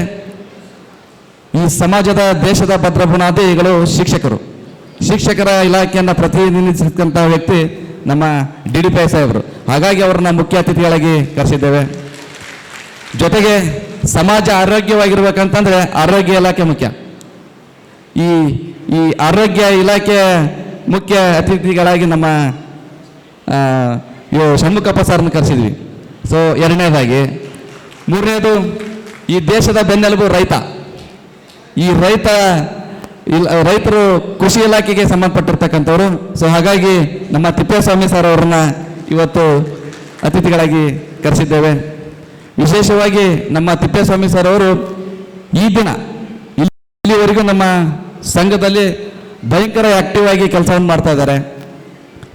ಈ ಸಮಾಜದ ದೇಶದ ಭದ್ರ ಬುನಾದಿಗಳು ಶಿಕ್ಷಕರ ಇಲಾಖೆಯನ್ನು ಪ್ರತಿನಿಧಿಸತಕ್ಕಂಥ ವ್ಯಕ್ತಿ ನಮ್ಮ DDPI ಸಾಹೇಬರು. ಹಾಗಾಗಿ ಅವರನ್ನ ಮುಖ್ಯ ಅತಿಥಿಗಳಾಗಿ ಕರೆಸಿದ್ದೇವೆ. ಜೊತೆಗೆ ಸಮಾಜ ಆರೋಗ್ಯವಾಗಿರ್ಬೇಕಂತಂದ್ರೆ ಆರೋಗ್ಯ ಇಲಾಖೆ ಮುಖ್ಯ. ಈ ಆರೋಗ್ಯ ಇಲಾಖೆ ಮುಖ್ಯ ಅತಿಥಿಗಳಾಗಿ ನಮ್ಮ ಷಣ್ಮುಖಪ್ಪ ಸರ್ನ ಕರೆಸಿದ್ವಿ. ಸೊ 2ನೇದಾಗಿ, 3ನೇದು ಈ ದೇಶದ ಬೆನ್ನೆಲುಬು ರೈತ. ಈ ರೈತರು ಕೃಷಿ ಇಲಾಖೆಗೆ ಸಂಬಂಧಪಟ್ಟಿರ್ತಕ್ಕಂಥವ್ರು. ಸೊ ಹಾಗಾಗಿ ನಮ್ಮ ತಿಪ್ಪೇಸ್ವಾಮಿ ಸರ್ ಅವರನ್ನ ಇವತ್ತು ಅತಿಥಿಗಳಾಗಿ ಕರೆಸಿದ್ದೇವೆ. ವಿಶೇಷವಾಗಿ ನಮ್ಮ ತಿಪ್ಪೇಸ್ವಾಮಿ ಸರ್ ಅವರು ಈ ದಿನ ಇಲ್ಲಿವರೆಗೂ ನಮ್ಮ ಸಂಘದಲ್ಲಿ ಭಯಂಕರ ಆಕ್ಟಿವ್ ಆಗಿ ಕೆಲಸವನ್ನು ಮಾಡ್ತಾ ಇದ್ದಾರೆ.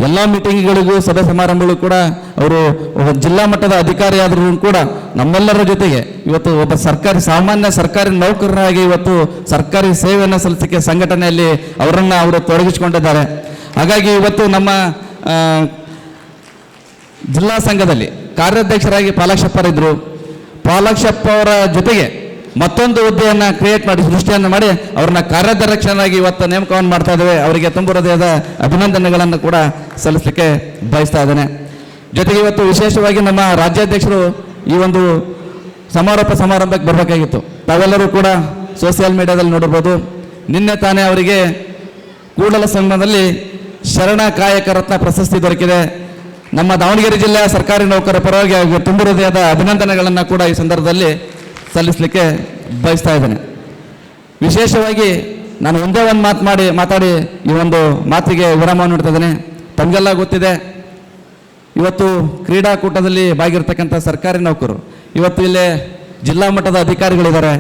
ಎಲ್ಲ ಮೀಟಿಂಗ್ಗಳಿಗೂ ಸಭೆ ಸಮಾರಂಭಗಳು ಕೂಡ ಅವರು ಜಿಲ್ಲಾ ಮಟ್ಟದ ಅಧಿಕಾರಿ ಆದರೂ ಕೂಡ ನಮ್ಮೆಲ್ಲರ ಜೊತೆಗೆ ಇವತ್ತು ಒಬ್ಬ ಸಾಮಾನ್ಯ ಸರ್ಕಾರಿ ನೌಕರರಾಗಿ ಇವತ್ತು ಸರ್ಕಾರಿ ಸೇವೆಯನ್ನು ಸಲ್ಲಿಸಲಿಕ್ಕೆ ಸಂಘಟನೆಯಲ್ಲಿ ಅವರು ತೊಡಗಿಸಿಕೊಂಡಿದ್ದಾರೆ. ಹಾಗಾಗಿ ಇವತ್ತು ನಮ್ಮ ಜಿಲ್ಲಾ ಸಂಘದಲ್ಲಿ ಕಾರ್ಯಾಧ್ಯಕ್ಷರಾಗಿ ಪಾಲಾಕ್ಷಪ್ಪರಿದ್ದರು. ಪಾಲಾಕ್ಷಪ್ಪ ಅವರ ಜೊತೆಗೆ ಮತ್ತೊಂದು ಹುದ್ದೆಯನ್ನು ಕ್ರಿಯೇಟ್ ಮಾಡಿ ಸೃಷ್ಟಿಯನ್ನು ಮಾಡಿ ಅವ್ರನ್ನ ಕಾರ್ಯಾಧ್ಯಕ್ಷರಾಗಿ ಇವತ್ತು ನೇಮಕವನ್ನು ಮಾಡ್ತಾ ಇದ್ದೇವೆ. ಅವರಿಗೆ ತುಂಬ ಹೃದಯದ ಅಭಿನಂದನೆಗಳನ್ನು ಕೂಡ ಸಲ್ಲಿಸಲಿಕ್ಕೆ ಬಯಸ್ತಾ ಇದ್ದೇನೆ. ಜೊತೆಗೆ ಇವತ್ತು ವಿಶೇಷವಾಗಿ ನಮ್ಮ ರಾಜ್ಯಾಧ್ಯಕ್ಷರು ಈ ಒಂದು ಸಮಾರಂಭಕ್ಕೆ ಬರಬೇಕಾಗಿತ್ತು. ತಾವೆಲ್ಲರೂ ಕೂಡ ಸೋಷಿಯಲ್ ಮೀಡಿಯಾದಲ್ಲಿ ನೋಡಿರ್ಬೋದು. ನಿನ್ನೆ ತಾನೇ ಅವರಿಗೆ ಕೂಡಲ ಸಂಗಮದಲ್ಲಿ ಶರಣ ಕಾಯಕ ರತ್ನ ಪ್ರಶಸ್ತಿ ದೊರಕಿದೆ. ನಮ್ಮ ದಾವಣಗೆರೆ ಜಿಲ್ಲೆಯ ಸರ್ಕಾರಿ ನೌಕರರ ಪರವಾಗಿ ಅವರಿಗೆ ತುಂಬ ಹೃದಯದ ಅಭಿನಂದನೆಗಳನ್ನು ಕೂಡ ಈ ಸಂದರ್ಭದಲ್ಲಿ ಸಲ್ಲಿಸಲಿಕ್ಕೆ ಬಯಸ್ತಾ ಇದ್ದೇನೆ. ವಿಶೇಷವಾಗಿ ನಾನು ಒಂದೇ ಒಂದು ಮಾತಾಡಿ ಈ ಒಂದು ಮಾತಿಗೆ ವಿರಾಮವನ್ನು ನೀಡ್ತಾ ಇದ್ದೇನೆ. ತಮಗೆಲ್ಲ ಗೊತ್ತಿದೆ, ಇವತ್ತು ಕ್ರೀಡಾಕೂಟದಲ್ಲಿ ಭಾಗಿರ್ತಕ್ಕಂಥ ಸರ್ಕಾರಿ ನೌಕರರು ಇವತ್ತು ಇಲ್ಲೇ ಜಿಲ್ಲಾ ಮಟ್ಟದ ಅಧಿಕಾರಿಗಳಿದ್ದಾರೆ,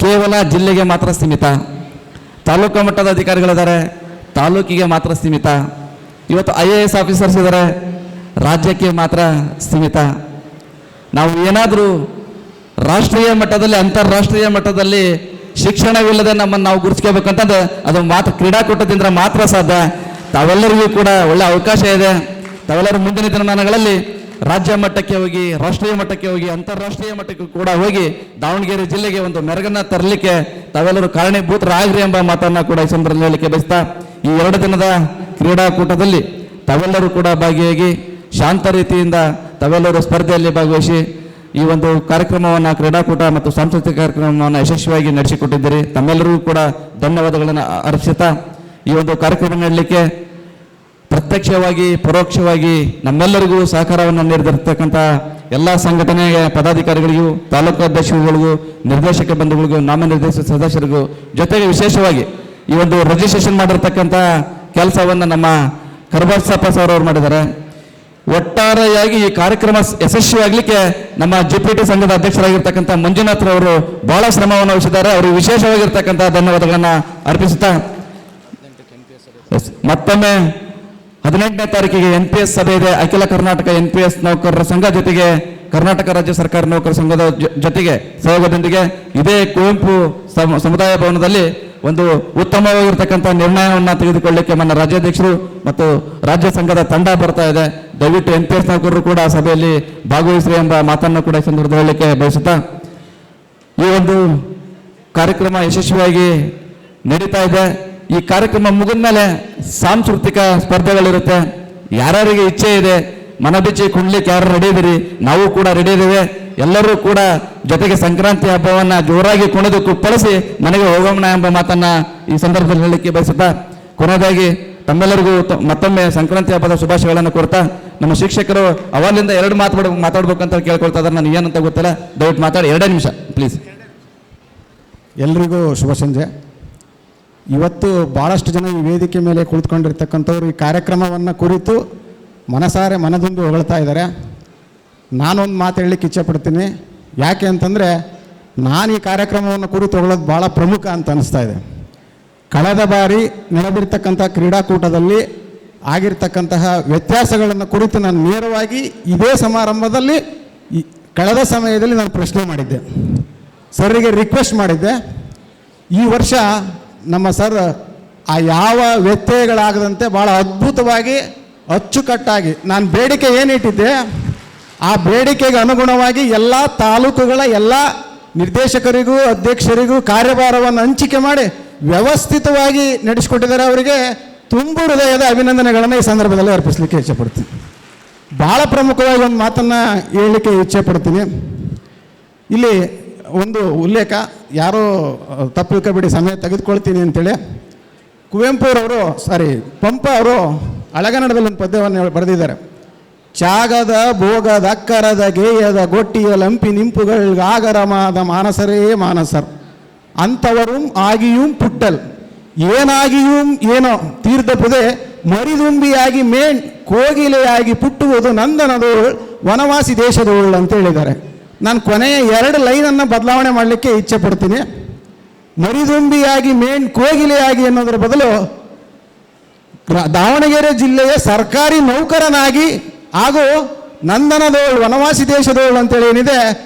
ಕೇವಲ ಜಿಲ್ಲೆಗೆ ಮಾತ್ರ ಸೀಮಿತ. ತಾಲೂಕು ಮಟ್ಟದ ಅಧಿಕಾರಿಗಳಿದ್ದಾರೆ, ತಾಲೂಕಿಗೆ ಮಾತ್ರ ಸೀಮಿತ. ಇವತ್ತು IAS ಆಫೀಸರ್ಸ್ ಇದ್ದಾರೆ, ರಾಜ್ಯಕ್ಕೆ ಮಾತ್ರ ಸೀಮಿತ. ನಾವು ಏನಾದರೂ ರಾಷ್ಟ್ರೀಯ ಮಟ್ಟದಲ್ಲಿ ಅಂತಾರಾಷ್ಟ್ರೀಯ ಮಟ್ಟದಲ್ಲಿ ಶಿಕ್ಷಣವಿಲ್ಲದೆ ನಮ್ಮನ್ನು ನಾವು ಗುರುತಿಸ್ಕೋಬೇಕಂತಂದ್ರೆ ಅದು ಮಾತ್ರ ಕ್ರೀಡಾಕೂಟದಿಂದ ಮಾತ್ರ ಸಾಧ್ಯ. ತಾವೆಲ್ಲರಿಗೂ ಕೂಡ ಒಳ್ಳೆ ಅವಕಾಶ ಇದೆ. ತಾವೆಲ್ಲರೂ ಮುಂದಿನ ದಿನಮಾನಗಳಲ್ಲಿ ರಾಜ್ಯ ಮಟ್ಟಕ್ಕೆ ಹೋಗಿ, ರಾಷ್ಟ್ರೀಯ ಮಟ್ಟಕ್ಕೆ ಹೋಗಿ, ಅಂತಾರಾಷ್ಟ್ರೀಯ ಮಟ್ಟಕ್ಕೆ ಕೂಡ ಹೋಗಿ ದಾವಣಗೆರೆ ಜಿಲ್ಲೆಗೆ ಒಂದು ಮೆರುಗನ್ನ ತರಲಿಕ್ಕೆ ತಾವೆಲ್ಲರೂ ಕಾರಣೀಭೂತರಾಗ್ರಿ ಎಂಬ ಮಾತನ್ನು ಕೂಡ ಈ ಸಂದರ್ಭದಲ್ಲಿ ಹೇಳಲಿಕ್ಕೆ ಬಯಸ್ತಾ, ಈ 2 ದಿನದ ಕ್ರೀಡಾಕೂಟದಲ್ಲಿ ತಾವೆಲ್ಲರೂ ಕೂಡ ಭಾಗಿಯಾಗಿ ಶಾಂತ ರೀತಿಯಿಂದ ತಾವೆಲ್ಲರೂ ಸ್ಪರ್ಧೆಯಲ್ಲಿ ಭಾಗವಹಿಸಿ ಈ ಒಂದು ಕಾರ್ಯಕ್ರಮವನ್ನು, ಕ್ರೀಡಾಕೂಟ ಮತ್ತು ಸಾಂಸ್ಕೃತಿಕ ಕಾರ್ಯಕ್ರಮವನ್ನು ಯಶಸ್ವಿಯಾಗಿ ನಡೆಸಿಕೊಟ್ಟಿದ್ದೀರಿ. ತಮ್ಮೆಲ್ಲರಿಗೂ ಕೂಡ ಧನ್ಯವಾದಗಳನ್ನು ಅರ್ಪಿಸುತ್ತಾ, ಈ ಒಂದು ಕಾರ್ಯಕ್ರಮ ನೀಡಲಿಕ್ಕೆ ಪ್ರತ್ಯಕ್ಷವಾಗಿ ಪರೋಕ್ಷವಾಗಿ ನಮ್ಮೆಲ್ಲರಿಗೂ ಸಹಕಾರವನ್ನು ನೀಡಿದಿರ್ತಕ್ಕಂಥ ಎಲ್ಲ ಸಂಘಟನೆಯ ಪದಾಧಿಕಾರಿಗಳಿಗೂ, ತಾಲೂಕು ಅಧ್ಯಕ್ಷರುಗಳಿಗೂ, ನಿರ್ದೇಶಕ ಬಂಧುಗಳಿಗೂ, ನಾಮನಿರ್ದೇಶಕ ಸದಸ್ಯರಿಗೂ, ಜೊತೆಗೆ ವಿಶೇಷವಾಗಿ ಈ ಒಂದು ರಿಜಿಸ್ಟ್ರೇಷನ್ ಮಾಡಿರ್ತಕ್ಕಂಥ ಕೆಲಸವನ್ನು ನಮ್ಮ ಕರ್ಬರ್ಸಪ್ಪ ಸರ್ ಅವರು ಮಾಡಿದ್ದಾರೆ. ಒಟ್ಟಾರೆಯಾಗಿ ಈ ಕಾರ್ಯಕ್ರಮ ಯಶಸ್ವಿಯಾಗಲಿಕ್ಕೆ ನಮ್ಮ JPT ಸಂಘದ ಅಧ್ಯಕ್ಷರಾಗಿರ್ತಕ್ಕಂಥ ಮಂಜುನಾಥ್ ಅವರು ಬಹಳ ಶ್ರಮವನ್ನು ವಹಿಸಿದ್ದಾರೆ. ಅವರಿಗೆ ವಿಶೇಷವಾಗಿರ್ತಕ್ಕಂಥ ಧನ್ಯವಾದಗಳನ್ನು ಅರ್ಪಿಸುತ್ತಾ, ಮತ್ತೊಮ್ಮೆ 18ನೇ ತಾರೀಕಿಗೆ NPS ಸಭೆ ಇದೆ. ಅಖಿಲ ಕರ್ನಾಟಕ NPS ನೌಕರರ ಸಂಘ ಜೊತೆಗೆ ಕರ್ನಾಟಕ ರಾಜ್ಯ ಸರ್ಕಾರಿ ನೌಕರರ ಸಂಘದ ಜೊತೆಗೆ ಸಹಯೋಗದೊಂದಿಗೆ ಇದೇ ಕುವೆಂಪು ಸಮುದಾಯ ಭವನದಲ್ಲಿ ಒಂದು ಉತ್ತಮವಾಗಿರ್ತಕ್ಕಂಥ ನಿರ್ಣಯವನ್ನು ತೆಗೆದುಕೊಳ್ಳಲಿಕ್ಕೆ ನನ್ನ ರಾಜ್ಯಾಧ್ಯಕ್ಷರು ಮತ್ತು ರಾಜ್ಯ ಸಂಘದ ತಂಡ ಬರ್ತಾ ಇದೆ. ದಯವಿಟ್ಟು NPS ನೌಕರರು ಕೂಡ ಸಭೆಯಲ್ಲಿ ಭಾಗವಹಿಸ್ರಿ ಎಂಬ ಮಾತನ್ನು ಕೂಡ ಈ ಸಂದರ್ಭದಲ್ಲಿ ಹೇಳಲಿಕ್ಕೆ ಬಯಸುತ್ತಾ, ಈ ಒಂದು ಕಾರ್ಯಕ್ರಮ ಯಶಸ್ವಿಯಾಗಿ ನಡೀತಾ ಇದೆ. ಈ ಕಾರ್ಯಕ್ರಮ ಮುಗಿದ ಮೇಲೆ ಸಾಂಸ್ಕೃತಿಕ ಸ್ಪರ್ಧೆಗಳಿರುತ್ತೆ. ಯಾರ್ಯಾರಿಗೆ ಇಚ್ಛೆ ಇದೆ ಮನಬಿಚ್ಚಿ ಕುಣ್ಲಿಕ್ಕೆ ಯಾರು ರೆಡಿ ಇದೀರಿ, ನಾವು ಕೂಡ ರೆಡಿ ಇದ್ದೇವೆ. ಎಲ್ಲರೂ ಕೂಡ ಜೊತೆಗೆ ಸಂಕ್ರಾಂತಿ ಹಬ್ಬವನ್ನು ಜೋರಾಗಿ ಕುಣಿದು ಕುಪ್ಪಳಿಸಿ ಮನೆಗೆ ಹೋಗೋಣ ಎಂಬ ಮಾತನ್ನ ಈ ಸಂದರ್ಭದಲ್ಲಿ ಹೇಳಲಿಕ್ಕೆ ಬಯಸುತ್ತಾ, ಕೊನೆಯದಾಗಿ ತಮ್ಮೆಲ್ಲರಿಗೂ ಮತ್ತೊಮ್ಮೆ ಸಂಕ್ರಾಂತಿ ಹಬ್ಬದ ಶುಭಾಶಯಗಳನ್ನು ಕೋರ್ತಾ, ನಮ್ಮ ಶಿಕ್ಷಕರು ಅವರಿಂದ 2 ಮಾತಾಡ್ಬೇಕಂತ ಕೇಳ್ಕೊಳ್ತಾ ಇದ್ದಾರೆ. ನನಗೆ ಏನಂತ ಗೊತ್ತಿಲ್ಲ, ದಯವಿಟ್ಟು ಮಾತಾಡಿ 2 ನಿಮಿಷ ಪ್ಲೀಸ್. ಎಲ್ರಿಗೂ ಶುಭ ಸಂಜೆ. ಇವತ್ತು ಭಾಳಷ್ಟು ಜನ ಈ ವೇದಿಕೆ ಮೇಲೆ ಕುಳಿತುಕೊಂಡಿರ್ತಕ್ಕಂಥವ್ರು ಈ ಕಾರ್ಯಕ್ರಮವನ್ನು ಕುರಿತು ಮನಸಾರೆ ಮನದಿಂದ ಹೊಗಳ್ತಾ ಇದ್ದಾರೆ. ನಾನೊಂದು ಮಾತು ಹೇಳಲಿಕ್ಕೆ ಇಚ್ಛೆಪಡ್ತೀನಿ. ಯಾಕೆ ಅಂತಂದರೆ, ನಾನು ಈ ಕಾರ್ಯಕ್ರಮವನ್ನು ಕುರಿತು ಹೊಗಳೋದು ಭಾಳ ಪ್ರಮುಖ ಅಂತ ಅನಿಸ್ತಾ ಇದೆ. ಕಳೆದ ಬಾರಿ ನಡೆದಿರ್ತಕ್ಕಂಥ ಕ್ರೀಡಾಕೂಟದಲ್ಲಿ ಆಗಿರ್ತಕ್ಕಂತಹ ವ್ಯತ್ಯಾಸಗಳನ್ನು ಕುರಿತು ನಾನು ನೇರವಾಗಿ ಇದೇ ಸಮಾರಂಭದಲ್ಲಿ ಕಳೆದ ಸಮಯದಲ್ಲಿ ನಾನು ಪ್ರಶ್ನೆ ಮಾಡಿದ್ದೆ, ಸರ್ರಿಗೆ ರಿಕ್ವೆಸ್ಟ್ ಮಾಡಿದ್ದೆ. ಈ ವರ್ಷ ನಮ್ಮ ಸರ್ ಆ ಯಾವ ವ್ಯತ್ಯಯಗಳಾಗದಂತೆ ಭಾಳ ಅದ್ಭುತವಾಗಿ ಅಚ್ಚುಕಟ್ಟಾಗಿ ನಾನು ಬೇಡಿಕೆ ಏನಿಟ್ಟಿದ್ದೆ ಆ ಬೇಡಿಕೆಗೆ ಅನುಗುಣವಾಗಿ ಎಲ್ಲ ತಾಲೂಕುಗಳ ಎಲ್ಲ ನಿರ್ದೇಶಕರಿಗೂ ಅಧ್ಯಕ್ಷರಿಗೂ ಕಾರ್ಯಭಾರವನ್ನು ಹಂಚಿಕೆ ಮಾಡಿ ವ್ಯವಸ್ಥಿತವಾಗಿ ನಡೆಸಿಕೊಟ್ಟಿದ್ದಾರೆ. ಅವರಿಗೆ ತುಂಬು ಹೃದಯದ ಅಭಿನಂದನೆಗಳನ್ನು ಈ ಸಂದರ್ಭದಲ್ಲಿ ಅರ್ಪಿಸಲಿಕ್ಕೆ ಇಚ್ಛೆಪಡ್ತೀನಿ. ಭಾಳ ಪ್ರಮುಖವಾಗಿ ಒಂದು ಮಾತನ್ನು ಹೇಳಲಿಕ್ಕೆ ಇಚ್ಛೆಪಡ್ತೀನಿ. ಇಲ್ಲಿ ಒಂದು ಉಲ್ಲೇಖ, ಯಾರೋ ತಪ್ಪು ತಿಳ್ಕೊಬೇಡಿ, ಸಮಯ ತೆಗೆದುಕೊಳ್ತೀನಿ ಅಂತೇಳಿ. ಪಂಪ ಅವರು ಹಳೆಗನ್ನಡದಲ್ಲಿ ಒಂದು ಪದ್ಯವನ್ನು ಬರೆದಿದ್ದಾರೆ. ತ್ಯಾಗದ ಭೋಗದ ಅಕ್ಕರದ ಗೇಯದ ಗೊಟ್ಟಿಯ ಲಂಪಿ ನಿಂಪುಗಳ್ಗಾಗರಮಾದ ಮಾನಸರೇ ಮಾನಸರ್ ಅಂಥವரும் ஆகியும் புட்டல் ಏನಾಗಿயும் ಏನೋ ತೀರ್ಧಪುದೆ ಮರಿದುಂಬಿಯಾಗಿ ಮೇಣ್ ಕೋಗಿಲೆಯಾಗಿ ಪುಟ್ಟುವುದು ನಂದನದೋಳ್ ವನವಾಸಿ ದೇಶದೋಳ್ ಅಂತ ಹೇಳಿದ್ದಾರೆ. ನಾನು ಕೊನೆಯ 2 ಲೈನನ್ನು ಬದಲಾವಣೆ ಮಾಡಲಿಕ್ಕೆ ಇಚ್ಛೆ ಪಡ್ತೀನಿ. ಮರಿದುಂಬಿಯಾಗಿ ಮೇಣ್ ಕೋಗಿಲೆಯಾಗಿ ಅನ್ನೋದರ ಬದಲು ದಾವಣಗೆರೆ ಜಿಲ್ಲೆಯ ಸರ್ಕಾರಿ ನೌಕರನಾಗಿ ಹಾಗೂ ನಂದನದೋಳ್ ವನವಾಸಿ ದೇಶದೋಳ್ ಅಂತೇಳಿ ಏನಿದೆ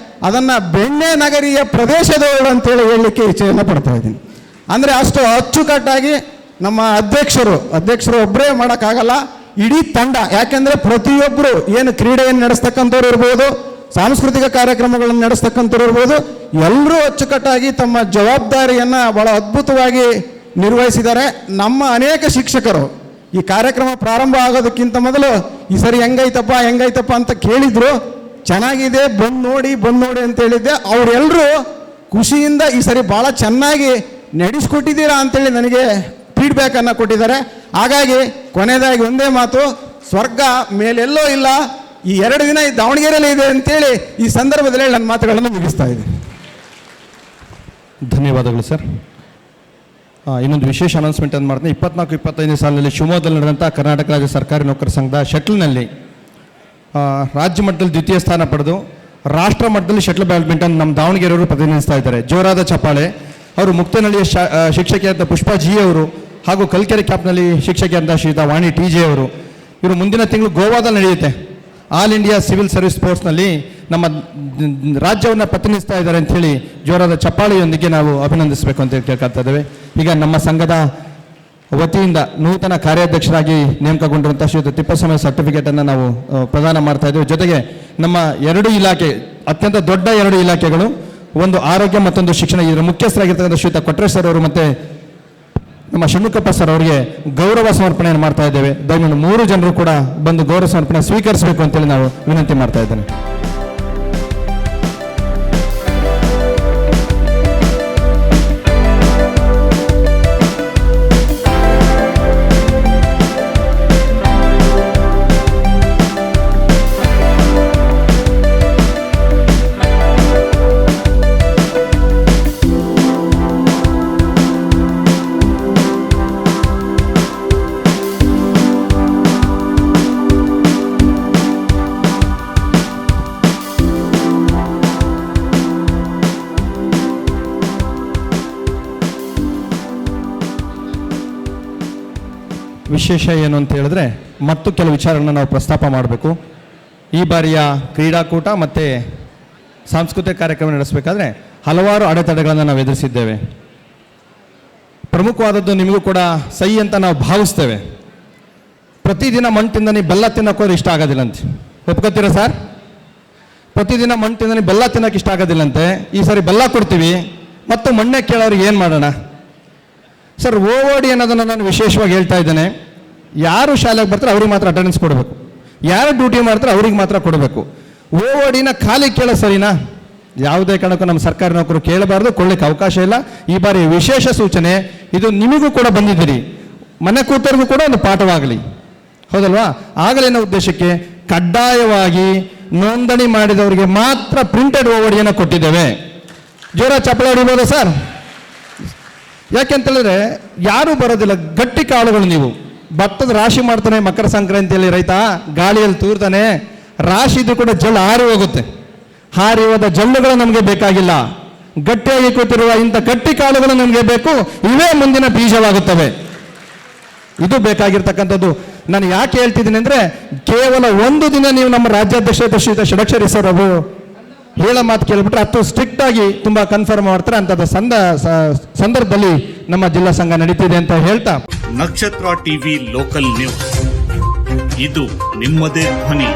ಅದನ್ನು ಬೆಣ್ಣೆ ನಗರಿಯ ಪ್ರದೇಶದೋಳ್ ಅಂತೇಳಿ ಹೇಳಲಿಕ್ಕೆ ಇಚ್ಛೆಯನ್ನು ಪಡ್ತಾ ಇದ್ದೀನಿ. ಅಂದರೆ ಅಷ್ಟು ಅಚ್ಚುಕಟ್ಟಾಗಿ ನಮ್ಮ ಅಧ್ಯಕ್ಷರು ಒಬ್ಬರೇ ಮಾಡೋಕ್ಕಾಗಲ್ಲ, ಇಡೀ ತಂಡ. ಯಾಕೆಂದರೆ ಪ್ರತಿಯೊಬ್ಬರು ಏನು ಕ್ರೀಡೆಯನ್ನು ನಡೆಸ್ತಕ್ಕಂಥವ್ರು ಇರ್ಬೋದು, ಸಾಂಸ್ಕೃತಿಕ ಕಾರ್ಯಕ್ರಮಗಳನ್ನು ನಡೆಸ್ತಕ್ಕಂಥವ್ರು ಇರ್ಬೋದು, ಎಲ್ಲರೂ ಅಚ್ಚುಕಟ್ಟಾಗಿ ತಮ್ಮ ಜವಾಬ್ದಾರಿಯನ್ನು ಭಾಳ ಅದ್ಭುತವಾಗಿ ನಿರ್ವಹಿಸಿದ್ದಾರೆ. ನಮ್ಮ ಅನೇಕ ಶಿಕ್ಷಕರು ಈ ಕಾರ್ಯಕ್ರಮ ಪ್ರಾರಂಭ ಆಗೋದಕ್ಕಿಂತ ಮೊದಲು ಈ ಸರಿ ಹೆಂಗೈತಪ್ಪ ಅಂತ ಕೇಳಿದ್ರು. ಚೆನ್ನಾಗಿದೆ, ಬಂದು ನೋಡಿ ಅಂತ ಹೇಳಿದ್ದೆ. ಅವರೆಲ್ಲರೂ ಖುಷಿಯಿಂದ ಈ ಸರಿ ಭಾಳ ಚೆನ್ನಾಗಿ ನಡೆಸ್ಕೊಟ್ಟಿದ್ದೀರಾ ಅಂತೇಳಿ ನನಗೆ ಫೀಡ್ಬ್ಯಾಕನ್ನು ಕೊಟ್ಟಿದ್ದಾರೆ. ಹಾಗಾಗಿ ಕೊನೆಯದಾಗಿ ಒಂದೇ ಮಾತು, ಸ್ವರ್ಗ ಮೇಲೆಲ್ಲೋ ಇಲ್ಲ, ಈ 2 ದಿನ ಈ ದಾವಣಗೆರೆಯಲ್ಲಿ ಇದೆ ಅಂತೇಳಿ ಈ ಸಂದರ್ಭದಲ್ಲಿ ನನ್ನ ಮಾತುಗಳನ್ನು ಮುಗಿಸ್ತಾ ಇದ್ದೀನಿ. ಧನ್ಯವಾದಗಳು ಸರ್. ಇನ್ನೊಂದು ವಿಶೇಷ ಅನೌನ್ಸ್ಮೆಂಟ್ ಅಂತ ಮಾಡ್ತೀನಿ. 24-25 ಸಾಲಿನಲ್ಲಿ ಶಿವಮೊಗ್ಗದಲ್ಲಿ ನಡೆದಂಥ ಕರ್ನಾಟಕ ರಾಜ್ಯ ಸರ್ಕಾರಿ ನೌಕರ ಸಂಘದ ಶಟ್ಲ್ನಲ್ಲಿ ರಾಜ್ಯ ಮಟ್ಟದಲ್ಲಿ 2ಯ ಸ್ಥಾನ ಪಡೆದು ರಾಷ್ಟ್ರ ಮಟ್ಟದಲ್ಲಿ ಶಟ್ಲ್ ಬ್ಯಾಡ್ಮಿಂಟನ್ ನಮ್ಮ ದಾವಣಗೆರೆಯವರು ಪ್ರತಿನಿಧಿಸ್ತಾ ಇದ್ದಾರೆ. ಜೋರಾದ ಚಪ್ಪಾಳೆ. ಅವರು ಮುಕ್ತನಹಳ್ಳಿಯ ಶಿಕ್ಷಕಿಯಾದ ಪುಷ್ಪಾ ಜಿ ಅವರು ಹಾಗೂ ಕಲ್ಕೆರೆ ಕ್ಯಾಪ್ನಲ್ಲಿ ಶಿಕ್ಷಕಿಯಾದ ಶ್ರೀತಾ ವಾಣಿ TJ ಅವರು. ಇವರು ಮುಂದಿನ ತಿಂಗಳು ಗೋವಾದಲ್ಲಿ ನಡೆಯುತ್ತೆ ಆಲ್ ಇಂಡಿಯಾ ಸಿವಿಲ್ ಸರ್ವಿಸ್ ಸ್ಪೋರ್ಟ್ಸ್ನಲ್ಲಿ ನಮ್ಮ ರಾಜ್ಯವನ್ನು ಪ್ರತಿನಿಧಿಸ್ತಾ ಇದ್ದಾರೆ ಅಂಥೇಳಿ ಜೋರಾದ ಚಪ್ಪಾಳೆಯೊಂದಿಗೆ ನಾವು ಅಭಿನಂದಿಸಬೇಕು ಅಂತ ಕೇಳ್ಕೊಳ್ತಾ ಇದ್ದೇವೆ. ಈಗ ನಮ್ಮ ಸಂಘದ ವತಿಯಿಂದ ನೂತನ ಕಾರ್ಯಾಧ್ಯಕ್ಷರಾಗಿ ನೇಮಕಗೊಂಡಿರುವಂಥ ಶ್ರೀಯುತ ತಿಪ್ಪಸ್ವಾಮಿ ಸರ್ಟಿಫಿಕೇಟನ್ನು ನಾವು ಪ್ರದಾನ ಮಾಡ್ತಾ ಇದ್ದೇವೆ. ಜೊತೆಗೆ ನಮ್ಮ ಎರಡು ಇಲಾಖೆ, ಅತ್ಯಂತ ದೊಡ್ಡ ಎರಡು ಇಲಾಖೆಗಳು, ಒಂದು ಆರೋಗ್ಯ ಮತ್ತೊಂದು ಶಿಕ್ಷಣ, ಇದರ ಮುಖ್ಯಸ್ಥರಾಗಿರ್ತಕ್ಕಂಥ ಶ್ರೀಯುತ ಕೊಟ್ರೇಶ್ ಸರ್ ಅವರು ಮತ್ತು ನಮ್ಮ ಷಣ್ಮುಖಪ್ಪ ಸರ್ ಅವರಿಗೆ ಗೌರವ ಸಮರ್ಪಣೆಯನ್ನು ಮಾಡ್ತಾ ಇದ್ದೇವೆ. ದಯವಿಟ್ಟು 3 ಜನರು ಕೂಡ ಬಂದು ಗೌರವ ಸಮರ್ಪಣೆ ಸ್ವೀಕರಿಸಬೇಕು ಅಂತೇಳಿ ನಾವು ವಿನಂತಿ ಮಾಡ್ತಾ ಇದ್ದೇನೆ. ವಿಶೇಷ ಏನು ಅಂತ ಹೇಳಿದ್ರೆ ಮತ್ತು ಕೆಲವು ವಿಚಾರಗಳನ್ನ ನಾವು ಪ್ರಸ್ತಾಪ ಮಾಡಬೇಕು. ಈ ಬಾರಿಯ ಕ್ರೀಡಾಕೂಟ ಮತ್ತು ಸಾಂಸ್ಕೃತಿಕ ಕಾರ್ಯಕ್ರಮ ನಡೆಸಬೇಕಾದ್ರೆ ಹಲವಾರು ಅಡೆತಡೆಗಳನ್ನು ನಾವು ಎದುರಿಸಿದ್ದೇವೆ. ಪ್ರಮುಖವಾದದ್ದು ನಿಮಗೂ ಕೂಡ ಸಹಿ ಅಂತ ನಾವು ಭಾವಿಸ್ತೇವೆ. ಪ್ರತಿದಿನ ಮಣ್ಣು ತಿಂದನಿ ಬೆಲ್ಲ ತಿನ್ನೋಕೋದ್ರೆ ಇಷ್ಟ ಆಗೋದಿಲ್ಲಂತೆ, ಒಪ್ಕೋತೀರಾ ಸರ್? ಪ್ರತಿದಿನ ಮಣ್ಣು ತಿಂದನಿ ಬೆಲ್ಲ ತಿನ್ನೋಕೆ ಇಷ್ಟ ಆಗೋದಿಲ್ಲಂತೆ. ಈ ಸಾರಿ ಬೆಲ್ಲ ಕೊಡ್ತೀವಿ ಮತ್ತು ಮಣ್ಣೆ ಕೇಳೋರಿಗೆ ಏನು ಮಾಡೋಣ ಸರ್? OOD ಅನ್ನೋದನ್ನು ನಾನು ವಿಶೇಷವಾಗಿ ಹೇಳ್ತಾ ಇದ್ದೇನೆ. ಯಾರು ಶಾಲೆಗೆ ಬರ್ತಾರೆ ಅವ್ರಿಗೆ ಮಾತ್ರ ಅಟೆಂಡೆನ್ಸ್ ಕೊಡಬೇಕು, ಯಾರು ಡ್ಯೂಟಿ ಮಾಡ್ತಾರೆ ಅವ್ರಿಗೆ ಮಾತ್ರ ಕೊಡಬೇಕು. OODನ ಖಾಲಿ ಕೇಳೋ ಸರಿನಾ? ಯಾವುದೇ ಕಾರಣಕ್ಕೂ ನಮ್ಮ ಸರ್ಕಾರಿ ನೌಕರು ಕೇಳಬಾರ್ದು, ಕೊಡ್ಲಿಕ್ಕೆ ಅವಕಾಶ ಇಲ್ಲ. ಈ ಬಾರಿ ವಿಶೇಷ ಸೂಚನೆ ಇದು ನಿಮಗೂ ಕೂಡ ಬಂದಿದ್ದೀರಿ, ಮನೆ ಕೂತರಿಗೂ ಕೂಡ ಒಂದು ಪಾಠವಾಗಲಿ, ಹೌದಲ್ವಾ? ಆಗಲಿನ ಉದ್ದೇಶಕ್ಕೆ ಕಡ್ಡಾಯವಾಗಿ ನೋಂದಣಿ ಮಾಡಿದವರಿಗೆ ಮಾತ್ರ ಪ್ರಿಂಟೆಡ್ OODಯನ್ನು ಕೊಟ್ಟಿದ್ದೇವೆ. ಜೋರ ಚಪ್ಪಳ ಹೊಡಿಬೋದಾ ಸರ್? ಯಾಕೆಂತೇಳಿದ್ರೆ ಯಾರೂ ಬರೋದಿಲ್ಲ, ಗಟ್ಟಿ ಕಾಳುಗಳು. ನೀವು ಭತ್ತದ ರಾಶಿ ಮಾಡ್ತಾನೆ ಮಕರ ಸಂಕ್ರಾಂತಿಯಲ್ಲಿ ರೈತ, ಗಾಳಿಯಲ್ಲಿ ತೂರ್ತಾನೆ, ರಾಶಿ ಇದ್ರೂ ಕೂಡ ಜಲ್ಲು ಹಾರಿ ಹೋಗುತ್ತೆ. ಹಾರಿ ಹೋದ ಜಲ್ಲುಗಳು ನಮಗೆ ಬೇಕಾಗಿಲ್ಲ, ಗಟ್ಟಿಯಾಗಿ ಕೂತಿರುವ ಇಂಥ ಗಟ್ಟಿ ಕಾಳುಗಳು ನಮಗೆ ಬೇಕು. ಇವೇ ಮುಂದಿನ ಬೀಜವಾಗುತ್ತವೆ. ಇದು ಬೇಕಾಗಿರ್ತಕ್ಕಂಥದ್ದು. ನಾನು ಯಾಕೆ ಹೇಳ್ತಿದ್ದೀನಿ ಅಂದರೆ, ಕೇವಲ ಒಂದು ದಿನ ನೀವು ನಮ್ಮ ರಾಜ್ಯಾಧ್ಯಕ್ಷ ಶ್ರೀಯುತ ಷಡಕ್ಷರಿ ಸರ್ ಅವರು ಹೇಳೋ ಮಾತು ಕೇಳಿಬಿಟ್ರೆ ಅದು ಸ್ಟ್ರಿಕ್ಟ್ ಆಗಿ ತುಂಬ ಕನ್ಫರ್ಮ್ ಮಾಡ್ತಾರೆ. ಅಂಥದ್ದು ಸಂದರ್ಭದಲ್ಲಿ ನಮ್ಮ ಜಿಲ್ಲಾ ಸಂಘ ನಡೀತಿದೆ ಅಂತ ಹೇಳ್ತಾ, ನಕ್ಷತ್ರ ಟಿವಿ ಲೋಕಲ್ ನ್ಯೂಸ್, ಇದು ನಿಮ್ಮದೇ ಧ್ವನಿ.